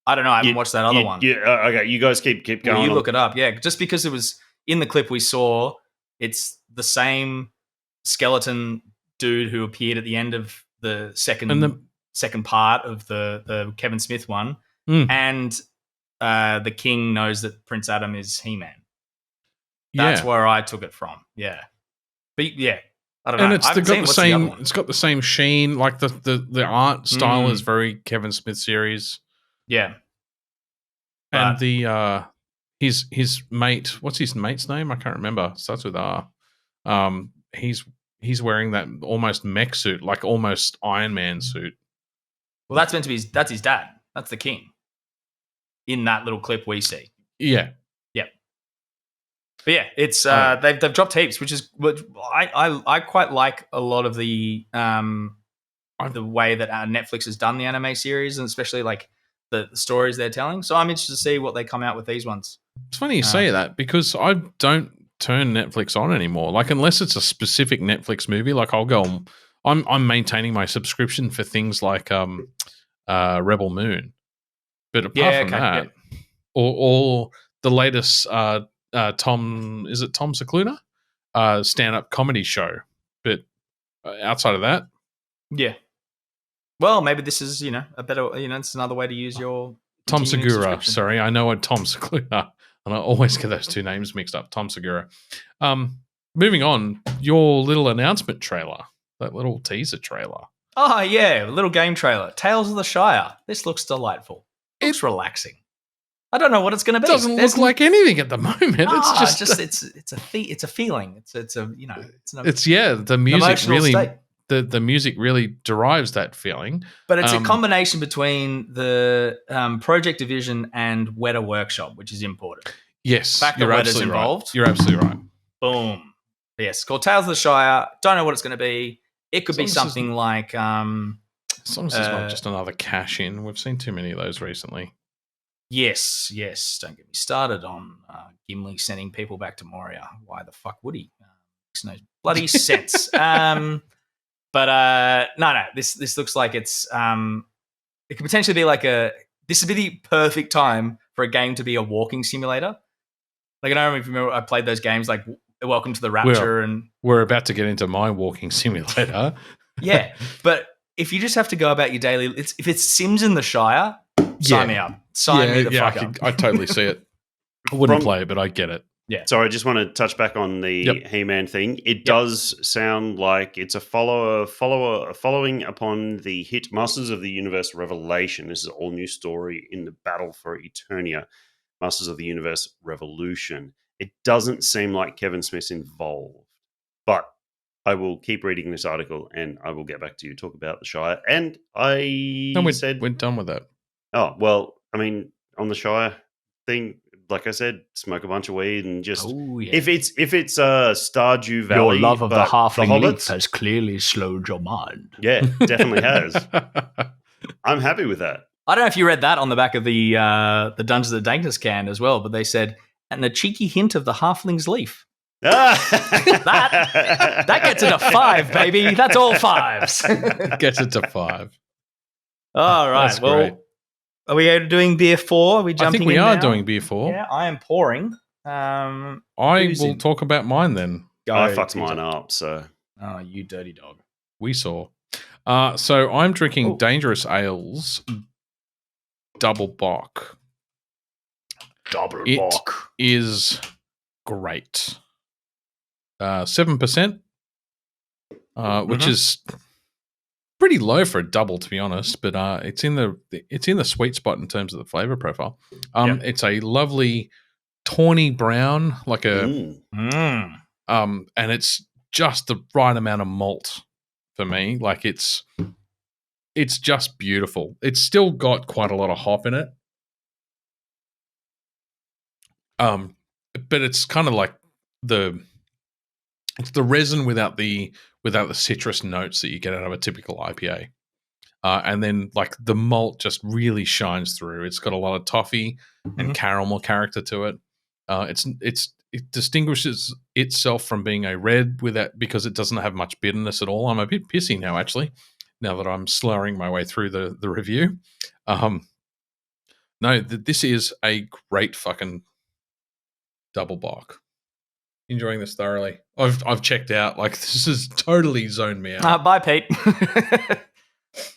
I don't know. I haven't watched that other one. Yeah. Okay. You guys keep going. Well, you look it up. Yeah, just because it was in the clip we saw, it's the same skeleton dude who appeared at the end of the second part of the Kevin Smith one, and the king knows that Prince Adam is He-Man. That's where I took it from. Yeah, but yeah, I don't know. And it's got the same sheen. Like the art style is very Kevin Smith series. Yeah, and the his mate. What's his mate's name? I can't remember. Starts with R. He's wearing that almost mech suit, like almost Iron Man suit. Well, that's meant to be. That's his dad. That's the king. In that little clip we see. Yeah. But yeah, it's they've dropped heaps, which is what I quite like a lot of the way that Netflix has done the anime series, and especially like the stories they're telling. So I'm interested to see what they come out with these ones. It's funny you say that because I don't turn Netflix on anymore. Like unless it's a specific Netflix movie, like I'll go. I'm maintaining my subscription for things like Rebel Moon. But apart Yeah, from okay, that, or the latest Tom Secluna stand-up comedy show. But outside of that, Yeah. Well, maybe this is, a better, it's another way to use your Tom continuing Segura. subscription. Sorry, I know a Tom Secluna, and I always get those two names mixed up. Tom Segura. Moving on, your little announcement trailer, that little teaser trailer. Oh, yeah, little game trailer. Tales of the Shire. This looks delightful. It's relaxing. I don't know what it's going to be. It doesn't look like anything at the moment. It's just it's a feeling. It's a the music emotional really state. the music really derives that feeling. But it's a combination between the Project Division and Weta Workshop, which is important. Yes, The fact that Weta's involved. You're absolutely right. Boom. Yes, it's called Tales of the Shire. Don't know what it's going to be. It could be something like. As long as it's not just another cash in. We've seen too many of those recently. Yes. Don't get me started on Gimli sending people back to Moria. Why the fuck would he? Makes no bloody sense. No. This looks like it's. It could potentially be like this would be the perfect time for a game to be a walking simulator. Like, I don't know if you remember, I played those games like Welcome to the Rapture, and we're about to get into my walking simulator. Yeah, but if you just have to go about your daily, if it's Sims in the Shire, sign me up. Sign me the fuck up. I totally see it. I wouldn't play it, but I get it. Yeah. Sorry, I just want to touch back on the He-Man thing. It does sound like it's a following upon the hit Masters of the Universe Revelation. This is an all-new story in the battle for Eternia, Masters of the Universe Revolution. It doesn't seem like Kevin Smith's involved, but I will keep reading this article and I will get back to you to talk about the Shire. And we're done with that. Oh, well, I mean, on the Shire thing, like I said, smoke a bunch of weed and just if it's Stardew Valley, your love of the halfling leaf Hobbits has clearly slowed your mind. Yeah, definitely has. I'm happy with that. I don't know if you read that on the back of the Dungeons of Dankness can as well, but they said, and a cheeky hint of the halfling's leaf. that gets it to 5, baby. That's all 5s. Gets it to 5. All right. That's great. Are we doing beer 4? Are we jumping in? I think we are doing beer 4. Yeah, I am pouring. I will talk about mine then. I fucked mine up, so. Oh, you dirty dog. We saw. So I'm drinking Dangerous Ales Double Bock. It is great. 7%, which is pretty low for a double, to be honest. But it's in the sweet spot in terms of the flavor profile. It's a lovely tawny brown, like a and it's just the right amount of malt for me. Like it's just beautiful. It's still got quite a lot of hop in it. But it's kind of like it's the resin without the citrus notes that you get out of a typical IPA. And then like the malt just really shines through. It's got a lot of toffee and caramel character to it. It distinguishes itself from being a red because it doesn't have much bitterness at all. I'm a bit pissy now, actually, now that I'm slurring my way through the review. No, this is a great fucking double bock. Enjoying this thoroughly. I've checked out. Like, this has totally zoned me out. Bye, Pete.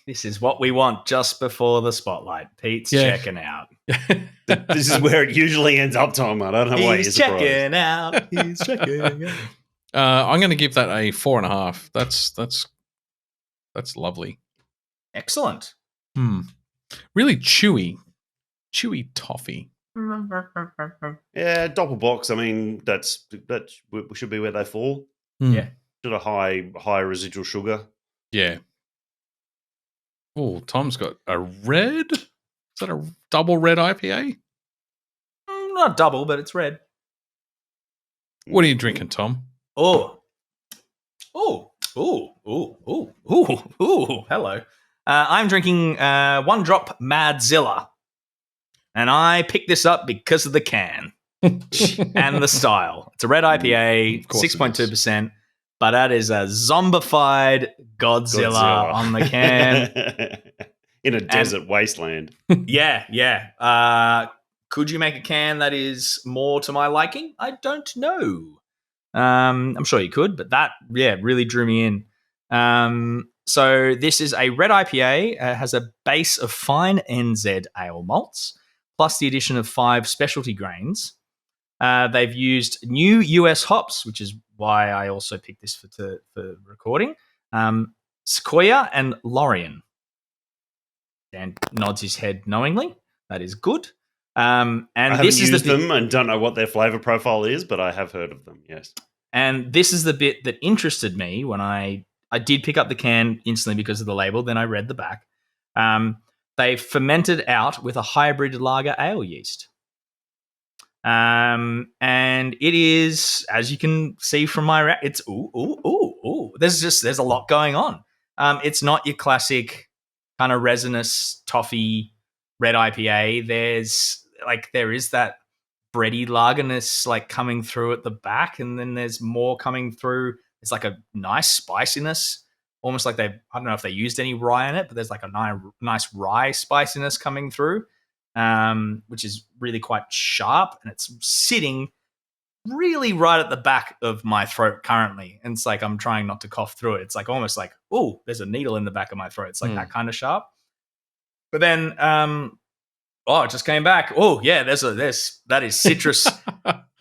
This is what we want just before the spotlight. Pete's checking out. This is where it usually ends up, Tom. I don't know why he's checking out. He's checking out. I'm going to give that a 4.5. That's lovely. Excellent. Really chewy toffee. Yeah, doppelbox. I mean, that should be where they fall. Yeah, sort of high residual sugar. Yeah. Oh, Tom's got a red. Is that a double red IPA? Not double, but it's red. What are you drinking, Tom? Hello. I'm drinking One Drop Madzilla. And I picked this up because of the can and the style. It's a red IPA, 6.2%, but that is a zombified Godzilla on the can. in a desert wasteland. Yeah. Could you make a can that is more to my liking? I don't know. I'm sure you could, but that really drew me in. So this is a red IPA. Has a base of fine NZ ale malts plus the addition of 5 specialty grains. They've used new US hops, which is why I also picked this for recording. Sequoia and Lorien. Dan nods his head knowingly. That is good. And I haven't this is used the them and don't know what their flavor profile is, but I have heard of them. Yes. And this is the bit that interested me when I did pick up the can instantly because of the label. Then I read the back. They fermented out with a hybrid lager ale yeast. And it is, as you can see from my it's ooh. There's a lot going on. It's not your classic kind of resinous toffee red IPA. There is that bready lagerness like coming through at the back, and then there's more coming through. It's like a nice spiciness, almost like I don't know if they used any rye in it, but there's like a nice rye spiciness coming through, which is really quite sharp, and it's sitting really right at the back of my throat currently. And it's like I'm trying not to cough through it. It's like almost like, oh, there's a needle in the back of my throat. It's like that kind of sharp. But then it just came back. Oh, yeah, that is citrus,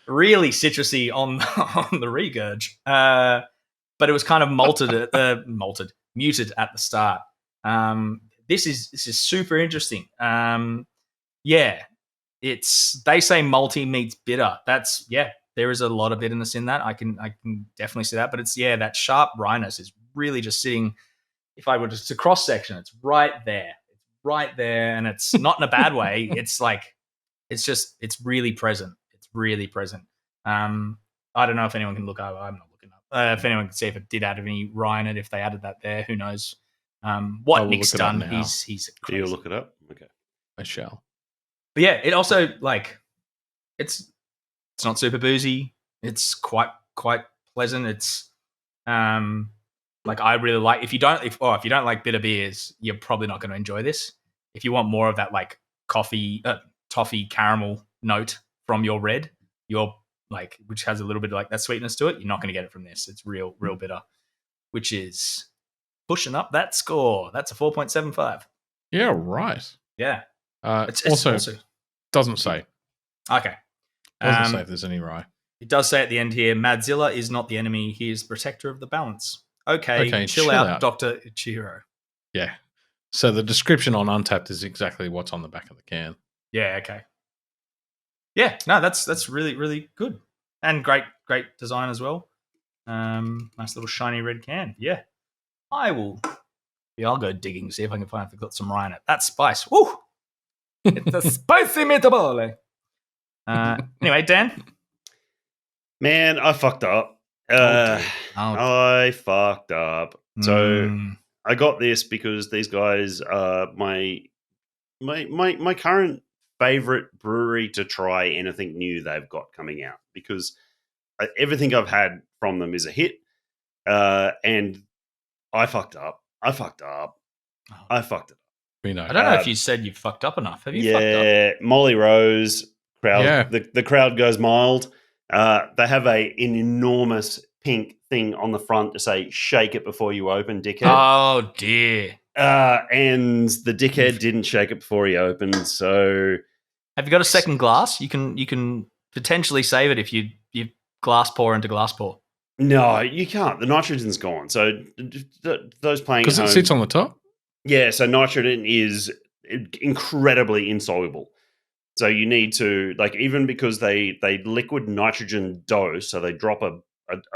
really citrusy on the regurge. But it was kind of muted at the start. This is super interesting. They say malty meets bitter. There is a lot of bitterness in that. I can definitely see that. But it's that sharp wryness is really just sitting. If I were just to cross section, it's right there. And it's not in a bad way. It's like it's really present. It's really present. I don't know if anyone can look over. I'm not looking up. If anyone can see if it did add any rye in it, if they added that there, who knows? What Nick's done, he's crazy. Do you look it up? Okay, I shall. But yeah, it also it's not super boozy. It's quite pleasant. It's I really like. If you don't like bitter beers, you're probably not going to enjoy this. If you want more of that like toffee caramel note from your red, which has a little bit of like that sweetness to it, you're not going to get it from this. It's real bitter, which is pushing up that score. That's a 4.75. Yeah, right. Yeah. It's also doesn't say. Okay. Doesn't say if there's any rye. It does say at the end here, Madzilla is not the enemy. He is the protector of the balance. Okay, chill out, Dr. Ichiro. Yeah. So the description on Untapped is exactly what's on the back of the can. Yeah, okay. Yeah, no, that's really, really good. And great design as well. Nice little shiny red can. Yeah. I'll go digging, see if I can find if I've got some rye in it. That spice. Woo! It's a spicy meatball. Anyway, Dan? Man, I fucked up. I fucked up. So I got this because these guys are my current favorite brewery to try anything new they've got coming out, because everything I've had from them is a hit. And I fucked up. I fucked it up. We know. I don't know if you said you fucked up enough. Have you fucked up? Yeah, Molly Rose crowd. Yeah. The crowd goes mild. They have an enormous pink thing on the front to say "Shake it before you open, dickhead." Oh dear. And the dickhead didn't shake it before he opened. So, have you got a second glass? You can potentially save it if you glass pour into glass pour. No, you can't. The nitrogen's gone. So those playing because it sits on the top. Yeah, so nitrogen is incredibly insoluble. So you need to, even because they liquid nitrogen dose, so they drop a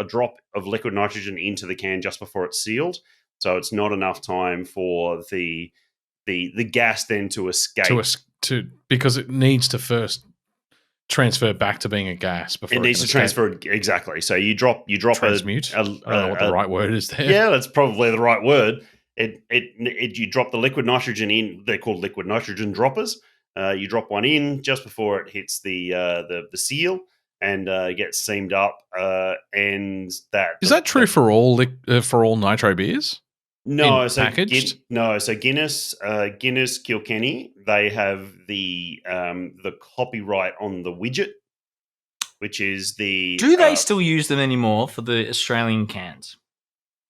drop of liquid nitrogen into the can just before it's sealed. So it's not enough time for the gas then to escape. Because it needs to first transfer back to being a gas before it needs to transfer. Exactly. So you drop transmute. I don't know what the right word is there. Yeah, that's probably the right word. You drop the liquid nitrogen in. They're called liquid nitrogen droppers. You drop one in just before it hits the seal and gets seamed up. And that is that true for all nitro beers? No, In so packaged? so Guinness, Kilkenny, they have the copyright on the widget, which is the. Do they still use them anymore for the Australian cans?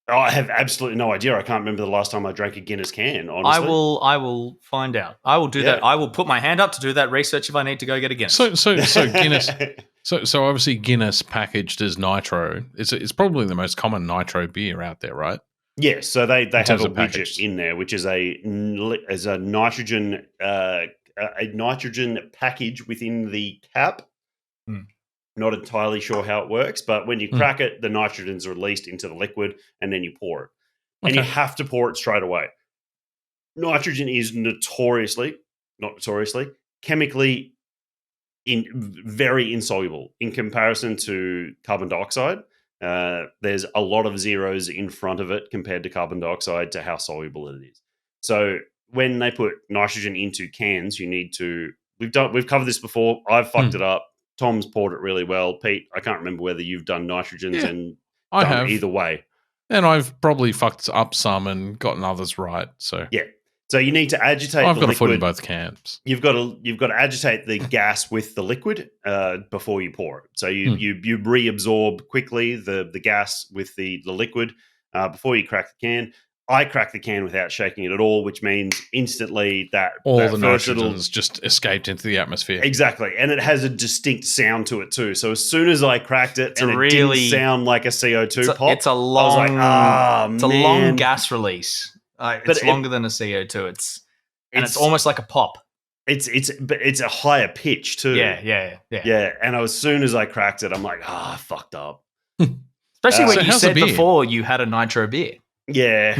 Oh, I have absolutely no idea. I can't remember the last time I drank a Guinness can. Honestly, I will find out. I will do that. I will put my hand up to do that research if I need to go get a Guinness. So Guinness. So obviously Guinness packaged as nitro. It's probably the most common nitro beer out there, right? Yes, so they have terms a of widget packaged. in there, which is a nitrogen package within the cap. Hmm. Not entirely sure how it works, but when you crack it, the nitrogen's released into the liquid, and then you pour it, and you have to pour it straight away. Nitrogen is chemically very insoluble in comparison to carbon dioxide. There's a lot of zeros in front of it compared to carbon dioxide to how soluble it is. So when they put nitrogen into cans, you need to. We've covered this before. I've fucked it up. Tom's poured it really well. Pete, I can't remember whether you've done nitrogens and I done have either way. And I've probably fucked up some and gotten others right. So yeah. So you need to agitate. I've the got liquid. a foot in both camps. You've got to agitate the gas with the liquid before you pour it. So you reabsorb quickly the gas with the liquid before you crack the can. I crack the can without shaking it at all, which means instantly that all that the nitrogen's just escaped into the atmosphere. Exactly, and it has a distinct sound to it too. So as soon as I cracked it, it didn't sound like a CO2 pop. It's a long, it's a long gas release. It's longer than a CO2. It's almost like a pop. It's a higher pitch too. Yeah. And as soon as I cracked it, I'm like, I fucked up. Especially when you said before you had a nitro beer. Yeah.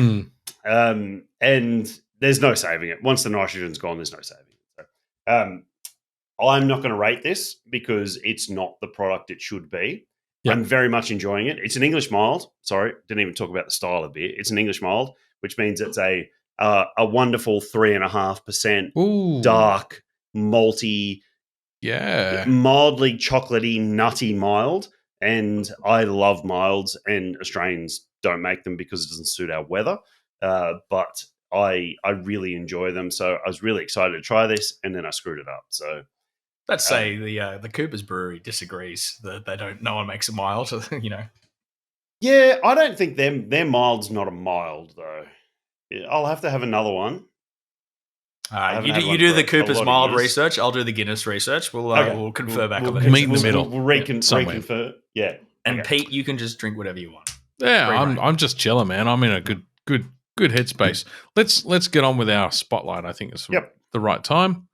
And there's no saving it. Once the nitrogen's gone, there's no saving it. So, I'm not going to rate this because it's not the product it should be. Yep. I'm very much enjoying it. It's an English mild. Sorry, didn't even talk about the style of beer. It's an English mild, which means it's a wonderful 3.5% dark, malty, mildly chocolatey, nutty mild. And I love milds, and Australians don't make them because it doesn't suit our weather. But I really enjoy them, so I was really excited to try this, and then I screwed it up. So let's say the Cooper's Brewery disagrees that they don't. No one makes a mild, Yeah, I don't think their mild's not a mild though. I'll have to have another one. You do the Cooper's mild research. I'll do the Guinness research. We'll confer back on that. Meet in the middle. We'll reconfer. Yeah. And Pete, you can just drink whatever you want. Yeah, I'm just chilling, man. I'm in a good headspace. Let's get on with our spotlight. I think it's the right time.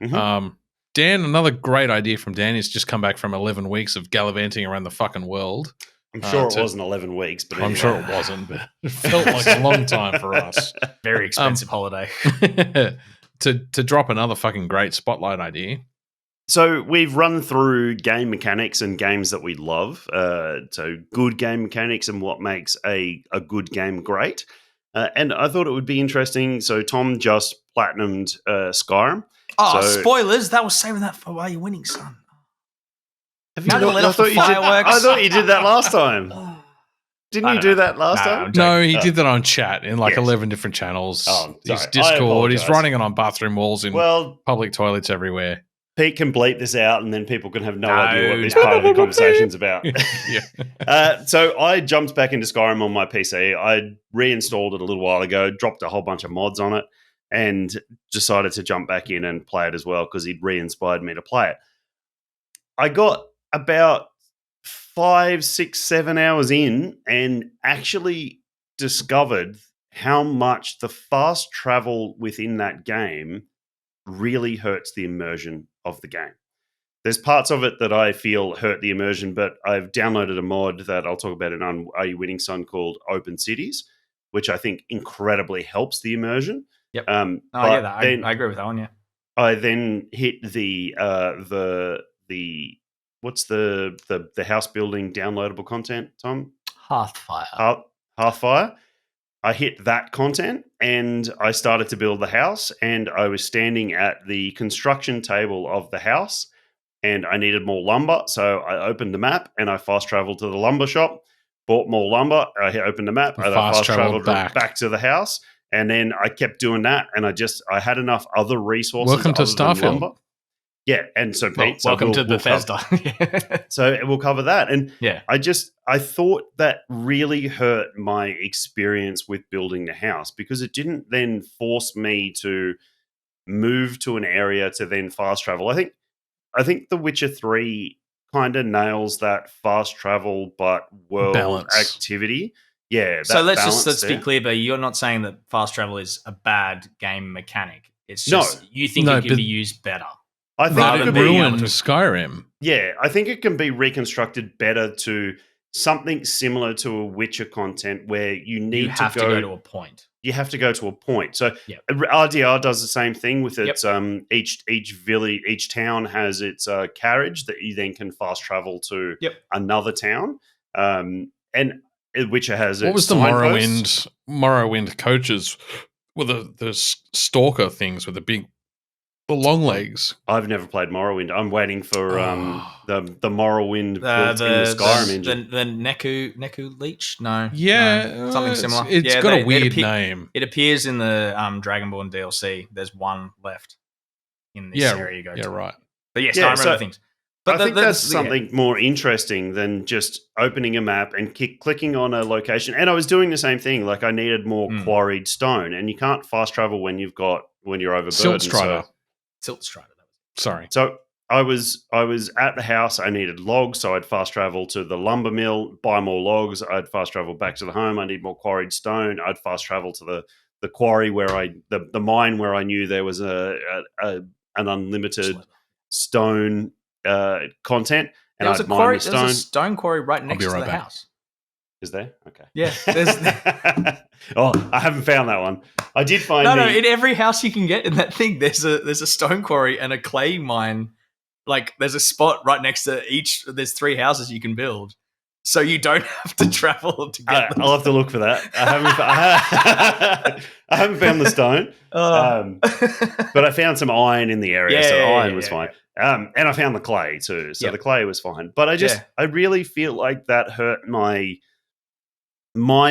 Mm-hmm. Dan, another great idea from Dan is just come back from 11 weeks of gallivanting around the fucking world. I'm sure it wasn't 11 weeks, but I'm sure it wasn't. But it felt like a long time for us. Very expensive holiday. To drop another fucking great spotlight idea. So we've run through game mechanics and games that we love. So good game mechanics and what makes a good game great. And I thought it would be interesting. So Tom just platinumed Skyrim. Oh, spoilers! That was saving that for while you're winning, son. Have you not, I thought you did that last time. Didn't you do that last time? No, he did that on chat in 11 different channels. His Discord. He's running it on bathroom walls in public toilets everywhere. Pete can bleep this out, and then people can have no idea what this part of the conversation's about. So I jumped back into Skyrim on my PC. I reinstalled it a little while ago, dropped a whole bunch of mods on it, and decided to jump back in and play it as well because he'd re-inspired me to play it. I got about 5, 6, 7 hours in and actually discovered how much the fast travel within that game really hurts the immersion of the game. There's parts of it that I feel hurt the immersion, but I've downloaded a mod that I'll talk about on Are You Winning Son called Open Cities, which I think incredibly helps the immersion. Yep. I agree with that one. Yeah. I then hit the what's the house building downloadable content, Tom? Hearthfire. I hit that content and I started to build the house, and I was standing at the construction table of the house and I needed more lumber. So I opened the map and I fast traveled to the lumber shop, bought more lumber. I opened the map. I fast traveled back to the house, and then I kept doing that. And I had enough other resources. Welcome to Starfield. Yeah, and so Pete, welcome to Bethesda. So we'll cover that. And yeah, I thought that really hurt my experience with building the house because it didn't then force me to move to an area to then fast travel. I think The Witcher 3 kind of nails that fast travel but world balance activity. Yeah. So let's be clear, but you're not saying that fast travel is a bad game mechanic. It's just you think it can be used better. I think it could ruin Skyrim. Yeah, I think it can be reconstructed better to something similar to a Witcher content where you have to go to a point. You have to go to a point. So RDR does the same thing with its each village, each town has its carriage that you then can fast travel to another town. And Witcher has what was the Morrowind coaches with the stalker things with the long legs. I've never played Morrowind. I'm waiting for the Morrowind built in the Skyrim engine. The Neku Leech? No. Yeah. Something similar. It's got a weird name. It appears in the Dragonborn DLC. There's one left in this area you go to. Yeah, right. But yes, I remember things. But I think that's something more interesting than just opening a map and clicking on a location. And I was doing the same thing. Like I needed more quarried stone, and you can't fast travel when you're overburdened. Silt Strider. Sorry. So I was at the house. I needed logs, so I'd fast travel to the lumber mill, buy more logs. I'd fast travel back to the home. I need more quarried stone. I'd fast travel to the quarry where the mine where I knew there was an unlimited stone content. And There's a stone quarry right next to the house. Is there? Okay. Yeah. Oh, I haven't found that one. I did find No, in every house you can get in that thing, there's a stone quarry and a clay mine. Like there's a spot right next to each. There's 3 houses you can build, so you don't have to travel to get them. I'll have to look for that. I haven't found the stone, but I found some iron in the area, so iron was fine. And I found the clay too, so the clay was fine. But I really feel like that hurt my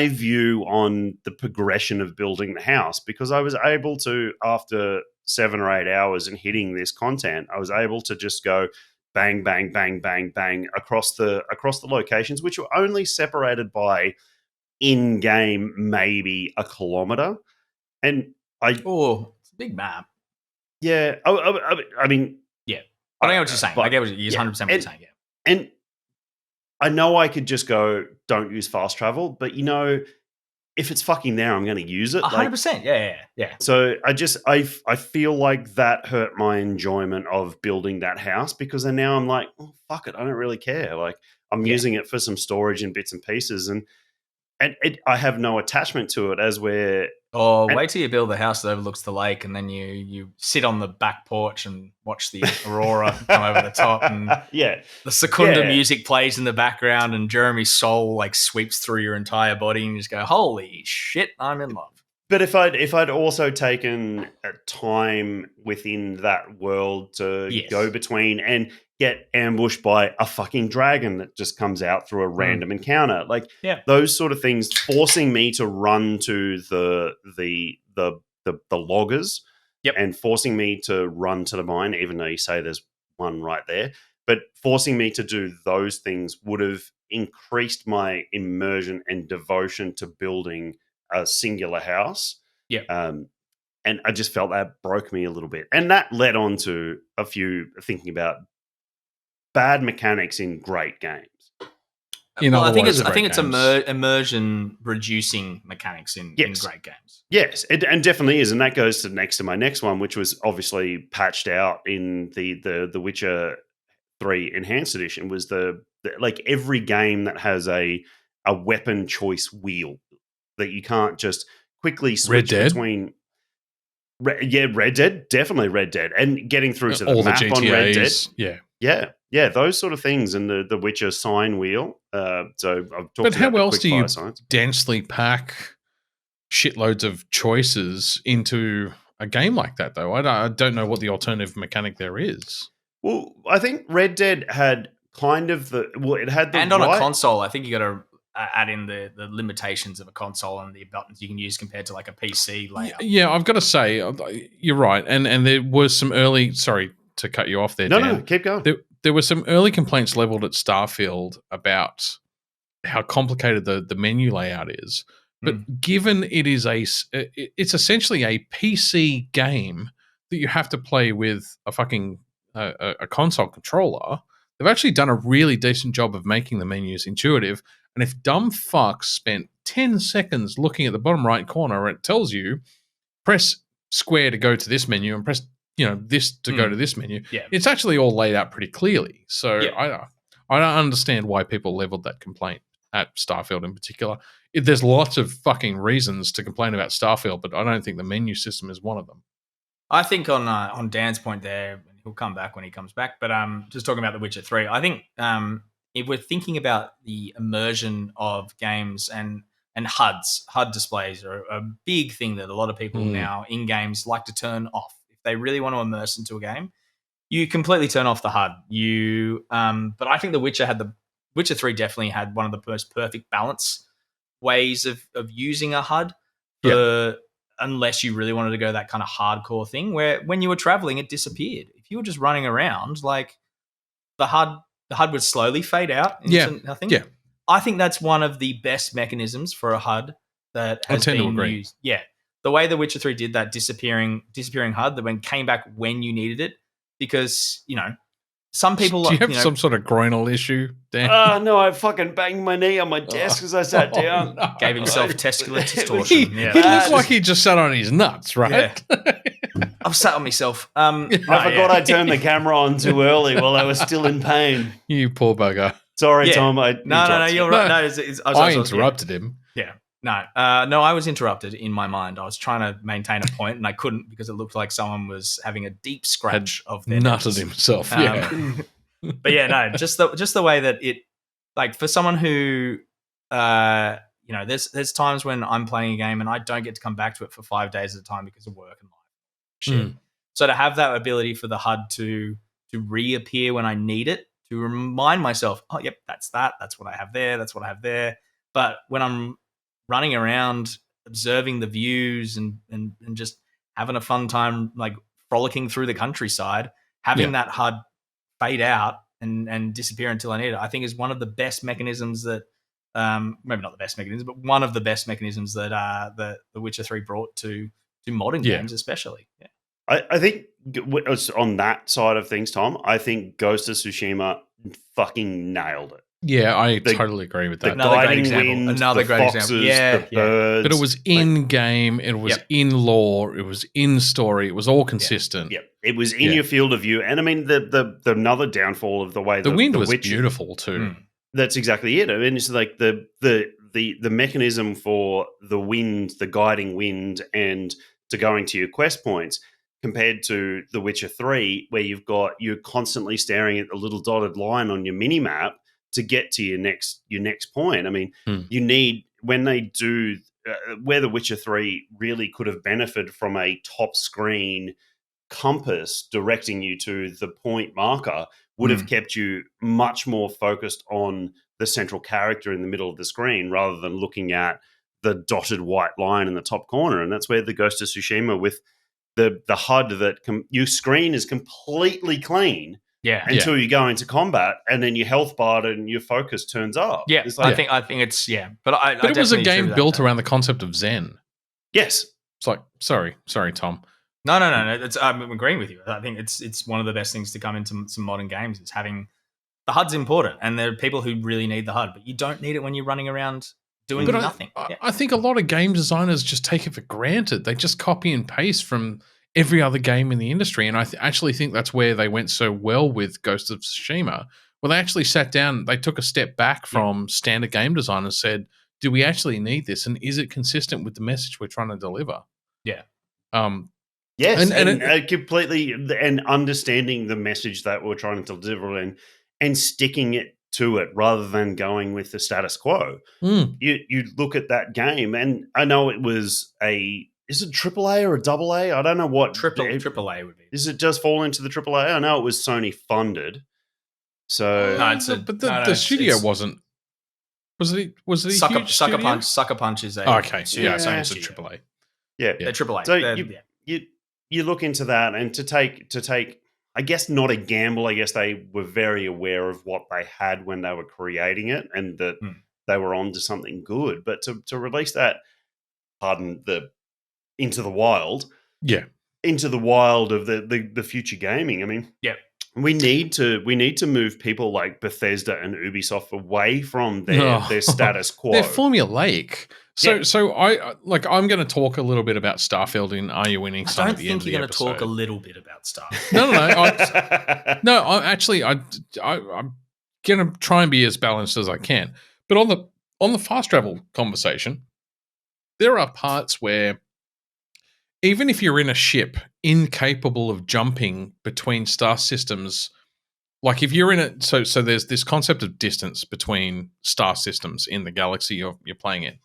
view on the progression of building the house, because I was able to, after 7 or 8 hours and hitting this content, I was able to just go bang, bang, bang, bang, bang across the locations, which were only separated by in-game maybe a kilometer. And it's a big map. Yeah, I mean, yeah, I know what you're saying. I get what you're 100% what you're saying. Yeah, and I know I could just go, don't use fast travel, but if it's fucking there, I'm going to use it. 100%. Yeah. So I feel like that hurt my enjoyment of building that house, because then now I'm like, oh, fuck it, I don't really care. Like I'm using it for some storage and bits and pieces, and I have no attachment to it as we're. Wait till you build the house that overlooks the lake, and then you sit on the back porch and watch the aurora come over the top, and the Secunda music plays in the background, and Jeremy's soul like sweeps through your entire body, and you just go, "Holy shit, I'm in love." But if I'd also taken a time within that world to go between and get ambushed by a fucking dragon that just comes out through a random encounter, like those sort of things, forcing me to run to the loggers and forcing me to run to the mine, even though you say there's one right there, but forcing me to do those things would have increased my immersion and devotion to building a singular house. And I just felt that broke me a little bit. And that led on to a few thinking about bad mechanics in great games. I think it's immersion reducing mechanics in great games. Yes, and definitely is. And that goes to my next one, which was obviously patched out in the Witcher 3 Enhanced Edition, was the like every game that has a weapon choice wheel that you can't just quickly switch between. Red Dead, definitely Red Dead, and getting through to the map on Red Dead, those sort of things, and the Witcher sign wheel. So I've talked. But how else do you densely pack shitloads of choices into a game like that, though? I don't know what the alternative mechanic there is. Well, I think Red Dead had kind of it had the and on a console, I think you got to add in the limitations of a console and the buttons you can use compared to like a PC layout. Yeah, I've got to say, you're right. And there was some early, sorry to cut you off there, Dan. No, keep going. There were some early complaints leveled at Starfield about how complicated the menu layout is. But given it's essentially a PC game that you have to play with a fucking a console controller, they've actually done a really decent job of making the menus intuitive. And if dumb fucks spent 10 seconds looking at the bottom right corner, it tells you press square to go to this menu and press this to go to this menu. Yeah. It's actually all laid out pretty clearly. So I don't understand why people leveled that complaint at Starfield in particular. There's lots of fucking reasons to complain about Starfield, but I don't think the menu system is one of them. I think on Dan's point there, he'll come back when he comes back, but just talking about The Witcher 3, I think if we're thinking about the immersion of games and HUD displays are a big thing that a lot of people now in games like to turn off. If they really want to immerse into a game, you completely turn off the HUD. But I think The Witcher 3 definitely had one of the most perfect balance ways of using a HUD unless you really wanted to go that kind of hardcore thing where when you were traveling, it disappeared. If you were just running around, like the HUD would slowly fade out into nothing. Yeah. I think that's one of the best mechanisms for a HUD that has been used. Yeah. The way The Witcher 3 did that disappearing HUD that came back when you needed it, because, some people... Do you have some sort of groinal issue, Dan? No, I fucking banged my knee on my desk as I sat down. No. Gave himself testicular distortion. He looked like he just sat on his nuts, right? Yeah. I've sat on myself. I forgot I turned the camera on too early while I was still in pain. You poor bugger. Sorry, Tom. No, you're right. No, I interrupted him. Yeah. No, I was interrupted in my mind. I was trying to maintain a point and I couldn't because it looked like someone was having a deep scratch of their nutted himself. But yeah, no, just the way that it, like, for someone who, there's times when I'm playing a game and I don't get to come back to it for 5 days at a time because of work and life. Shit. So to have that ability for the HUD to reappear when I need it, to remind myself, oh, yep, that's that. That's what I have there. That's what I have there. But when I'm running around, observing the views and just having a fun time, like frolicking through the countryside, having that HUD fade out and disappear until I need it, I think is one of the best mechanisms that, maybe not the best mechanism, but one of the best mechanisms that The Witcher 3 brought to modern games, especially. Yeah. I think on that side of things, Tom, I think Ghost of Tsushima fucking nailed it. Yeah, I totally agree with that. Another great example. The birds. But it was in game, it was in lore, it was in story, it was all consistent. Yep. It was in your field of view. And I mean, the another downfall of the way the wind was beautiful too. That's exactly it. I mean, it's like the mechanism for the wind, the guiding wind, and to going to your quest points, compared to The Witcher 3, where you're constantly staring at the little dotted line on your mini map to get to your next point. I mean, you need, when they do where The Witcher 3 really could have benefited from a top screen compass directing you to the point marker, would have kept you much more focused on the central character in the middle of the screen rather than looking at the dotted white line in the top corner. And that's where the Ghost of Tsushima with the HUD that your screen is completely clean until you go into combat, and then your health bar and your focus turns up. Yeah, I think it's but it was a game built around the concept of Zen. Yes, it's like sorry, Tom. No. I'm agreeing with you. I think it's one of the best things to come into some modern games is having the HUD's important, and there are people who really need the HUD, but you don't need it when you're running around doing nothing. I think a lot of game designers just take it for granted. They just copy and paste from every other game in the industry. And I actually think that's where they went so well with Ghost of Tsushima, where they actually sat down, they took a step back from standard game design and said, do we actually need this? And is it consistent with the message we're trying to deliver? Yeah. Yes, and completely, and understanding the message that we're trying to deliver and sticking it to it rather than going with the status quo. You look at that game, and I know it was is it AAA or a AA? I don't know what AAA would be. Does it just fall into the AAA? I know it was Sony funded, so the studio wasn't. Was it a Sucker huge studio? Punch? Sucker Punch is a Okay, yeah, so it's a AAA. Yeah, They're AAA. So They're- you look into that, and to take, I guess not a gamble. I guess they were very aware of what they had when they were creating it, and that they were on to something good. But to release that, pardon the, into the wild, into the wild of the future gaming. I mean, we need to move people like Bethesda and Ubisoft away from their status quo. They're formulaic. So I'm going to talk a little bit about Starfield in Are You Winning? I don't think you're going to talk a little bit about Starfield. No. I'm going to try and be as balanced as I can. But on the fast travel conversation, there are parts where even if you're in a ship incapable of jumping between star systems, like if you're in it, so there's this concept of distance between star systems in the galaxy you're playing in.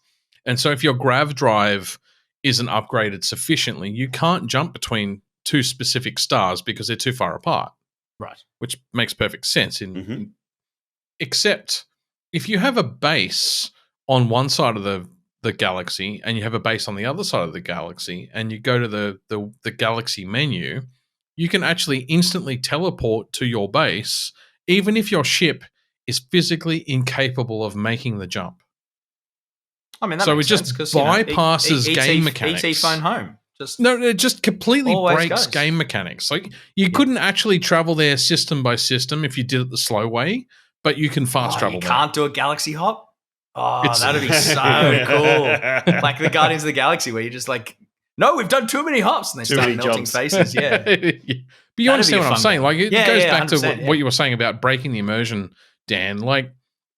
And so if your grav drive isn't upgraded sufficiently, you can't jump between two specific stars because they're too far apart. Right. Which makes perfect sense. Except if you have a base on one side of the galaxy and you have a base on the other side of the galaxy and you go to the galaxy menu, you can actually instantly teleport to your base even if your ship is physically incapable of making the jump. I mean, that so makes it just sense, bypasses game mechanics. ET phone home. It just completely breaks goes. game mechanics. Like you couldn't actually travel there system by system if you did it the slow way, but you can fast travel. You can't do a galaxy hop. That'd be so cool. Like the Guardians of the Galaxy, where you're just like, no, we've done too many hops, and they start melting faces. Yeah, but you understand what I'm saying? Like it goes back to what you were saying about breaking the immersion, Dan. Like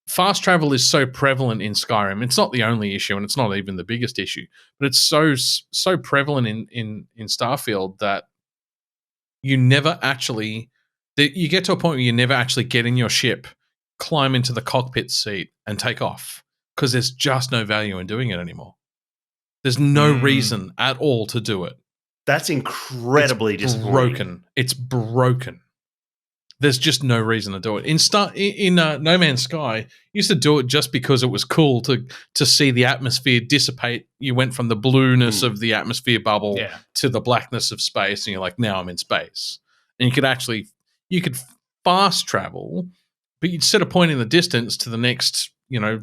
fast travel is so prevalent in Skyrim. It's not the only issue, and it's not even the biggest issue, but it's so prevalent in Starfield that you never actually you get to a point where you never actually get in your ship, climb into the cockpit seat, and take off because there's just no value in doing it anymore. There's no reason at all to do it. That's incredibly disappointing. It's broken. There's just no reason to do it. In No Man's Sky, you used to do it just because it was cool to see the atmosphere dissipate. You went from the blueness of the atmosphere bubble to the blackness of space, and you're like, now I'm in space. And you could fast travel, but you'd set a point in the distance to the next,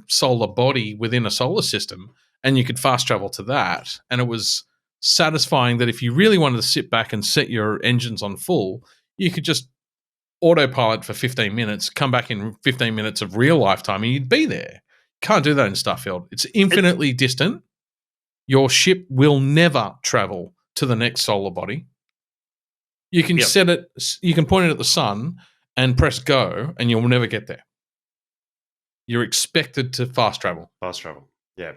solar body within a solar system, and you could fast travel to that. And it was satisfying that if you really wanted to sit back and set your engines on full, you could just autopilot for 15 minutes, come back in 15 minutes of real lifetime, and you'd be there. Can't do that in Starfield. It's infinitely distant. Your ship will never travel to the next solar body. You can set it, you can point it at the sun and press go, and you'll never get there. You're expected to fast travel. Yeah.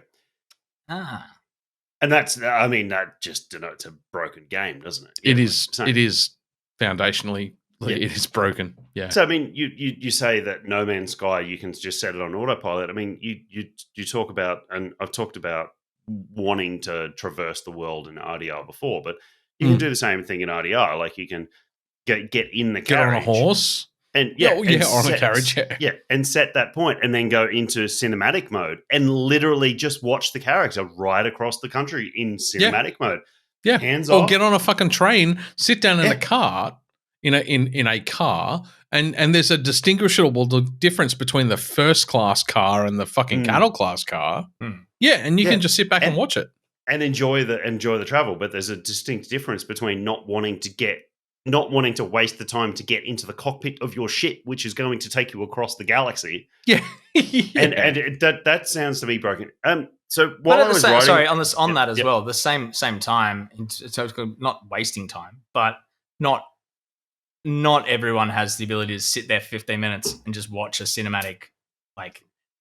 And that's, that just denotes a broken game, doesn't it? It is foundationally, it is broken. Yeah. So, you say that No Man's Sky, you can just set it on autopilot. You talk about, and I've talked about wanting to traverse the world in RDR before, but you can do the same thing in RDR. Like you can get in the carriage. Get on a horse. And on a carriage. And set that point, and then go into cinematic mode, and literally just watch the character ride across the country in cinematic mode. Yeah, hands or off. Get on a fucking train, sit down in a car, in a car, and there's a distinguishable difference between the first class car and the fucking cattle class car. Yeah, and you can just sit back and watch it and enjoy the travel. But there's a distinct difference between not wanting to waste the time to get into the cockpit of your ship, which is going to take you across the galaxy. Yeah. And that sounds to be broken. So but while I was writing... on that as well, the same time, so it's not wasting time, but not everyone has the ability to sit there for 15 minutes and just watch a cinematic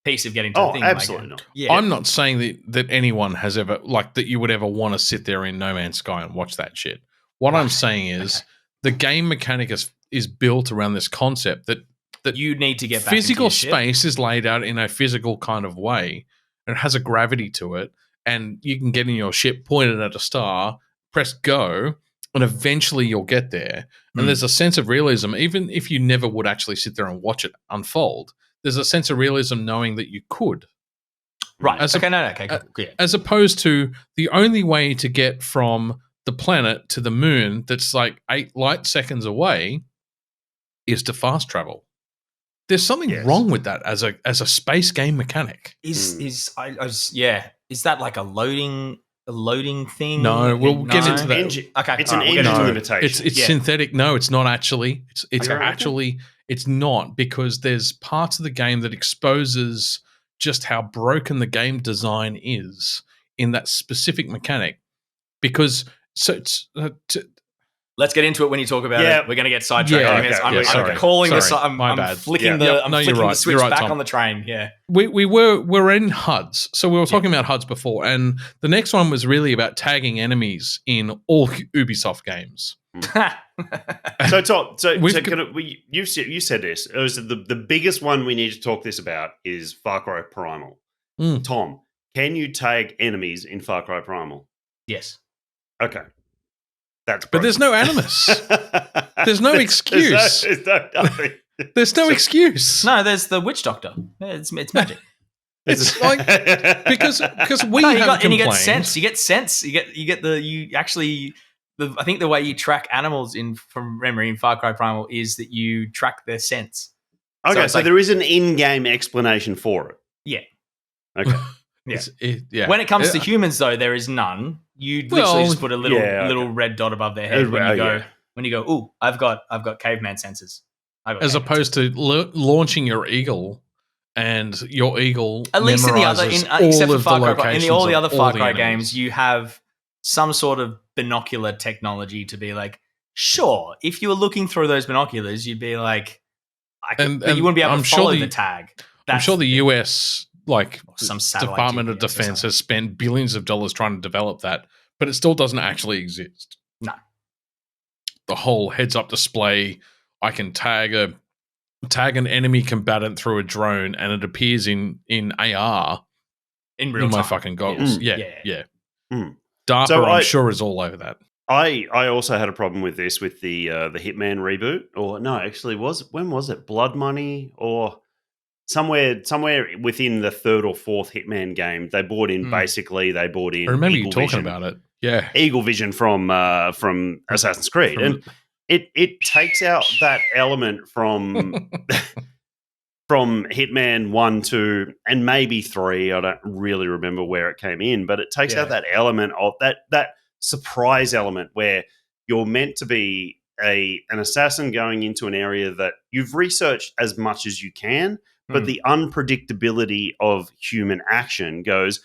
piece of getting to the thing. Absolutely not. Yeah. I'm not saying that anyone has ever, that you would ever want to sit there in No Man's Sky and watch that shit. What I'm saying is the game mechanic is built around this concept that you need to get back physical into your space is laid out in a physical kind of way, and it has a gravity to it, and you can get in your ship, point it at a star, press go, and eventually you'll get there. And there's a sense of realism, even if you never would actually sit there and watch it unfold. There's a sense of realism knowing that you could. Right. As Okay. Okay. Cool. Yeah. as opposed to the only way to get from the planet to the moon that's like 8 light seconds away is to fast travel. There's something Yes. wrong with that as a space game mechanic. Is that like a loading thing? No, we'll get into that. Okay. It's all an right, we'll get engine into it. limitation. It's Yeah. synthetic. No, it's not actually. It's You reckon? actually it's not, because there's parts of the game that exposes just how broken the game design is in that specific mechanic. Because Let's get into it when you talk about Yeah. it. We're going to get sidetracked. Yeah, I'm sorry. calling this. Sorry, my I'm bad. flicking Yeah. the No, you're flicking right. the switch You're right, back Tom. on the train. Yeah. we're in HUDs, so we were talking about HUDs before, and the next one was really about tagging enemies in all Ubisoft games. So, Tom, We've you said this. It was the biggest one we need to talk this about is Far Cry Primal. Mm. Tom, can you tag enemies in Far Cry Primal? Yes. Okay. That's But there's no animus. There's no excuse. There's no nothing. There's no excuse. No, there's the witch doctor. It's magic. It's like because we have and you get complained. sense. You get sense. I think the way you track animals from memory in Far Cry Primal is that you track their sense. Okay, it's so like- there is an in-game explanation for it. Yeah. Okay. Yeah. Yeah. When it comes to humans, though, there is none. You literally just put a little yeah, little red dot above their head Yeah. when you go. Ooh, I've got caveman senses. as opposed to launching your eagle, and your eagle at least in the other, memorizes except all for of Far the Cry, in locations all the of other Far the Cry enemies. games, you have some sort of binocular technology to be like, sure, if you were looking through those binoculars, you'd be like, but you wouldn't be able I'm to sure follow the- the tag. I'm sure the US, like Some satellite Department of GPS or Defense, something. has spent billions of dollars trying to develop that, but it still doesn't actually exist. No. The whole heads-up display, I can tag an enemy combatant through a drone, and it appears in AR in real in my time. fucking goggles. Yeah. Yeah. Mm. DARPA, So I'm sure, is all over that. I also had a problem with this with the Hitman reboot, or no, actually when was it? Blood Money or somewhere within the third or fourth Hitman game, they brought in I remember you talking about it. Yeah. Eagle Vision from Assassin's Creed, and it takes out that element from from Hitman 1, 2, and maybe 3. I don't really remember where it came in, but it takes out that element of that surprise element where you're meant to be an assassin going into an area that you've researched as much as you can, but the unpredictability of human action goes,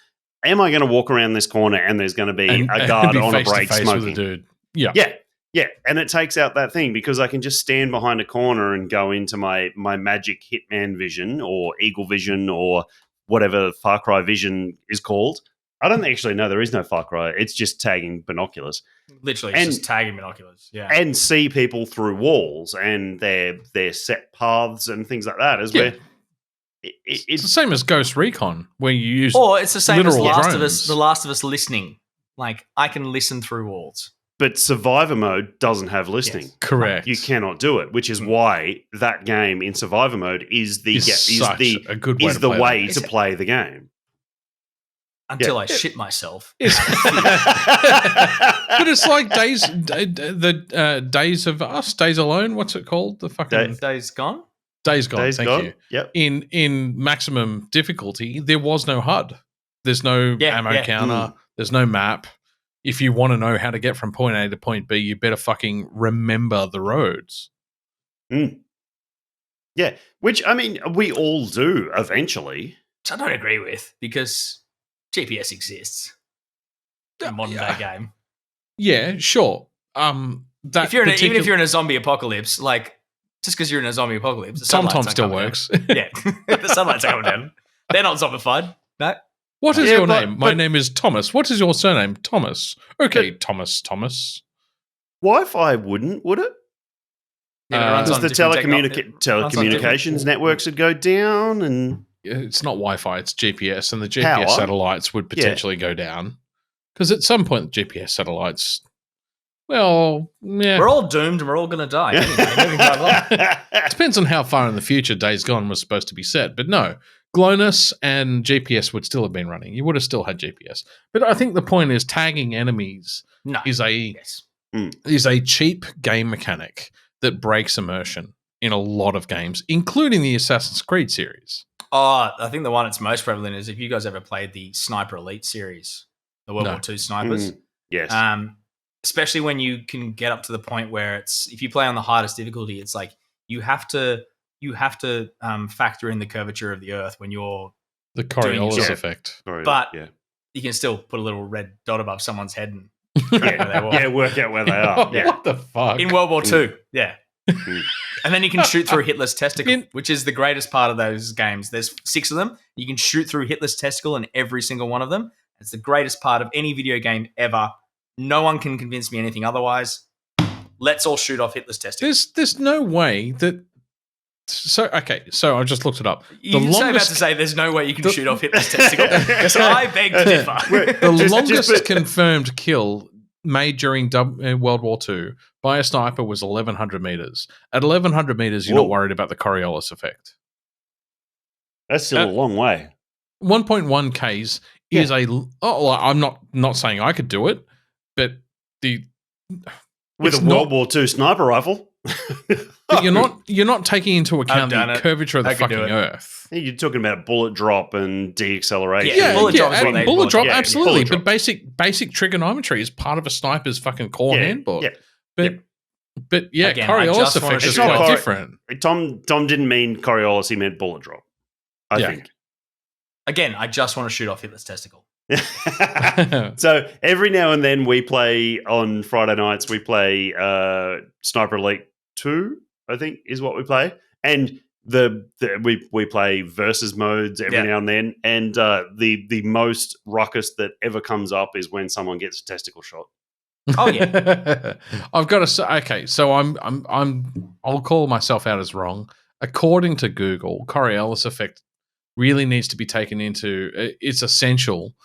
am I going to walk around this corner and there's going to be a guard on a break smoking? With a dude. Yeah. Yeah, and it takes out that thing because I can just stand behind a corner and go into my magic Hitman vision or Eagle Vision or whatever Far Cry Vision is called. I don't actually know. There is no Far Cry. It's just tagging binoculars. Literally, it's just tagging binoculars. Yeah, and see people through walls and their set paths and things like that. Where it's the same as Ghost Recon, where you use, or it's the same as literal Last drones. of Us. The Last of Us listening, like I can listen through walls. But Survivor mode doesn't have listening. Yes. Correct. You cannot do it, which is why that game in Survivor mode is the a good way is to the play way that. to play the game. Until I shit myself. But it's like Days of Us, Days Alone. What's it called? The fucking Days Gone. Days Gone. Days thank Gone? you. Yep. In maximum difficulty, there was no HUD. There's no ammo counter. There's no map. If you want to know how to get from point A to point B, you better fucking remember the roads. Yeah, which I mean, we all do eventually. Which I don't agree with because GPS exists in a modern day game. Yeah, sure. Even if you're in a zombie apocalypse, like just because you're in a zombie apocalypse, the TomTom sunlight's still not coming works. down. Yeah, the sunlight's not coming down. They're not zombified. No. What is Yeah, your but- name? My but- name is Thomas. What is your surname? Thomas. Okay, Thomas. Wi-Fi wouldn't, would it? Yeah, but it runs Because on the different it runs on telecommunications different- networks would go down, and It's not Wi-Fi, it's GPS, and the GPS Power? satellites would potentially go down. Because at some point, the GPS satellites, well, yeah. We're all doomed and we're all going to die. Anyway, moving right along. Depends on how far in the future Days Gone was supposed to be set. But no, GLONASS and GPS would still have been running. You would have still had GPS. But I think the point is tagging enemies is a cheap game mechanic that breaks immersion in a lot of games, including the Assassin's Creed series. Oh, I think the one that's most prevalent is if you guys ever played the Sniper Elite series, the World War II snipers. Yes. Especially when you can get up to the point where if you play on the hardest difficulty, it's like you have to factor in the curvature of the Earth when you're the Coriolis effect. But you can still put a little red dot above someone's head and work out where they are. Yeah. What the fuck? In World War II, and then you can shoot through Hitler's testicle, which is the greatest part of those games. There's 6 of them. You can shoot through Hitler's testicle in every single one of them. It's the greatest part of any video game ever. No one can convince me anything otherwise. Let's all shoot off Hitler's testicle. There's no way that. So I just looked it up. You're about to say there's no way you can shoot off Hitler's testicle. Because I beg to differ. The longest confirmed kill made during World War II by a sniper was 1,100 meters. At 1,100 meters, you're not worried about the Coriolis effect. That's still a long way. 1.1 Ks is I'm not saying I could do it, but with a World War II sniper rifle. But you're not taking into account the curvature of the fucking Earth. You're talking about bullet drop and deacceleration. Bullet drop, absolutely. But basic trigonometry is part of a sniper's fucking core handbook. But again, Coriolis effect is quite different. Tom didn't mean Coriolis; he meant bullet drop. I think. Again, I just want to shoot off Hitler's testicle. So every now and then we play on Friday nights. We play Sniper Elite 2, I think, is what we play, and we play versus modes every now and then. And the most ruckus that ever comes up is when someone gets a testicle shot. Oh yeah, I've got to say. Okay, so I'll call myself out as wrong. According to Google, Coriolis effect really needs to be taken into. It's essential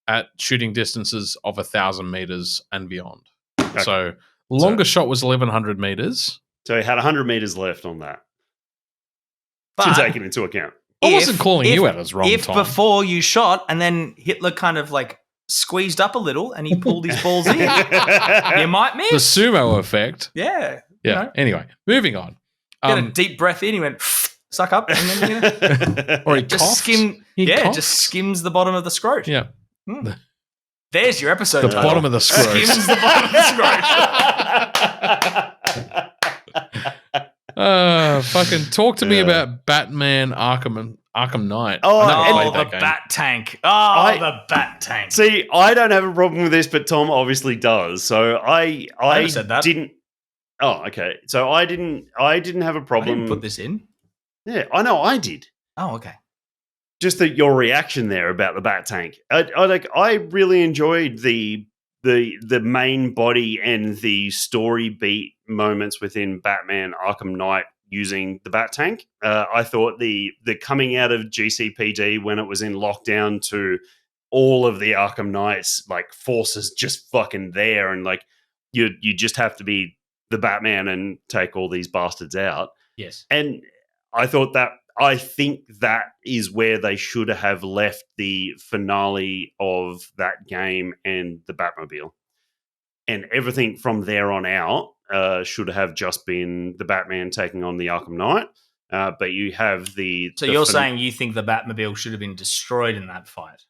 at shooting distances of 1,000 meters and beyond. Okay. So the longest shot was 1,100 meters. So he had 100 meters left on that. To take it into account. I wasn't calling you out as wrong, Tom. Before you shot and then Hitler kind of like squeezed up a little and he pulled his balls in, you might miss. The sumo effect. Yeah. Yeah. You know. Anyway, moving on. Get a deep breath in. He went, suck up. And then, or he just skims the bottom of the scrot. Yeah. There's your episode. The bottom of the scrot. Skims the bottom of the scrot. Fucking talk to me about Batman Arkham Knight. The Bat Tank. The Bat Tank. See, I don't have a problem with this, but Tom obviously does. So I said that. Didn't. Oh, okay. So I didn't have a problem. I didn't put this in. Yeah, I know. I did. Oh, okay. Just your reaction there about the Bat Tank. I really enjoyed the main body and the story beat moments within Batman Arkham Knight using the Bat Tank. I thought the coming out of GCPD when it was in lockdown to all of the Arkham Knights like forces just fucking there, and like you just have to be the Batman and take all these bastards out. Yes, and I think that is where they should have left the finale of that game and the Batmobile. And everything from there on out should have just been the Batman taking on the Arkham Knight. But you have So you're saying you think the Batmobile should have been destroyed in that fight?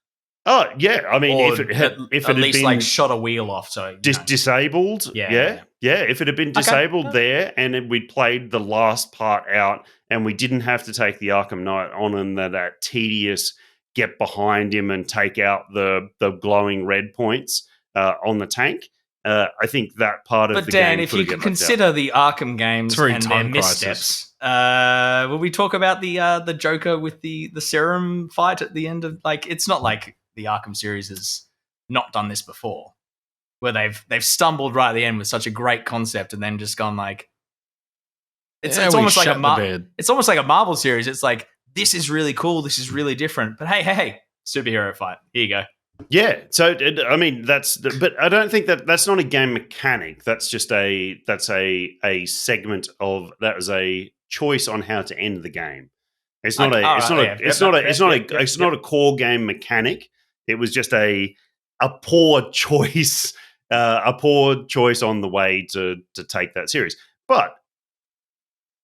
Oh, yeah. I mean, if it had least been like shot a wheel off. So disabled. Yeah. If it had been disabled there and we'd played the last part out and we didn't have to take the Arkham Knight on and that tedious get behind him and take out the glowing red points on the tank, I think that part of the game. But Dan, if you consider the Arkham games and their missteps, will we talk about the Joker with the serum fight at the end of it's not like the Arkham series has not done this before, where they've stumbled right at the end with such a great concept and then just gone like it's almost like it's almost like a Marvel series. It's like, this is really cool, this is really different, but hey, superhero fight. Here you go. Yeah, so I mean but I don't think that's not a game mechanic. That's just a segment of that was a choice on how to end the game. It's not a core game mechanic. It was just a poor choice, on the way to take that series. But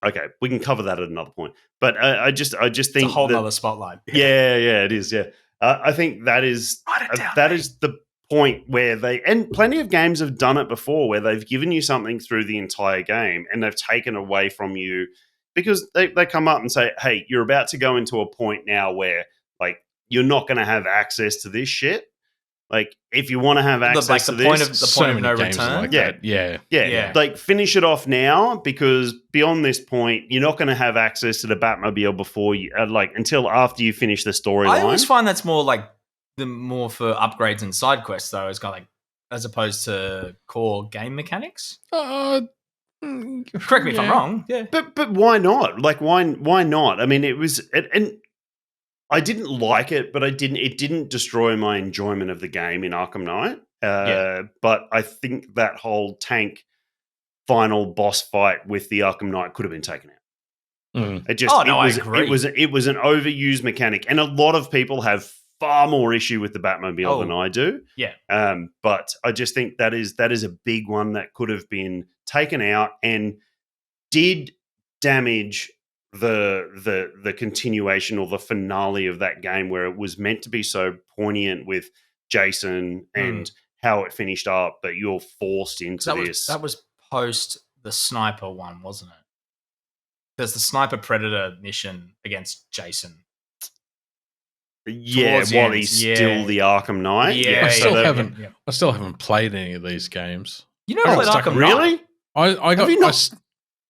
okay, we can cover that at another point. But I just think It's a whole other spotlight. Yeah, it is. Yeah, I think that is the point where and plenty of games have done it before, where they've given you something through the entire game and they've taken away from you because they come up and say, "Hey, you're about to go into a point now where like you're not going to have access to this shit." Like, if you want to have access to this, the point of no return. Like that. Yeah. Like, finish it off now, because beyond this point, you're not going to have access to the Batmobile before you, until after you finish the storyline. I always find that's more like more for upgrades and side quests, though, as opposed to core game mechanics. Correct me if I'm wrong. Yeah, but why not? Like, why not? I mean, and I didn't like it, but it didn't destroy my enjoyment of the game in Arkham Knight. But I think that whole tank final boss fight with the Arkham Knight could have been taken out. I agree. It was an overused mechanic, and a lot of people have far more issue with the Batmobile than I do. Yeah. But I just think that is a big one that could have been taken out and did damage the continuation or the finale of that game, where it was meant to be so poignant with Jason and how it finished up, but you're forced into this. That was post the sniper one, wasn't it? There's the sniper predator mission against Jason. Yeah, while he's still the Arkham Knight. I still haven't played any of these games. You never played Arkham Knight? Really?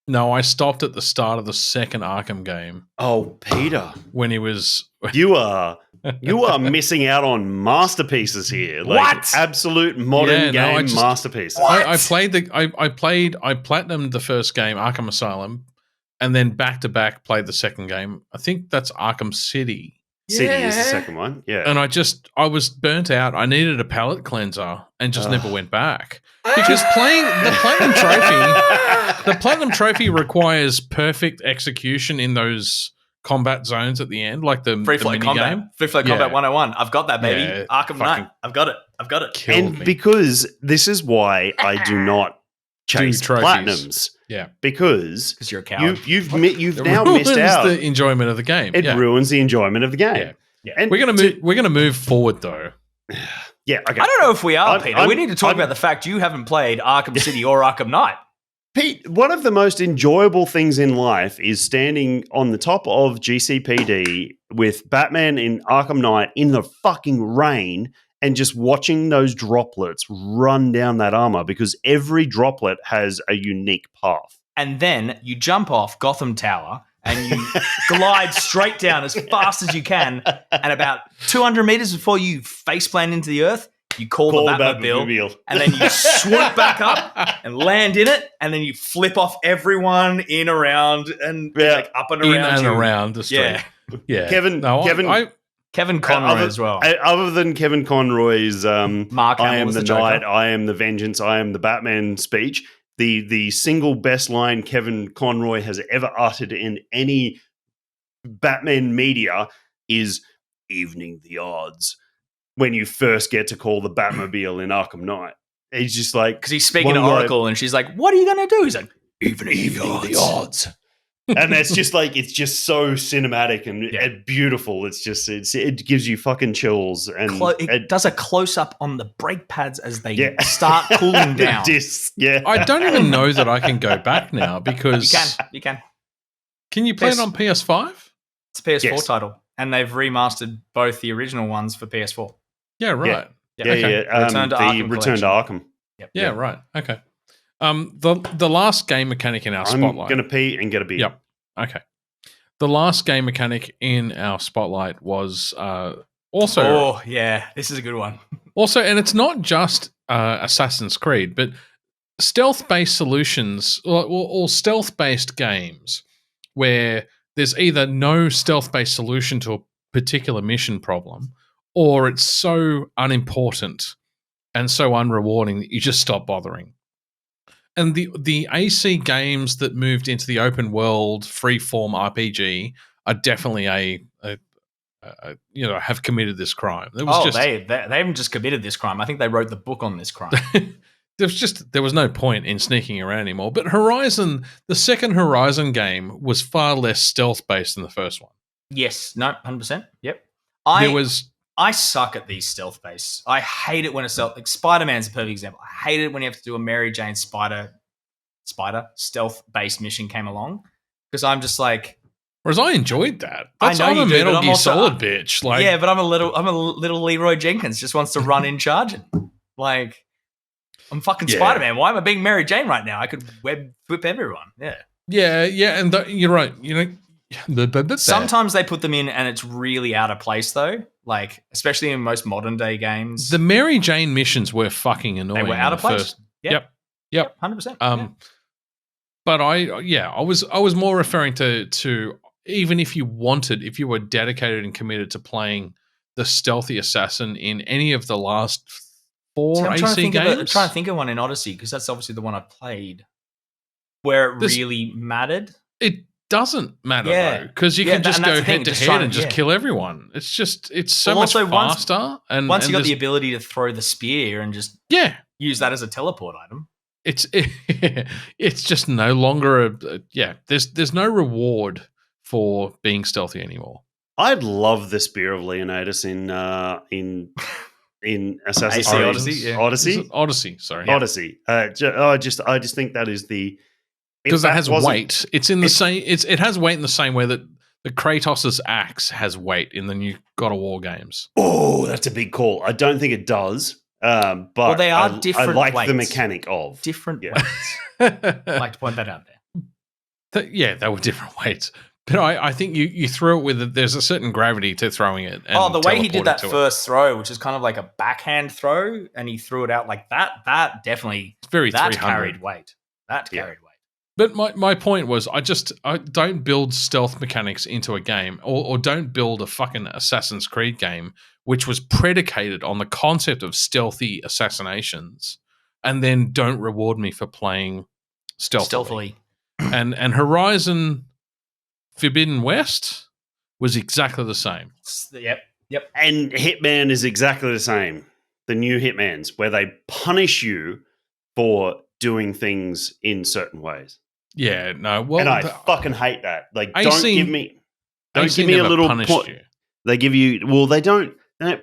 No, I stopped at the start of the second Arkham game. Oh, Peter. When he was... You are missing out on masterpieces here. Like, what? Absolute modern game masterpieces. I platinumed the first game, Arkham Asylum, and then back-to-back played the second game. I think that's Arkham City. City is the second one, yeah. And I was burnt out. I needed a palate cleanser and just never went back. Because playing the Platinum Trophy requires perfect execution in those combat zones at the end, like the Free Flow Combat. Game. Free Flow Combat 101. I've got that, baby. Yeah, Arkham Knight. I've got it. And because this is why I do not chase platinums. Yeah, because you're a coward. You've now missed out. The enjoyment of the game. It ruins the enjoyment of the game. Yeah. And we're gonna move forward though. Yeah, okay. I don't know if we are, Peter. We need to talk about the fact you haven't played Arkham City or Arkham Knight. Pete, one of the most enjoyable things in life is standing on the top of GCPD with Batman in Arkham Knight in the fucking rain and just watching those droplets run down that armor, because every droplet has a unique path. And then you jump off Gotham Tower and you glide straight down as fast as you can, and about 200 meters before you faceplant into the earth, you call the Batmobile, and then you swoop back up and land in it, and then you flip off everyone in, around, and like up and around. Around the street. Yeah. Kevin Conroy as well. Other than Kevin Conroy's Mark I am the Joker. Knight, I am the Vengeance, I am the Batman speech, the single best line Kevin Conroy has ever uttered in any Batman media is "evening the odds" when you first get to call the Batmobile in Arkham Knight. He's just like... Because he's speaking to Oracle and she's like, what are you going to do? He's like, evening the odds. And that's just like, it's just so cinematic and beautiful. It's just, it gives you fucking chills. And it does a close up on the brake pads as they start cooling down. I don't even know that I can go back now, because you can. Can you play it on PS5? It's a PS4 title, and they've remastered both the original ones for PS4. Yeah, right. Return to Arkham. Yep. Yeah, right. Okay. The last game mechanic in our spotlight. I'm going to pee and get a beer. Yep. Okay. The last game mechanic in our spotlight was also... Oh, yeah. This is a good one. Also, and it's not just Assassin's Creed, but stealth-based solutions or stealth-based games where there's either no stealth-based solution to a particular mission problem, or it's so unimportant and so unrewarding that you just stop bothering. And the AC games that moved into the open world freeform RPG are definitely have committed this crime. It was they haven't just committed this crime. I think they wrote the book on this crime. there was no point in sneaking around anymore. But Horizon, the second Horizon game was far less stealth based than the first one. Yes, no, 100%. Yep. I suck at these stealth based. I hate it when Spider-Man's a perfect example. I hate it when you have to do a Mary Jane Spider stealth based mission came along because I'm just like. Whereas I enjoyed that. I'm a Metal Gear Solid bitch. Like, yeah, but I'm a little Leroy Jenkins. Just wants to run in charging. Like, I'm fucking Spider-Man. Why am I being Mary Jane right now? I could web whip everyone. Yeah. And you're right. Sometimes they put them in, and it's really out of place though. Like, especially in most modern day games, the Mary Jane missions were fucking annoying. They were out of place. Yep. 100%. But I was more referring to even if you were dedicated and committed to playing the stealthy assassin in any of the last 4 AC games. I'm trying to think of one in Odyssey because that's obviously the one I played where it really mattered. It doesn't matter though because you can just go head to head and just kill everyone. It's so much faster. Once you got the ability to throw the spear and just use that as a teleport item. It's just no longer there's no reward for being stealthy anymore. I'd love the Spear of Leonidas in Assassin's Creed Odyssey. Sorry, Odyssey. I just think that is because it has weight. It's in the same. It has weight in the same way that the Kratos' axe has weight in the new God of War games. Oh, that's a big call. I don't think it does. But they are different. I like weights. The mechanic of different weights. I'd like to point that out there. They were different weights. But I think you threw it with there's a certain gravity to throwing it. And the way he did that first throw, which is kind of like a backhand throw, and he threw it out like that definitely carried weight. That carried weight. But my point was, I don't build stealth mechanics into a game, or don't build a fucking Assassin's Creed game which was predicated on the concept of stealthy assassinations, and then don't reward me for playing stealthily. And Horizon Forbidden West was exactly the same. Yep. And Hitman is exactly the same. The new Hitmans, where they punish you for doing things in certain ways. Yeah, no. Well, and I fucking hate that. Like, AC, don't give me a little point. They give you. Well, they don't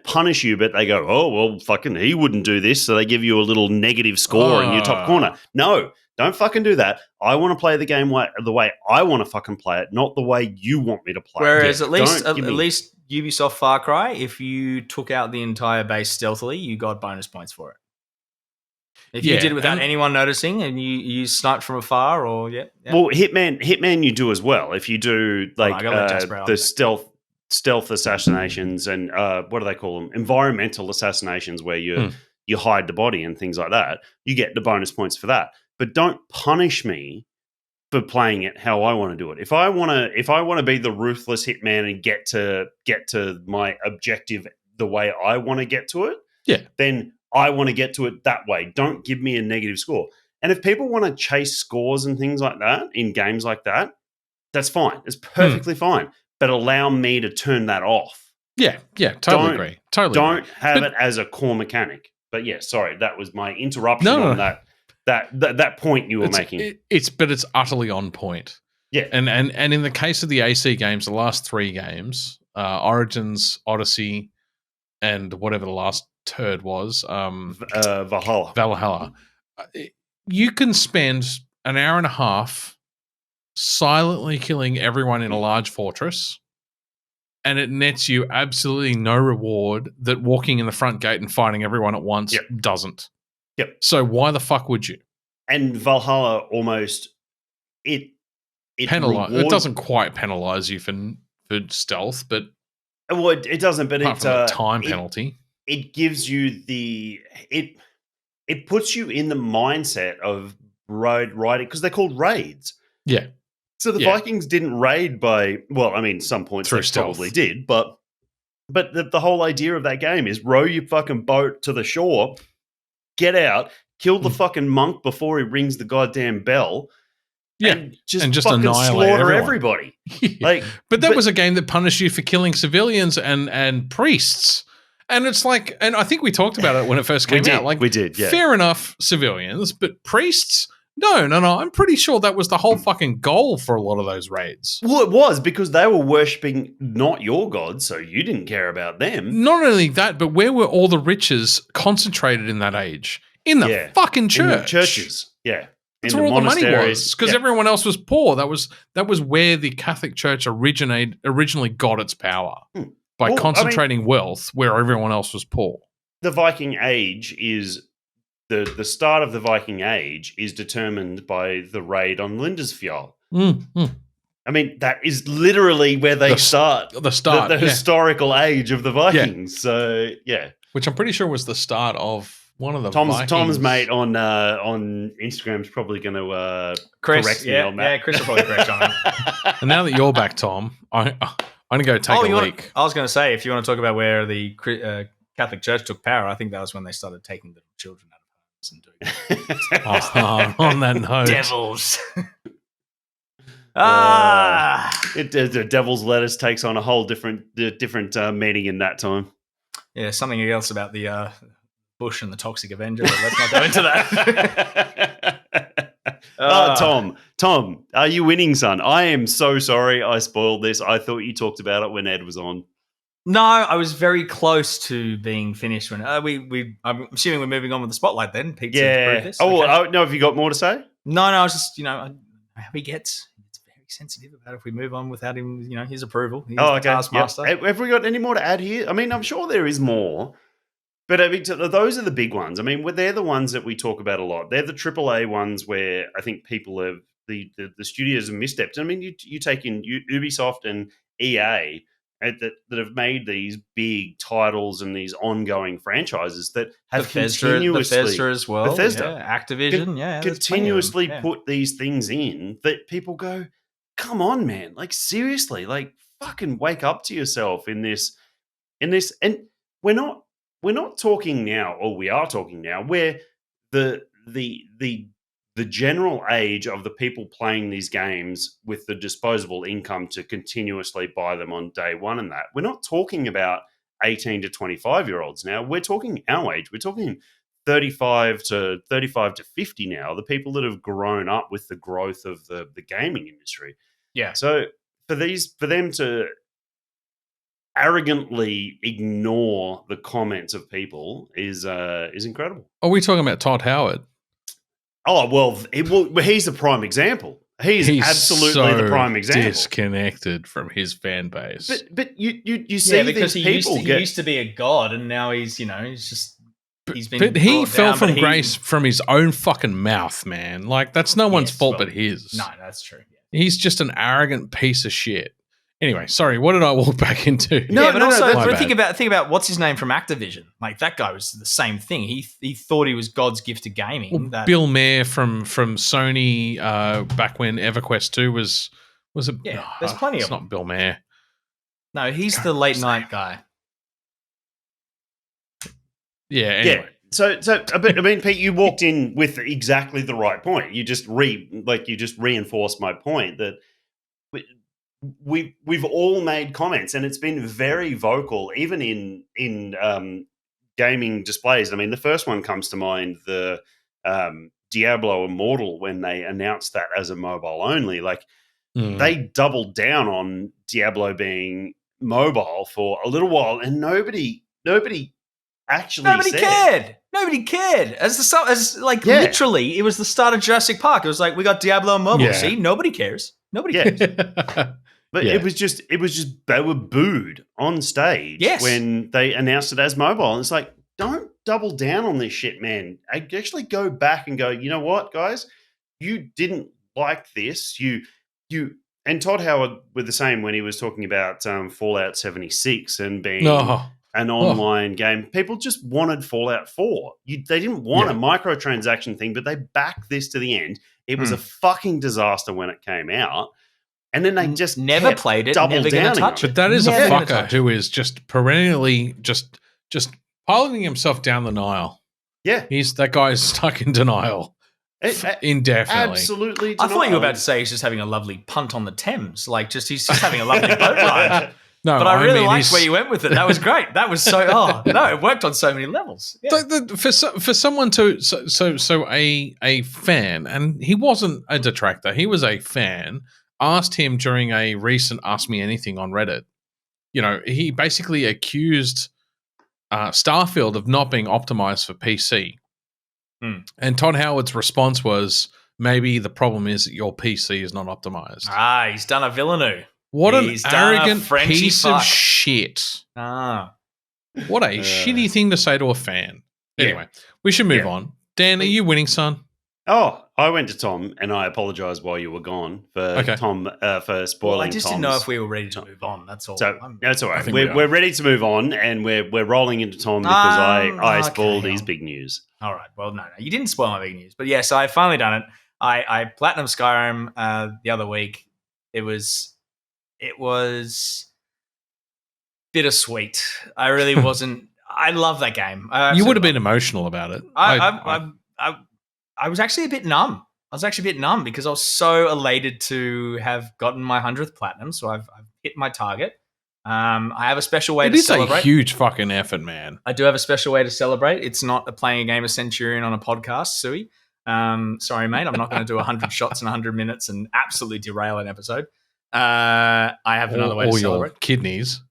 punish you, but they go, oh well, fucking he wouldn't do this, so they give you a little negative score in your top corner. No, don't fucking do that. I want to play the game the way I want to fucking play it, not the way you want me to play it. Whereas at least Ubisoft Far Cry, if you took out the entire base stealthily, you got bonus points for it. If you did it without anyone noticing and you sniped from afar, or well, Hitman you do as well. If you do like the stealth assassinations and what do they call them? Environmental assassinations, where you hide the body and things like that, you get the bonus points for that. But don't punish me for playing it how I want to do it. If I want to be the ruthless hitman and get to my objective the way I want to get to it, then I want to get to it that way. Don't give me a negative score. And if people want to chase scores and things like that in games like that, that's fine. It's perfectly fine. But allow me to turn that off. Yeah, totally agree. Don't have it as a core mechanic. But yeah, sorry, that was my interruption on that point you were making. It's utterly on point. Yeah. And in the case of the AC games, the last 3 games, Origins, Odyssey, and whatever the last turd was, Valhalla. You can spend an hour and a half silently killing everyone in a large fortress, and it nets you absolutely no reward that walking in the front gate and fighting everyone at once doesn't. Yep. So why the fuck would you? And Valhalla almost it doesn't quite penalize you for stealth, but it doesn't. But it's a time penalty. It gives you it puts you in the mindset of road riding because they're called raids. Yeah. So the Vikings didn't raid some points they probably did, but the whole idea of that game is row your fucking boat to the shore, get out, kill the fucking monk before he rings the goddamn bell, Yeah, and just and just fucking annihilate slaughter everyone. everybody. Like, but that was a game that punished you for killing civilians and priests. And it's like, and I think we talked about it when it first came out. Like, we did, yeah. Fair enough, civilians, but priests? No. I'm pretty sure that was the whole fucking goal for a lot of those raids. Well, it was because they were worshipping not your gods, so you didn't care about them. Not only that, but where were all the riches concentrated in that age? In the fucking church. In the churches, yeah. That's where all the money was, because everyone else was poor. That was where the Catholic Church originally got its power by concentrating wealth where everyone else was poor. The Viking Age is the start of the Viking Age is determined by the raid on Lindisfjord. I mean, that is literally where they start. The historical age of the Vikings. Yeah. So yeah, which I'm pretty sure was the start of. One of the Tom's mate on Instagram's probably going to correct me on that. Yeah, Chris will probably correct on that. And now that you're back, Tom, I'm going to go take a leak. I was going to say, if you want to talk about where the Catholic Church took power, I think that was when they started taking the children out of homes and doing on that note. Devils. The Devil's Lettuce takes on a whole different meaning in that time. Yeah, something else about the... Bush and the Toxic Avenger, but let's not go into that. Tom, are you winning, son? I am so sorry I spoiled this. I thought you talked about it when Ed was on. No, I was very close to being finished when I'm assuming we're moving on with the spotlight then. Pete's approved this. No, have you got more to say? No, I was just, how he gets. It's very sensitive about if we move on without him, his approval. He's the taskmaster. Yep. Have we got any more to add here? I mean, I'm sure there is more. But I mean, those are the big ones. I mean, they're the ones that we talk about a lot. They're the AAA ones where I think people have the studios have misstepped. I mean, you take in Ubisoft and EA that have made these big titles and these ongoing franchises that have continuously Bethesda as well, Activision, continuously put these things in that people go, come on, man, like seriously, like fucking wake up to yourself in this, and we're not talking now, or we are talking now, where the general age of the people playing these games with the disposable income to continuously buy them on day one and that. We're not talking about 18 to 25-year-olds now. We're talking our age. We're talking 35 to 50 now, the people that have grown up with the growth of the gaming industry. Yeah. So for them to arrogantly ignore the comments of people is incredible. Are we talking about Todd Howard? Oh, well, he's the prime example. He's absolutely the prime example. Disconnected from his fan base. But you see because these people he used to be a god, and now he's just he's been. But he fell from grace from his own fucking mouth, man. Like that's no one's fault but his. No, that's true. He's just an arrogant piece of shit. Anyway, sorry, what did I walk back into? Think about what's his name from Activision. Like that guy was the same thing. He thought he was God's gift to gaming. Well, Bill Maher from Sony back when EverQuest 2 was it? Yeah, there's plenty of them. It's not Bill Maher. No, he's the late night guy. Yeah. Anyway. Yeah. So, I mean, Pete, you walked in with exactly the right point. You just reinforced my point that we've all made comments, and it's been very vocal, even in gaming displays. I mean, the first one comes to mind, the Diablo Immortal, when they announced that as a mobile only. Like they doubled down on Diablo being mobile for a little while, and nobody actually cared. Nobody cared. Literally, it was the start of Jurassic Park. It was like, we got Diablo mobile. Yeah. See, nobody cares. Nobody cares. But it was just they were booed on stage when they announced it as mobile. And it's like, don't double down on this shit, man. I actually go back and go, you know what, guys? You didn't like this. You and Todd Howard were the same when he was talking about Fallout 76 and being an online game. People just wanted Fallout 4. They didn't want a microtransaction thing, but they backed this to the end. It was a fucking disaster when it came out. And then they just never played it, never going to touch it. But that is a fucker who is just perennially just piloting himself down the Nile. Yeah. That guy is stuck in denial. Indefinitely. Absolutely. I thought you were about to denied. say he's just having a lovely punt on the Thames. Like, he's just having a lovely boat ride. No, But I really mean, liked where you went with it. That was great. That was so. It worked on so many levels. Yeah. for someone to a fan, and he wasn't a detractor, he was a fan. Asked him during a recent Ask Me Anything on Reddit. You know, he basically accused Starfield of not being optimized for PC. And Todd Howard's response was, maybe the problem is that your PC is not optimized. He's done a Villeneuve. What He's an done a arrogant Frenchy piece fuck. of shit. Ah. What a shitty thing to say to a fan. Anyway, we should move on. Dan, are you winning, son? Oh, I went to Tom, and I apologise while you were gone for Tom for spoiling. Well, I just didn't Tom's- know if we were ready to move on. That's all. So that's all I right. think we We're are. ready to move on, and we're rolling into Tom because I spoiled his big news. All right. Well, no, you didn't spoil my big news, but yes, I finally done it. I platinum Skyrim the other week. It was bittersweet. I really wasn't. I love that game. You would have been emotional about it. I was actually a bit numb. I was actually a bit numb because I was so elated to have gotten my 100th platinum. So I've hit my target. I have a special way to celebrate. It is a huge fucking effort, man. I do have a special way to celebrate. It's not playing a game of Centurion on a podcast, Suey. Sorry, mate. I'm not going to do 100 shots in 100 minutes and absolutely derail an episode. I have another way to celebrate. Your kidneys.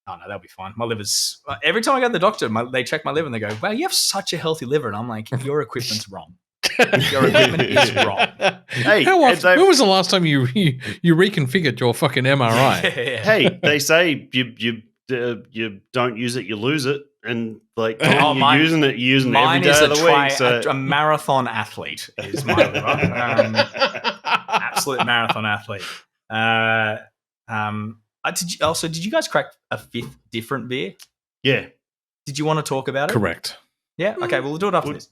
Oh, no, that'll be fine. My liver's... Every time I go to the doctor, they check my liver and they go, wow, you have such a healthy liver. And I'm like, your equipment's wrong. Your equipment is wrong. Hey, when was the last time you reconfigured your fucking MRI? Hey, they say you don't use it, you lose it, and like Oh, you're using it every Mine day is of the week. So a marathon athlete is my liver. Absolute marathon athlete. Did you guys crack a fifth different beer? yeah, Did you want to talk about it? Correct. Yeah. Okay. Well, we'll do it after this.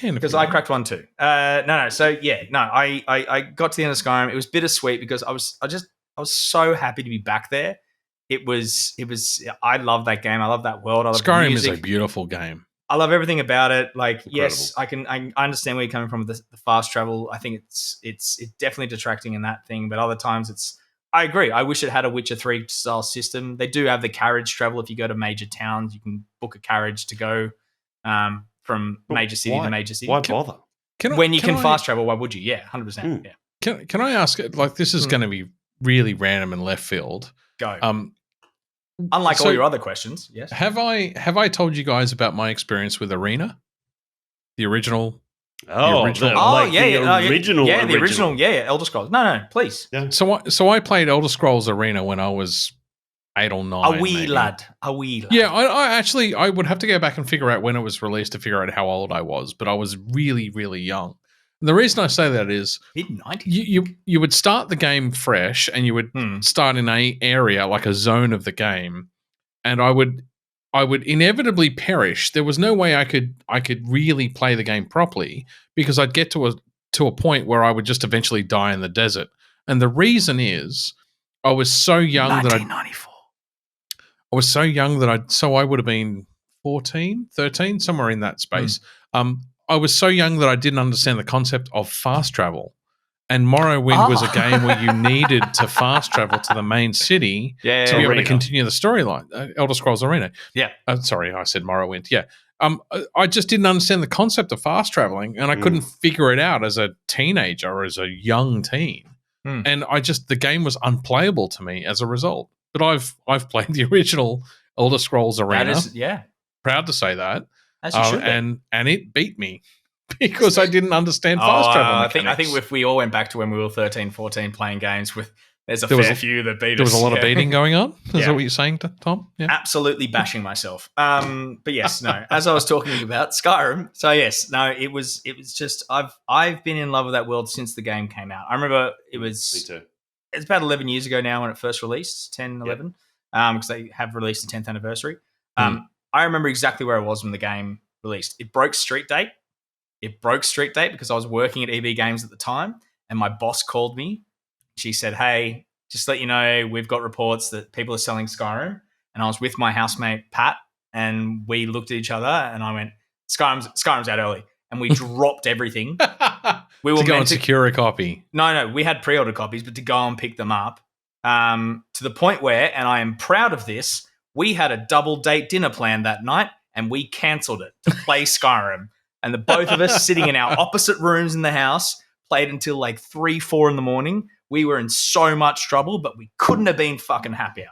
Because I cracked one too. No. So yeah, no. I got to the end of Skyrim. It was bittersweet because I was so happy to be back there. It was. I love that game. I love that world. I love the Skyrim music. is a beautiful game. I love everything about it. Like, Incredible. yes, I understand where you're coming from with the fast travel. I think it's definitely detracting in that thing, but other times I agree. I wish it had a Witcher 3 style system. They do have the carriage travel. If you go to major towns, you can book a carriage to go from major city to major city. why bother? When you can fast travel, why would you? Yeah, 100%. Yeah. Can I ask? Like, this is going to be really random and left field. Go. Unlike all your other questions, yes. Have I told you guys about my experience with Arena, the original? Oh, the original. The original. Yeah, Elder Scrolls. No, please. Yeah. So I played Elder Scrolls Arena when I was 8 or 9. A wee lad. Yeah, I would have to go back and figure out when it was released to figure out how old I was, but I was really, really young. And the reason I say that is mid-90s. You would start the game fresh, and you would start in a area, like a zone of the game, and I would inevitably perish. There was no way I could really play the game properly because I'd get to a point where I would just eventually die in the desert. And the reason is I was so young 1994. I was so young that I would have been 14, 13, somewhere in that space. I was so young that I didn't understand the concept of fast travel. And Morrowind was a game where you needed to fast travel to the main city to be able to continue the storyline. Elder Scrolls Arena. Yeah. Sorry, I said Morrowind. Yeah. I just didn't understand the concept of fast traveling, and I couldn't figure it out as a teenager or as a young teen. And the game was unplayable to me as a result. But I've played the original Elder Scrolls Arena. Proud to say that. As you should be. And it beat me because I didn't understand fast travel mechanics. I think if we all went back to when we were 13, 14 playing games there's a fair few that beat us. There was a lot of beating going on? Is that what you're saying, Tom? Yeah. Absolutely bashing myself. But yes, no. As I was talking about Skyrim, so yes, no, it was just I've been in love with that world since the game came out. I remember Me too. it's about 11 years ago now when it first released, 10, 11, because they have released the 10th anniversary. I remember exactly where I was when the game released. It broke street date. Because I was working at EB Games at the time, and my boss called me. She said, hey, just to let you know, we've got reports that people are selling Skyrim. And I was with my housemate, Pat, and we looked at each other, and I went, Skyrim's out early. and we dropped everything. We were to go meant and secure a copy. No, we had pre-order copies, but to go and pick them up, to the point where, and I am proud of this, we had a double date dinner planned that night, and we cancelled it to play Skyrim. And the both of us sitting in our opposite rooms in the house played until like 3-4 in the morning. We were in so much trouble, but we couldn't have been fucking happier.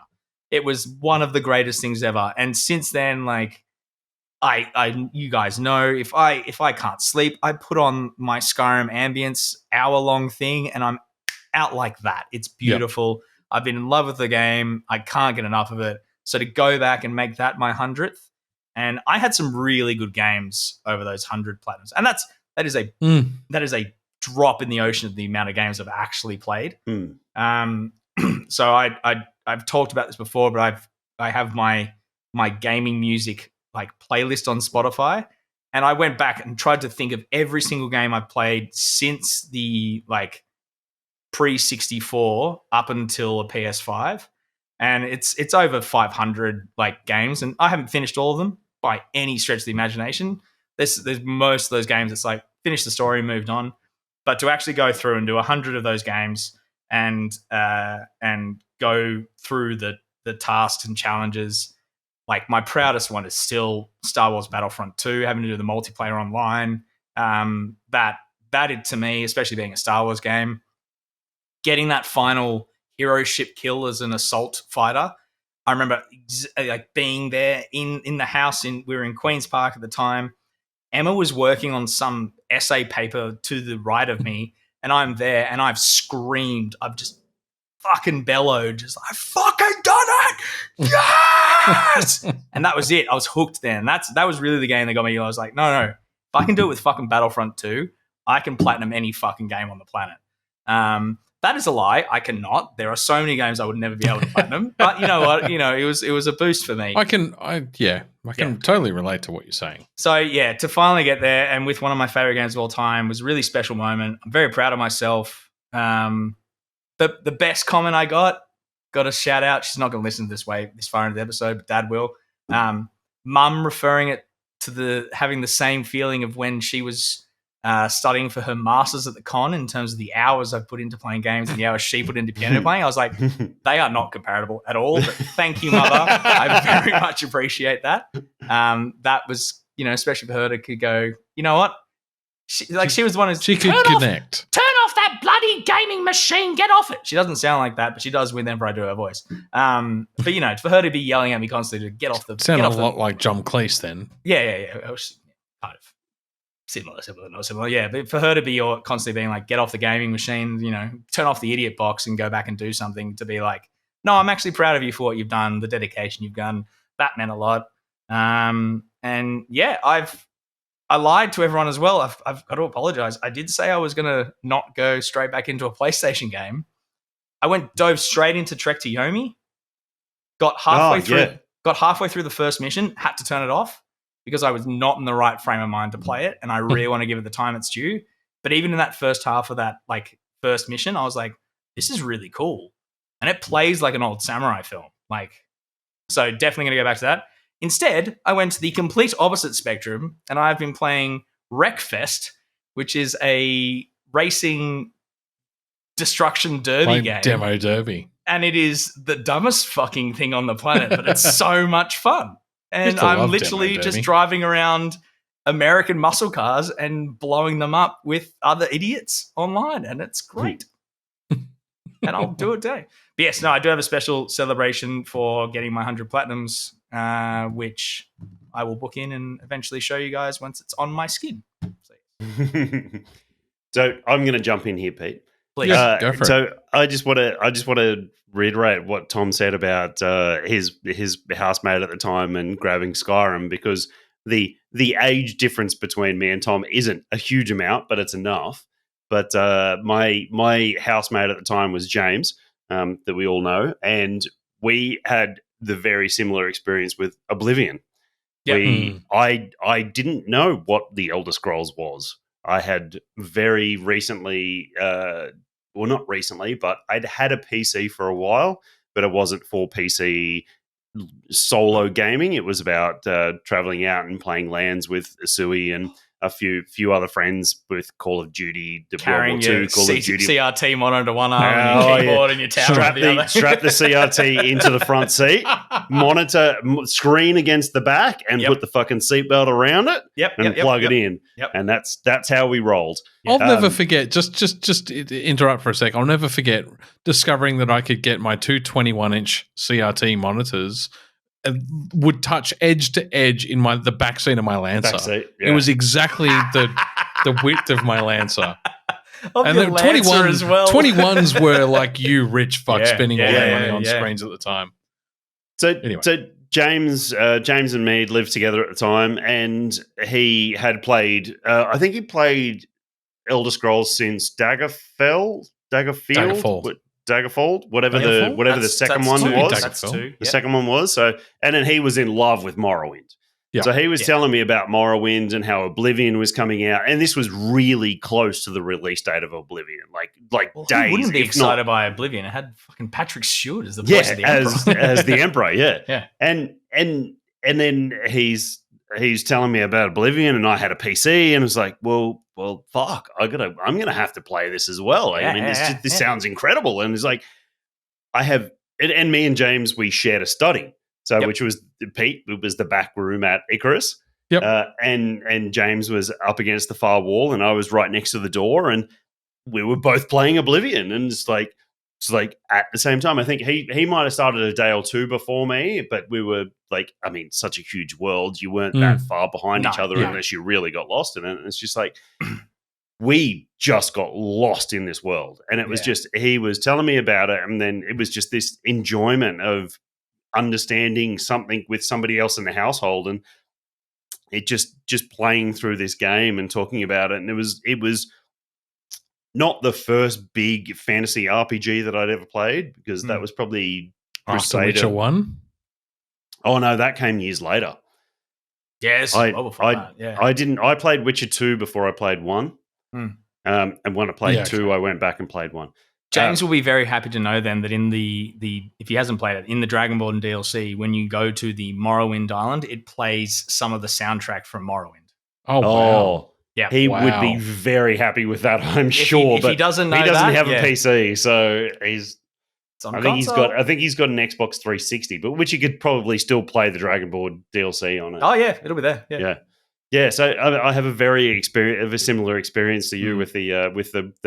It was one of the greatest things ever. And since then, like, you guys know, if I can't sleep, I put on my Skyrim ambience hour-long thing, and I'm out like that. It's beautiful. Yep. I've been in love with the game. I can't get enough of it. So to go back and make that my 100th, and I had some really good games over those 100 platinums, and that is a drop in the ocean of the amount of games I've actually played. So I've talked about this before, but I have my gaming music like playlist on Spotify, and I went back and tried to think of every single game I've played since the like pre-64 up until a PS5, and it's over 500 like games, and I haven't finished all of them by any stretch of the imagination. There's most of those games it's like finished the story, moved on, but to actually go through and do 100 of those games and go through the tasks and challenges. Like, my proudest one is still Star Wars Battlefront 2, having to do the multiplayer online. That to me, especially being a Star Wars game, getting that final hero ship kill as an assault fighter. I remember like being there in the house. We were in Queen's Park at the time. Emma was working on some essay paper to the right of me, and I'm there, and I've screamed. I've just fucking bellowed, just I fucking done it! Yes! And that was it. I was hooked then. That was really the game that got me. I was like, no. If I can do it with fucking Battlefront 2, I can platinum any fucking game on the planet. That is a lie. I cannot. There are so many games I would never be able to platinum. But you know what? You know, it was a boost for me. I can totally relate to what you're saying. So yeah, to finally get there and with one of my favorite games of all time was a really special moment. I'm very proud of myself. The best comment I got a shout out. She's not going to listen this far into the episode, but Dad will. Mum referring it to having the same feeling of when she was studying for her masters at the con in terms of the hours I've put into playing games and the hours she put into piano playing. I was like, they are not comparable at all. But thank you, Mother. I very much appreciate that. That was, especially for her to go, you know what? She was the one who she could connect. Turn off that bloody gaming machine. Get off it. She doesn't sound like that, but she does whenever I do her voice. But for her to be yelling at me constantly to get off the. Sounded a lot like John Cleese then. Yeah. It was kind of similar, not similar. Yeah, but for her to be constantly being like, get off the gaming machine, turn off the idiot box and go back and do something, to be like, no, I'm actually proud of you for what you've done, the dedication you've done. That meant a lot. And yeah, I lied to everyone as well. I've got to apologize. I did say I was going to not go straight back into a PlayStation game. I dove straight into Trek to Yomi. Got halfway through the first mission, had to turn it off because I was not in the right frame of mind to play it, and I really want to give it the time it's due. But even in that first half of that first mission, I was like, this is really cool. And it plays like an old samurai film. So definitely going to go back to that. Instead, I went to the complete opposite spectrum, and I've been playing Wreckfest, which is a racing destruction derby game. Demo derby. And it is the dumbest fucking thing on the planet, but it's so much fun. And I'm literally just driving around American muscle cars and blowing them up with other idiots online, and it's great. And I'll do it today. But yes, no, I do have a special celebration for getting my 100 platinums, which I will book in and eventually show you guys once it's on my skin. So I'm going to jump in here, Pete. Please. Go for it. I just want to reiterate what Tom said about his housemate at the time and grabbing Skyrim, because the age difference between me and Tom isn't a huge amount, but it's enough. But my housemate at the time was James, that we all know, and we had the very similar experience with Oblivion. Yep. I didn't know what the Elder Scrolls was. I had very recently, well, not recently, but I'd had a PC for a while, but it wasn't for PC solo gaming. It was about traveling out and playing LANs with Sui and a few other friends with Call of Duty, Carrying World War your II, Call of Duty. CRT monitor to one arm and your keyboard and your tower to the other. Strap the CRT into the front seat, monitor screen against the back, and put the fucking seatbelt around it, and plug it in. And that's how we rolled. I'll never forget. Just interrupt for a sec. I'll never forget discovering that I could get my two 21-inch CRT monitors would touch edge to edge in the back seat of my Lancer. It was exactly the width of my Lancer. And the 21s were like you rich fuck spending all that money on screens at the time. So James and me lived together at the time, and he had played. I think he played Elder Scrolls since Daggerfall, whatever the second one was. The second one was. So, and then he was in love with Morrowind. Yeah. So he was telling me about Morrowind and how Oblivion was coming out, and this was really close to the release date of Oblivion, like days. Who wouldn't be excited by Oblivion? It had fucking Patrick Stewart as the voice of the Emperor. as the Emperor, yeah. And then he's telling me about Oblivion, and I had a PC, and I was like, well, fuck, I'm gonna have to play this as well. This sounds incredible, and it's like and me and James, we shared a study. So, which was Pete, it was the back room at Icarus. And James was up against the far wall, and I was right next to the door, and we were both playing Oblivion. And it's like at the same time. I think he might have started a day or two before me, but we were such a huge world. You weren't that far behind each other unless you really got lost in it. And it's just like we just got lost in this world. And it was just, he was telling me about it, and then it was just this enjoyment of understanding something with somebody else in the household, and it just playing through this game and talking about it. And it was not the first big fantasy RPG that I'd ever played, because that was probably Crusader. Witcher 1? Oh no, that came years later. Yes, I played Witcher 2 before I played 1. And when I played 2, I went back and played 1. James will be very happy to know then that in the if he hasn't played it, in the Dragonborn DLC, when you go to the Morrowind Island, it plays some of the soundtrack from Morrowind. Oh, wow. Yeah. He would be very happy with that, I'm sure. If he doesn't know he doesn't have a PC, so I think he's got an Xbox 360, but which you could probably still play the Dragonborn DLC on it. Oh yeah, it'll be there. Yeah. So I have a similar experience to you with the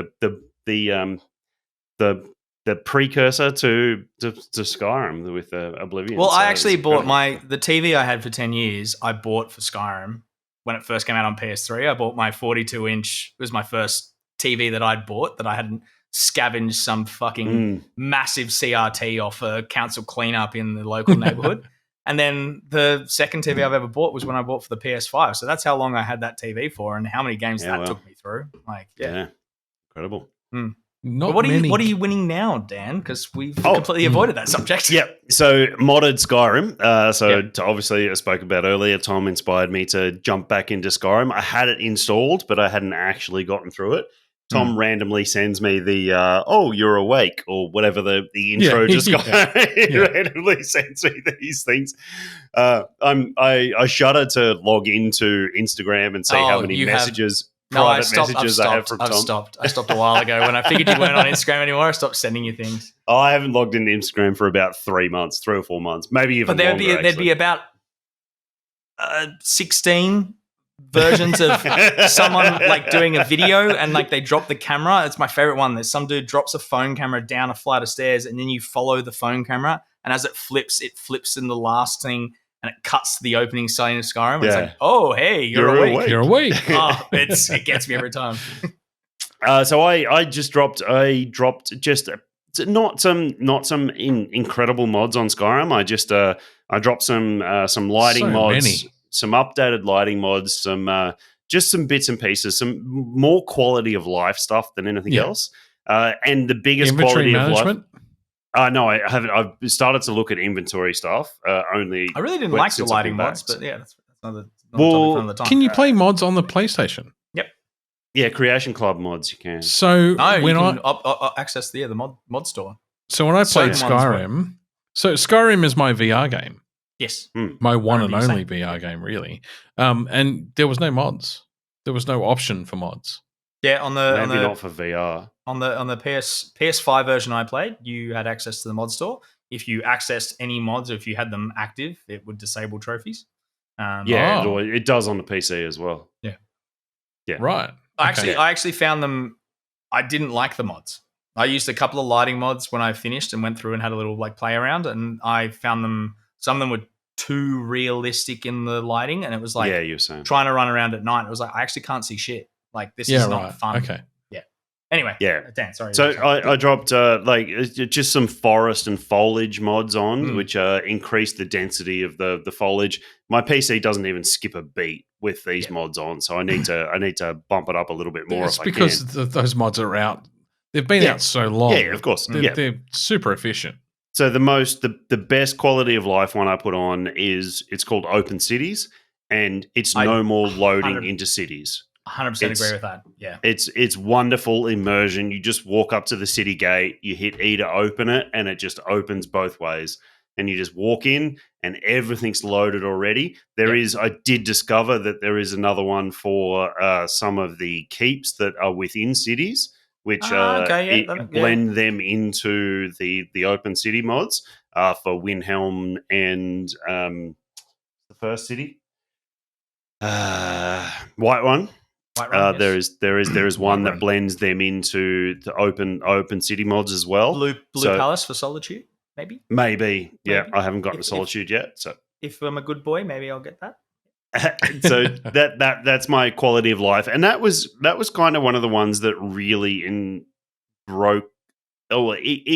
precursor to Skyrim with Oblivion. Well, I actually bought the TV I had for 10 years. I bought for Skyrim when it first came out on PS3. I bought my 42-inch. It was my first TV that I'd bought, that I hadn't scavenged some fucking massive CRT off a council cleanup in the local neighborhood. And then the second TV I've ever bought was when I bought for the PS5. So that's how long I had that TV for, and how many games took me through. Incredible. What are you winning now, Dan? Because we've completely avoided that subject. Yeah. So modded Skyrim. Obviously, I spoke about earlier, Tom inspired me to jump back into Skyrim. I had it installed, but I hadn't actually gotten through it. Tom randomly sends me the you're awake, or whatever the intro just got. He randomly sends me these things. I shudder to log into Instagram and see how many messages. Messages I have from Tom. I stopped a while ago when I figured you weren't on Instagram anymore. I stopped sending you things. I haven't logged into Instagram for about 3 or 4 months, maybe even longer. There'd be about 16 versions of someone doing a video, and they drop the camera. It's my favorite one. There's some dude drops a phone camera down a flight of stairs, and then you follow the phone camera, and as it flips in the last thing. And it cuts to the opening scene of Skyrim. And it's like, oh, hey, you're awake. You're awake. It gets me every time. So I dropped not some incredible mods on Skyrim. I dropped some lighting mods, some updated lighting mods, just some bits and pieces, some more quality of life stuff than anything else. And the biggest inventory quality management? of life. No, I haven't. I've started to look at inventory stuff. I really didn't like the lighting mods, but that's another time. Can you play mods on the PlayStation? Yep. Yeah, Creation Club mods you can. So you can access the mod store. So when I played Skyrim, Skyrim is my VR game. Yes. My one and only VR game, really. And there was no mods. There was no option for mods. Yeah, on the Maybe not for VR. on the PS5 version I played, you had access to the mod store. If you accessed any mods, or if you had them active, it would disable trophies. It does on the PC as well. Yeah. Right. I actually found them. I didn't like the mods. I used a couple of lighting mods when I finished and went through and had a little like play around, and I found them. Some of them were too realistic in the lighting, and it was like you were saying. trying to run around at night. It was like I actually can't see shit. Like this is not fun. Okay. Yeah. Anyway. Yeah. Dan, sorry. So I dropped just some forest and foliage mods on, which increase the density of the foliage. My PC doesn't even skip a beat with these mods on, so I need to bump it up a little bit more. It's because those mods are out. They've been out so long. Yeah, of course. They're super efficient. So the best quality of life one I put on it's called Open Cities, and it's no more loading into cities. 100% agree with that. Yeah. It's wonderful immersion. You just walk up to the city gate, you hit E to open it, and it just opens both ways. And you just walk in and everything's loaded already. I did discover that there is another one for some of the keeps that are within cities, which blend them into the open city mods for Windhelm and the first city. White one. Yes. There is one that blends them into the open city mods as well. Blue Palace for Solitude, maybe. Maybe. I haven't gotten to Solitude yet. So if I'm a good boy, maybe I'll get that. So that's my quality of life, and that was kind of one of the ones that really it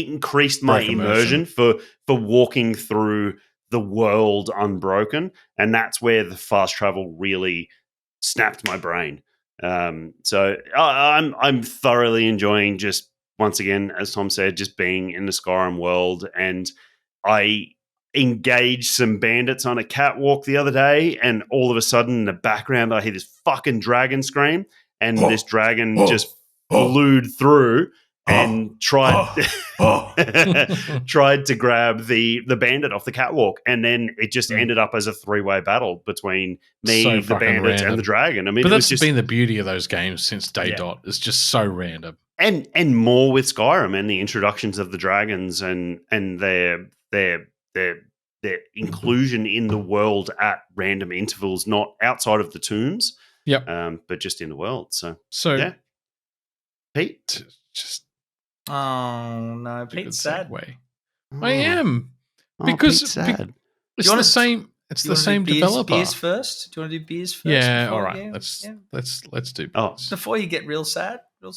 increased my immersion for walking through the world unbroken, and that's where the fast travel really snapped my brain. So I'm thoroughly enjoying, just once again, as Tom said, just being in the Skyrim world. And I engaged some bandits on a catwalk the other day, and all of a sudden in the background I hear this fucking dragon scream, and this dragon just flew through and tried to grab the bandit off the catwalk, and then it just ended up as a 3-way battle between me, the bandit, and the dragon. I mean, but that's been the beauty of those games since day dot. It's just so random, and more with Skyrim and the introductions of the dragons and their inclusion in the world at random intervals, not outside of the tombs, but just in the world. So yeah, Pete, just. Oh no, Pete's sad. I am because Pete's sad. It's the same. It's the same developer. Beers first. Do you want to do beers first? Yeah, all right. Let's do beers. Before you get real sad. I've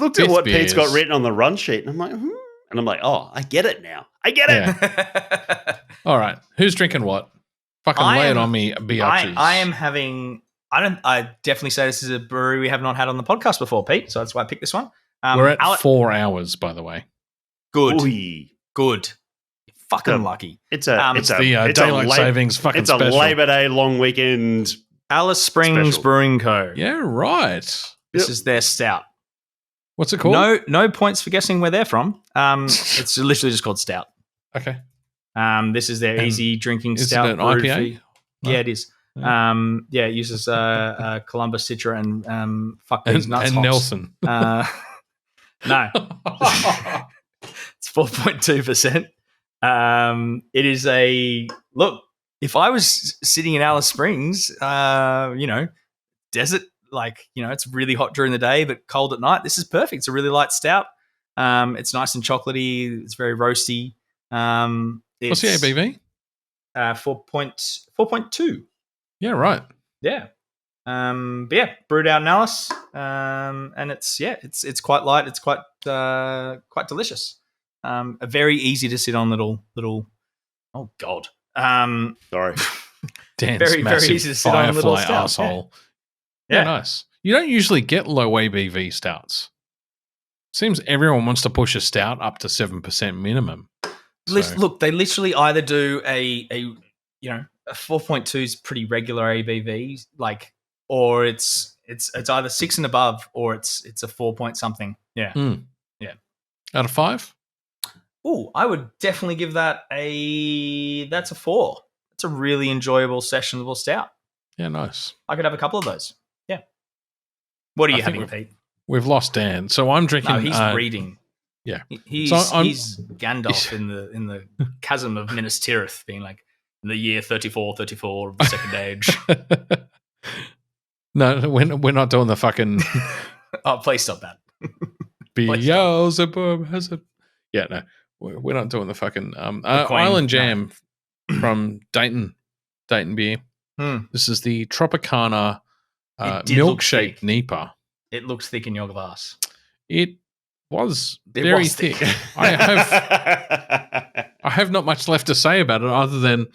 looked at what Pete's got written on the run sheet, and I'm like, and I'm like, I get it now. I get it. All right, who's drinking what? Fucking lay it on me, biatches. I am having. I definitely say this is a brewery we have not had on the podcast before, Pete. So that's why I picked this one. We're at 4 hours, by the way. Good. Good. Fucking lucky. It's the daylight savings fucking special. It's a Labor Day long weekend. Alice Springs special. Brewing Co. Yeah, right. This is their stout. What's it called? No points for guessing where they're from. It's literally just called stout. Okay. This is their easy drinking stout. Is it an IPA? No. Yeah, it is. It uses Columbus Citra and fuck these nuts and hops. Nelson. No, it's 4.2%. It is a look. If I was sitting in Alice Springs, desert, it's really hot during the day but cold at night. This is perfect. It's a really light stout. It's nice and chocolatey. It's very roasty. What's the ABV? 4.2. Yeah, right. Yeah. Brewed out in Alice. And it's quite light. It's quite delicious. A very easy to sit on little. Oh God. Sorry. Dan's very massive easy to sit on little stout. Asshole. Yeah, nice. You don't usually get low ABV stouts. Seems everyone wants to push a stout up to 7% minimum. So. Look, they literally either do a 4.2 is pretty regular ABV, or it's either 6 and above, or it's a 4 point something. Yeah. Yeah. Out of 5? Oh, I would definitely give that that's a 4. It's a really enjoyable sessionable stout. Yeah, nice. I could have a couple of those. Yeah. What are you having, Pete? We've lost Dan, so I'm drinking. No, he's reading. Yeah, he's Gandalf in the chasm of Minas Tirith, being like in the year 34 of the Second Age. No, we're not doing the fucking. Oh, please stop that. Beelzebub has a. Yeah, no, we're not doing the fucking Island Jam from Dayton Beer. This is the Tropicana milkshake Nipa. It looks thick in your glass. It was very thick. I have not much left to say about it other than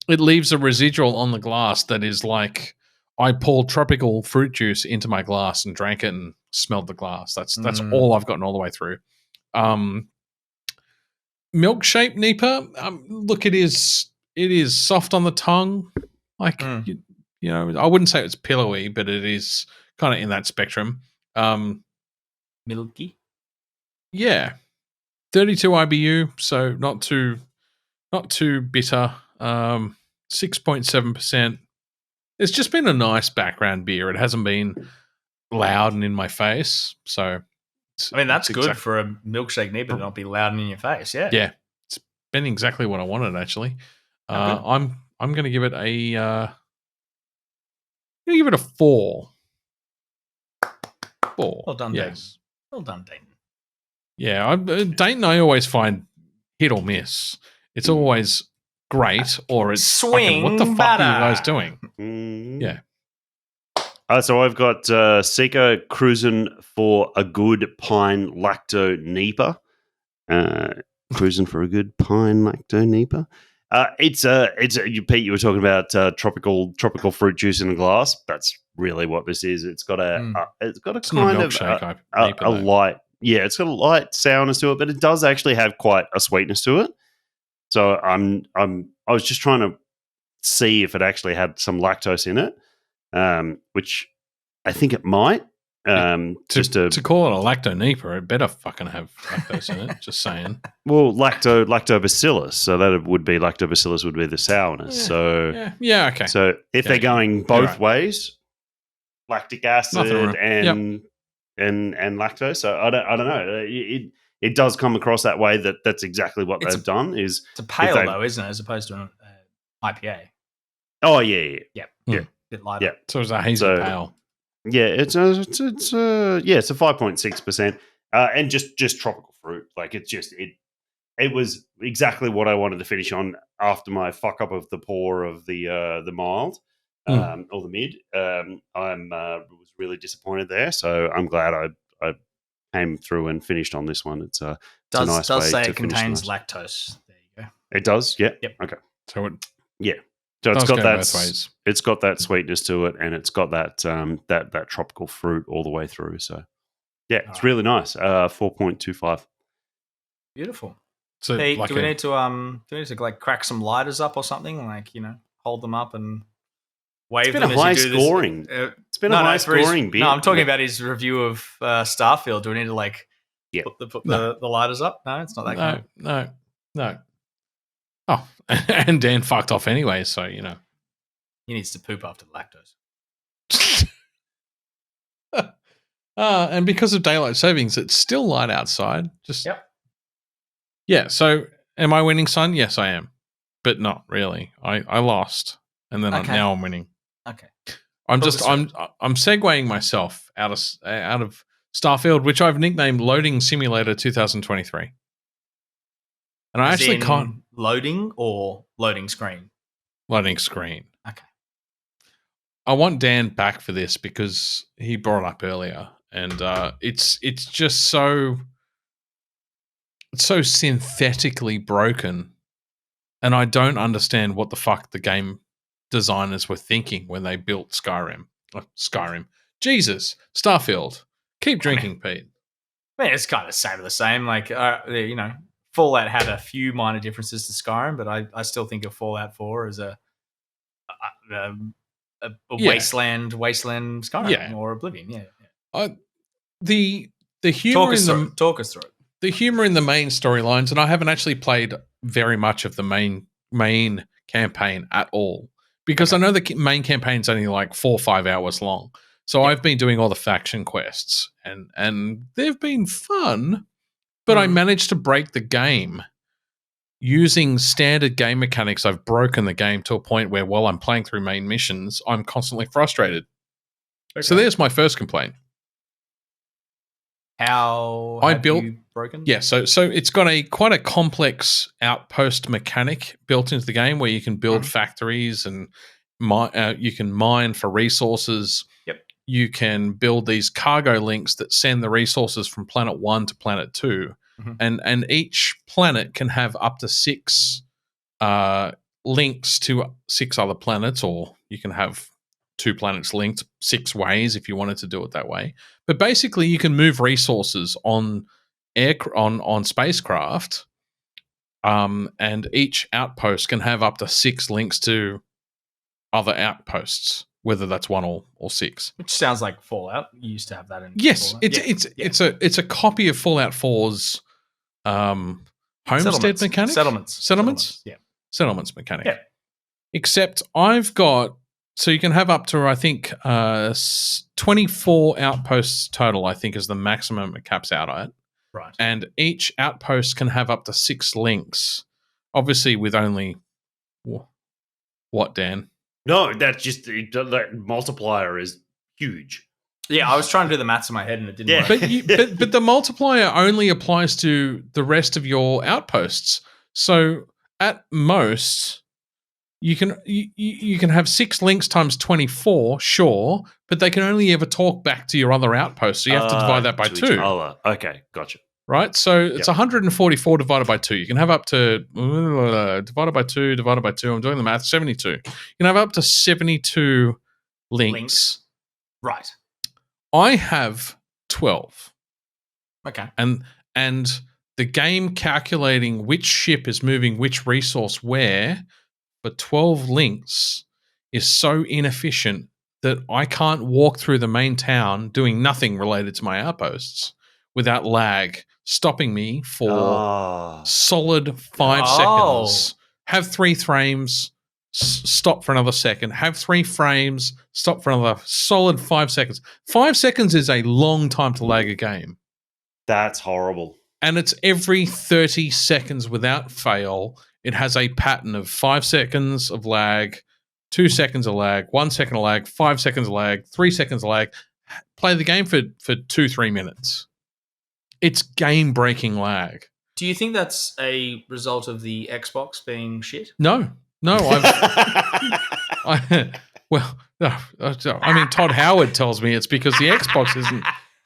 it leaves a residual on the glass that is like I poured tropical fruit juice into my glass and drank it and smelled the glass. That's all I've gotten all the way through. Milkshake Nipa. Look, it is soft on the tongue. Like you know, I wouldn't say it's pillowy, but it is kind of in that spectrum. Milky. Yeah, 32 IBU, so not too bitter. 6.7%. It's just been a nice background beer. It hasn't been loud and in my face. So, I mean, that's good for a milkshake Nipa to not be loud and in your face. Yeah, yeah, it's been exactly what I wanted actually. I'm going to give it a 4. 4. Well done, yes. Dayton. Well done, Dayton. Yeah, Dayton I always find hit or miss. It's always great or it's swing. What the fuck are you guys doing? Yeah. So I've got Seeker cruising for a good pine lacto Nipa. Cruising for a good pine lacto Nipa. It's Pete, you were talking about tropical fruit juice in a glass. That's really what this is. It's got a kind of a light. Yeah, it's got a light sourness to it, but it does actually have quite a sweetness to it. So I was just trying to see if it actually had some lactose in it, which I think it might. To call it a lacto-nipa, it better fucking have lactose in it. Just saying. Well, lactobacillus. So that would be lactobacillus would be the sourness. Yeah. So yeah, okay. So if they're going both ways, lactic acid and lactose. So I don't know. It does come across that way. That's exactly what they've done. It's a pale though, isn't it, as opposed to an IPA? Oh yeah. A bit lighter. Yeah. So it's a hazy pale. Yeah, it's a 5.6%, and just tropical fruit. Like it was exactly what I wanted to finish on after my fuck up of the pour of the mild or the mid. I was really disappointed there, so I'm glad I came through and finished on this one. It's a nice way say to it contains lactose. There you go. It does. Yeah. Yep. Okay. So So it's got that. Both ways. It's got that sweetness to it, and it's got that that tropical fruit all the way through. So, yeah, it's really nice. 4.25. Beautiful. So, hey, do we need to like crack some lighters up or something? Like hold them up and wave them. It's been a high scoring. It's been a high scoring beer. No, I'm talking about his review of Starfield. Do we need to put the lighters up? No, it's not that kind. No. Oh, and Dan fucked off anyway, so he needs to poop after the lactose. And because of daylight savings, it's still light outside. Yeah. So, am I winning, son? Yes, I am, but not really. I lost, and then now I'm winning. Okay. I'm segueing myself out of Starfield, which I've nicknamed Loading Simulator 2023. And I actually can't loading or loading screen. Loading screen. Okay. I want Dan back for this because he brought it up earlier, and it's just so synthetically broken, and I don't understand what the fuck the game designers were thinking when they built Skyrim. Jesus, Starfield. Keep drinking, Pete. I mean, it's kind of the same. Like Fallout had a few minor differences to Skyrim, but I still think of Fallout 4 as a wasteland Skyrim or Oblivion. Yeah. The humor talk us through it. The humor in the main storylines, and I haven't actually played very much of the main campaign at all because I know the main campaign's only like 4 or 5 hours long. So I've been doing all the faction quests, and they've been fun, but I managed to break the game. Using standard game mechanics, I've broken the game to a point where while I'm playing through main missions, I'm constantly frustrated. Okay. So there's my first complaint. How have you broken? Yeah, so it's got quite a complex outpost mechanic built into the game where you can build factories and you can mine for resources. Yep. You can build these cargo links that send the resources from planet 1 to planet 2. And each planet can have up to 6 links to 6 other planets, or you can have 2 planets linked 6 ways if you wanted to do it that way. But basically, you can move resources on spacecraft, and each outpost can have up to 6 links to other outposts, whether that's 1 or 6. Which sounds like Fallout. You used to have that in Yes, Fallout. it's a copy of Fallout 4's homestead mechanic. Settlements. Yeah. Settlements mechanic. Yeah. Except I've got, so you can have up to, I think, 24 outposts total, I think is the maximum it caps out at. Right. And each outpost can have up to 6 links. Obviously with only, what, Dan? No, that's just, that multiplier is huge. Yeah, I was trying to do the maths in my head and it didn't work. But the multiplier only applies to the rest of your outposts. So at most, you can have 6 links times 24, sure, but they can only ever talk back to your other outposts. So you have to divide that by 2. Okay, gotcha. Right? So it's 144 divided by 2. You can have up to, divided by 2, I'm doing the math, 72. You can have up to 72 links. Right. I have 12. Okay. And the game calculating which ship is moving which resource where for 12 links is so inefficient that I can't walk through the main town doing nothing related to my outposts without lag, stopping me for solid 5 seconds. Have 3 frames, stop for another second, have 3 frames, stop for another solid 5 seconds. 5 seconds is a long time to lag a game. That's horrible. And it's every 30 seconds without fail. It has a pattern of 5 seconds of lag, 2 seconds of lag, 1 second of lag, 5 seconds of lag, 3 seconds of lag. Play the game for 2-3 minutes. It's game-breaking lag. Do you think that's a result of the Xbox being shit? No, I mean, Todd Howard tells me it's because the Xbox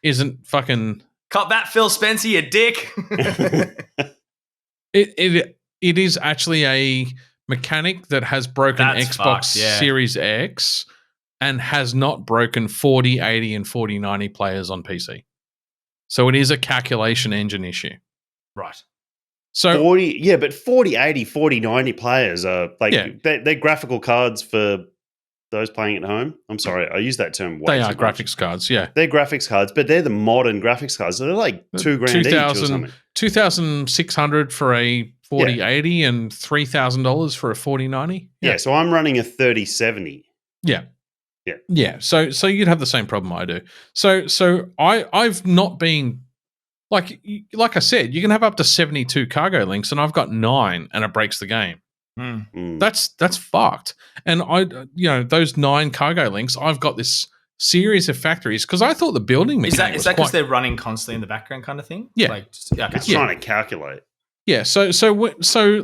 isn't fucking. Cut that, Phil Spencer, you dick. It is actually a mechanic that has broken Xbox Series X and has not broken 40, 80, and 4090 players on PC. So it is a calculation engine issue. Right. So 40, but 40, 80, 40, 90 players are they're graphical cards for those playing at home. I'm sorry, I use that term. They are graphics cards, yeah. They're graphics cards, but they're the modern graphics cards. So they're like $2,000 each or something. $2,600 for a 4080 and $3,000 for a 4090. Yeah, so I'm running a 3070. Yeah. So you'd have the same problem I do. So I've not been like I said, you can have up to 72 cargo links, and I've got 9, and it breaks the game. That's fucked. And those 9 cargo links, I've got this series of factories because I thought the building mechanic is that because they're running constantly in the background, kind of thing? Yeah, it's trying to calculate. Yeah, so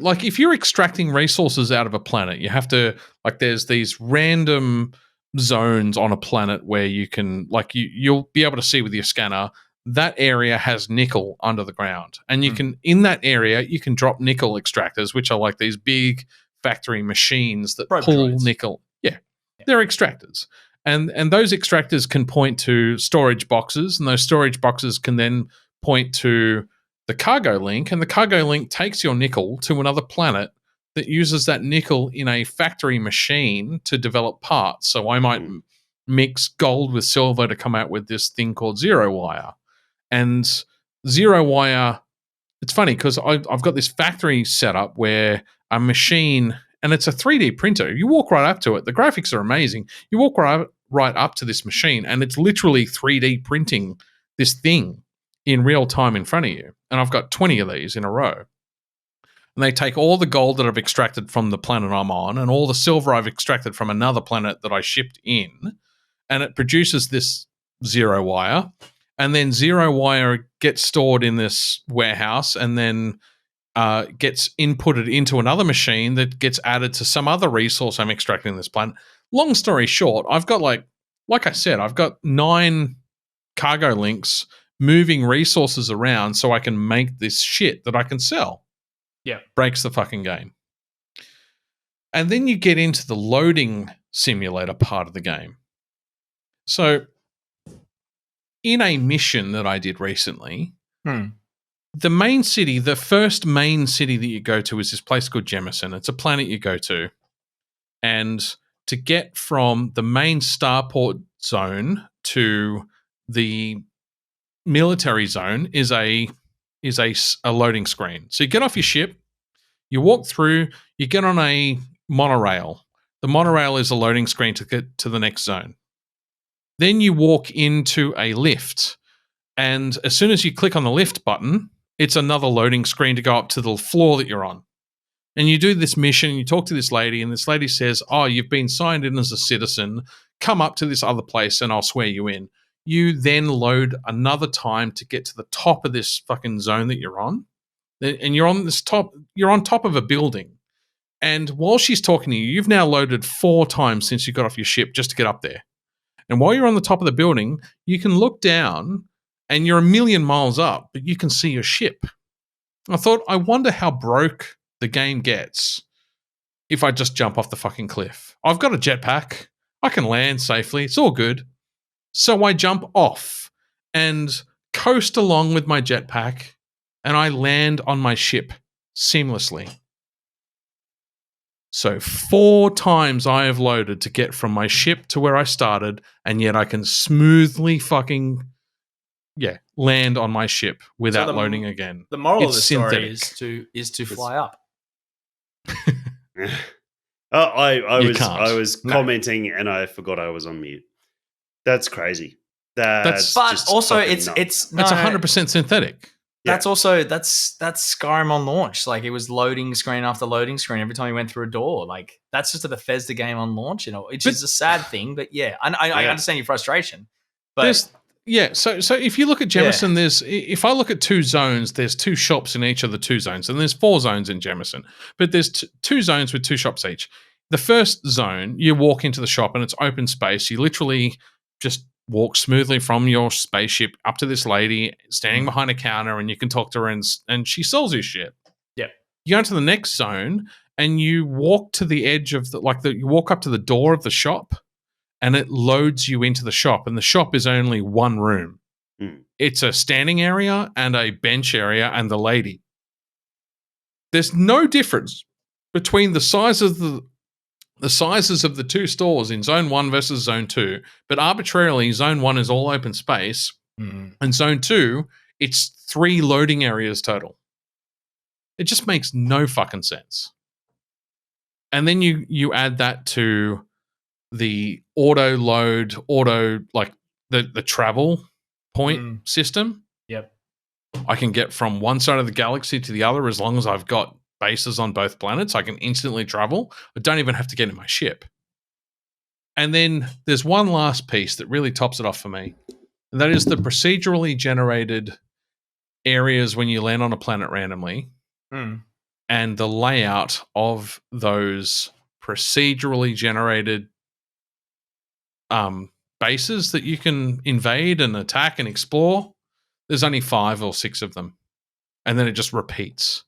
like if you're extracting resources out of a planet, you have to there's these random zones on a planet where you can you'll be able to see with your scanner that area has nickel under the ground, and you can in that area you can drop nickel extractors, which are like these big factory machines that pull nickel. Yeah, they're extractors, and those extractors can point to storage boxes, and those storage boxes can then point to the cargo link, and the cargo link takes your nickel to another planet that uses that nickel in a factory machine to develop parts. So I might mix gold with silver to come out with this thing called zero wire. And zero wire, it's funny because I've got this factory set up where a machine and it's a 3D printer. You walk right up to it. The graphics are amazing. You walk right up to this machine, and it's literally 3D printing this thing in real time in front of you. And I've got 20 of these in a row. And they take all the gold that I've extracted from the planet I'm on and all the silver I've extracted from another planet that I shipped in, and it produces this 0 wire. And then 0 wire gets stored in this warehouse and then gets inputted into another machine that gets added to some other resource I'm extracting in this planet. Long story short, I've got like I said, I've got 9 cargo links moving resources around so I can make this shit that I can sell. Yeah. Breaks the fucking game. And then you get into the loading simulator part of the game. So, in a mission that I did recently, the main city, the first main city that you go to is this place called Jemison. It's a planet you go to. And to get from the main starport zone to the military zone is a loading screen. So you get off your ship, you walk through, you get on a monorail. The monorail is a loading screen to get to the next zone. Then you walk into a lift, and as soon as you click on the lift button, it's another loading screen to go up to the floor that you're on. And you do this mission, you talk to this lady, and this lady says, oh, you've been signed in as a citizen, come up to this other place and I'll swear you in. You then load another time to get to the top of this fucking zone that you're on. And you're on top of a building. And while she's talking to you, you've now loaded 4 times since you got off your ship just to get up there. And while you're on the top of the building, you can look down and you're a million miles up, but you can see your ship. I thought, I wonder how broke the game gets if I just jump off the fucking cliff. I've got a jetpack. I can land safely. It's all good. So I jump off and coast along with my jetpack, and I land on my ship seamlessly. So 4 times I have loaded to get from my ship to where I started, and yet I can smoothly fucking land on my ship without loading again. The moral of It's the story is to fly up. I was commenting and I forgot I was on mute. That's crazy. That's but also it's 100% synthetic. That's also that's Skyrim on launch. Like, it was loading screen after loading screen every time you went through a door. Like, that's just a Bethesda game on launch, which is a sad thing. But I understand your frustration. But so if you look at Jemison, if I look at 2 zones, there's 2 shops in each of the 2 zones, and there's 4 zones in Jemison, but there's 2 zones with 2 shops each. The first zone, you walk into the shop and it's open space. You literally just walk smoothly from your spaceship up to this lady standing behind a counter, and you can talk to her and she sells you shit. Yeah. You go to the next zone and you walk to the edge of you walk up to the door of the shop, and it loads you into the shop, and the shop is only 1 room. It's a standing area and a bench area and the lady. There's no difference between the sizes of the 2 stores in Zone 1 versus Zone 2, but arbitrarily, Zone 1 is all open space, and Zone 2, it's 3 loading areas total. It just makes no fucking sense. And then you add that to the auto load, the travel point system. Yep. I can get from one side of the galaxy to the other as long as I've got bases on both planets. I can instantly travel. I don't even have to get in my ship. And then there's one last piece that really tops it off for me, and that is the procedurally generated areas when you land on a planet randomly, and the layout of those procedurally generated bases that you can invade and attack and explore. There's only 5 or 6 of them, and then it just repeats.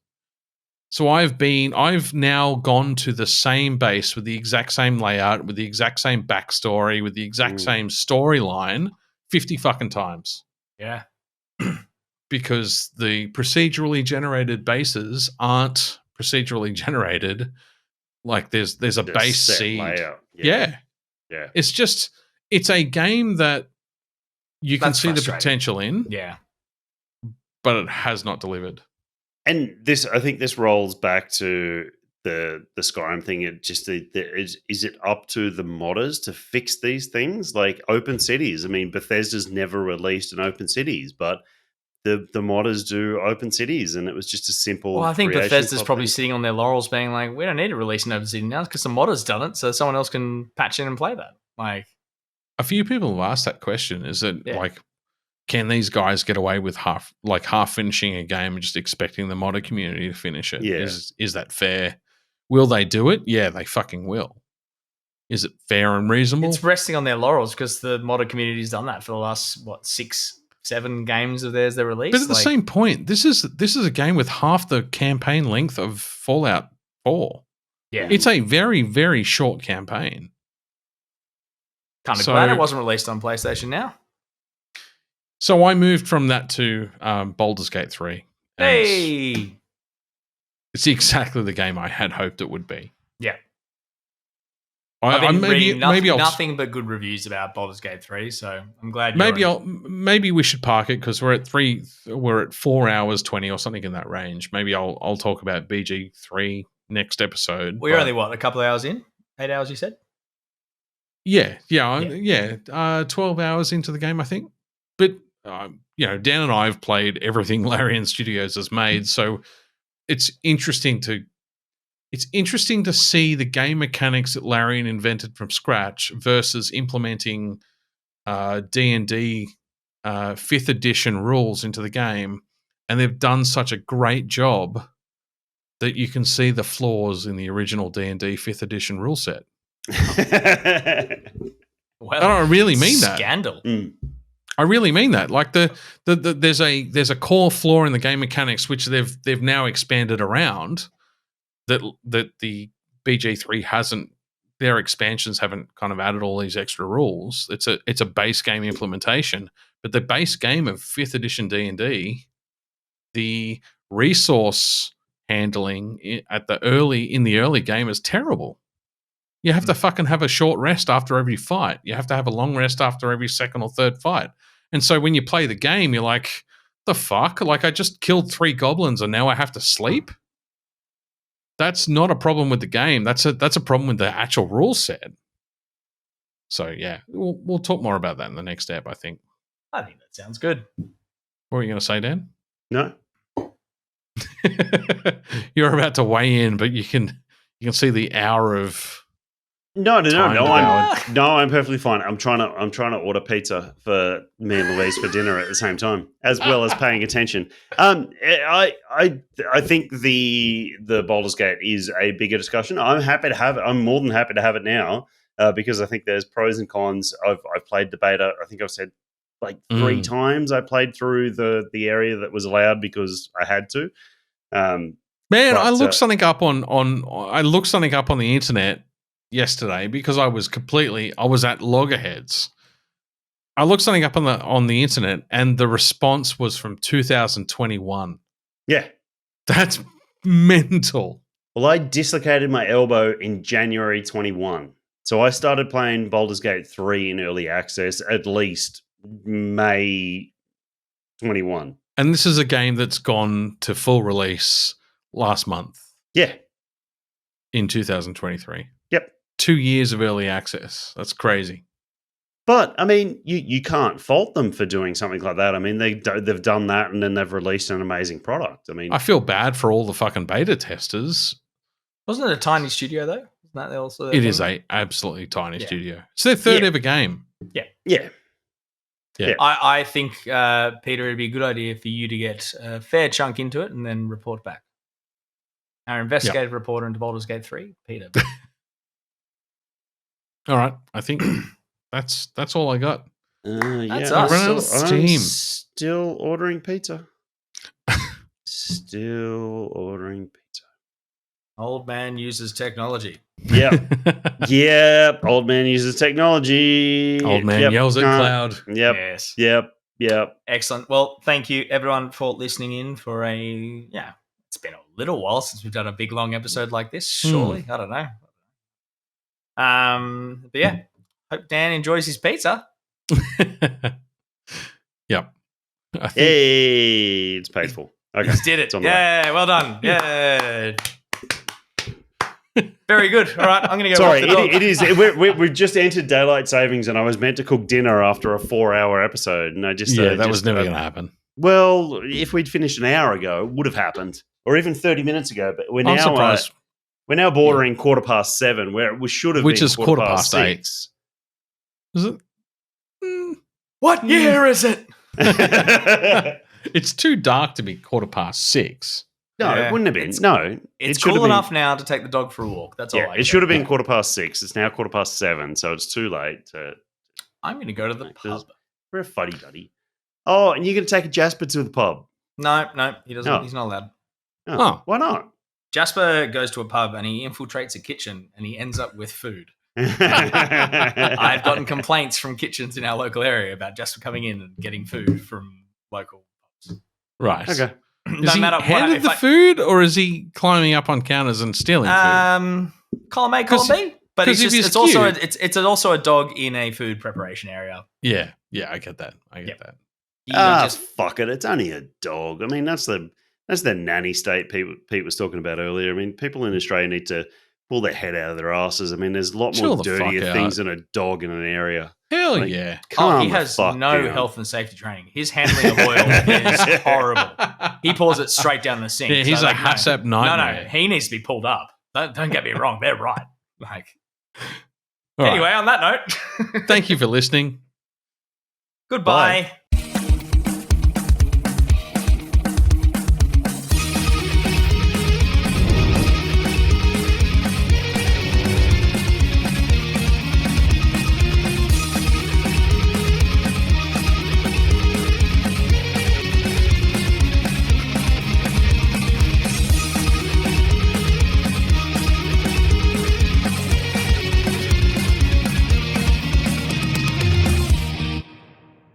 So I've now gone to the same base with the exact same layout, with the exact same backstory, with the exact same storyline 50 fucking times. Yeah. Because the procedurally generated bases aren't procedurally generated. Like there's a base seed. Layout. Yeah. It's a game that you can see the frustrating. potential in. Yeah. But it has not delivered. And I think this rolls back to the Skyrim thing. It just is it up to the modders to fix these things like open cities? I mean, Bethesda's never released an open cities, but the modders do open cities, and it was just a simple. Well, I think creation Bethesda's type probably thing. sitting on their laurels, being like, "We don't need to release an open city now because the modder's done it, so someone else can patch in and play that." Like, A few people have asked that question. Is that Yeah. like, can these guys get away with half finishing a game and just expecting the modder community to finish it? Yeah. Is that fair? Will they do it? Yeah, they fucking will. Is it fair and reasonable? it's resting on their laurels because the modder community's done that for the last 6-7 games of theirs they released. But at the same point, this is a game with half the campaign length of Fallout 4. yeah, It's a very, very short campaign. kind of so- glad it wasn't released on PlayStation now. So I moved from that to Baldur's Gate 3. and Hey, It's exactly the game I had hoped it would be. yeah, I I've been maybe reading I'll nothing but good reviews about Baldur's Gate 3, so I'm glad. maybe we should park it because we're at 4 hours 20 or something in that range. Maybe I'll talk about BG3 next episode. We're only a couple of hours in, 8 hours. You said. Yeah. 12 hours into the game, I think. But Dan and I have played everything Larian Studios has made, so it's interesting to see the game mechanics that Larian invented from scratch versus implementing D&D 5th edition rules into the game, and they've done such a great job that you can see the flaws in the original D&D 5th edition rule set. Well, I don't really mean that. Scandal. I really mean that. Like there's a core flaw in the game mechanics which they've now expanded around that the BG3 hasn't. Their expansions haven't kind of added all these extra rules. It's a base game implementation, but the base game of 5th edition D&D, the resource handling in the early game is terrible. You have to fucking have a short rest after every fight. You have to have a long rest after every second or third fight. And so when you play the game, you're like, the fuck? Like, I just killed 3 goblins and now I have to sleep? That's not a problem with the game. That's a problem with the actual rule set. So, yeah, we'll talk more about that in the next step, I think. I think that sounds good. What were you going to say, Dan? No. You're about to weigh in, but you can see the hour of... No. Time I'm perfectly fine. I'm trying to order pizza for me and Louise for dinner at the same time, as well as paying attention. I think the Baldur's Gate is a bigger discussion. I'm happy to have it. I'm more than happy to have it now because I think there's pros and cons. I've played the beta. I think I've said like 3 times. I played through the area that was allowed because I had to. I looked something up on the internet yesterday because I was at loggerheads. I looked something up on the internet and the response was from 2021. Yeah. That's mental. Well, I dislocated my elbow in January 21. So I started playing Baldur's Gate 3 in early access at least May 21. And this is a game that's gone to full release last month. Yeah. In 2023. Yep. 2 years of early access. That's crazy. But, I mean, you can't fault them for doing something like that. I mean, they've done that and then they've released an amazing product. I mean, I feel bad for all the fucking beta testers. Wasn't it a tiny studio, though? Isn't that also It is a absolutely tiny studio. It's their third ever game. Yeah. I think, Peter, it'd be a good idea for you to get a fair chunk into it and then report back. Our investigative reporter into Baldur's Gate 3, Peter. All right. I think that's all I got. That's I'm us. Steam. Still ordering pizza. Still ordering pizza. Old man uses technology. Yeah. Yep. Old man uses technology. Old man yells at cloud. Yep. Yes. Yep. Excellent. Well, thank you everyone for listening in for it's been a little while since we've done a big long episode like this, surely. I don't know. But yeah, hope Dan enjoys his pizza. Yep. Hey, it's painful. Okay. Just did it. It's on the way. Yeah, well done. Yeah. Very good. All right, I'm going to go. Sorry, walk the dog. it is. We've just entered daylight savings, and I was meant to cook dinner after a 4-hour episode, and I just that was never going to happen. Well, if we'd finished an hour ago, it would have happened, or even 30 minutes ago. But we're I'm now surprised. we're now bordering 7:15, where we should have Which been is 8:15. 6:15. Is it? What year is it? It's too dark to be 6:15. No, Yeah. it wouldn't have been. No, It's it should have cool been- enough now to take the dog for a walk. That's all. Yeah, I it should have been care. 6:15. It's now 7:15, so it's too late. I'm going to go to the pub. We're a fuddy duddy. Oh, and you're going to take a Jasper to the pub? No, he doesn't. No. He's not allowed. Oh. Why not? Jasper goes to a pub and he infiltrates a kitchen and he ends up with food. I've I've gotten complaints from kitchens in our local area about Jasper coming in and getting food from local pubs. Right. Okay. Is he handed the food, or is he climbing up on counters and stealing food? Column A, column B. But it's 'cause if just he's it's also cute- it's also a dog in a food preparation area. Yeah, I get that. that. You Fuck it. It's only a dog. I mean, that's the nanny state Pete was talking about earlier. I mean, people in Australia need to pull their head out of their asses. I mean, there's a lot Chill more the dirtier fuck things out. than a dog in an area. Hell Like, yeah. he has no down. health and safety training. His handling of oil is horrible. He pours it straight down the sink. Yeah, he's So, a like, HACCP nightmare. No, he needs to be pulled up. Don't get me wrong. They're right. Like All right. anyway, on that note, Thank you for listening. goodbye.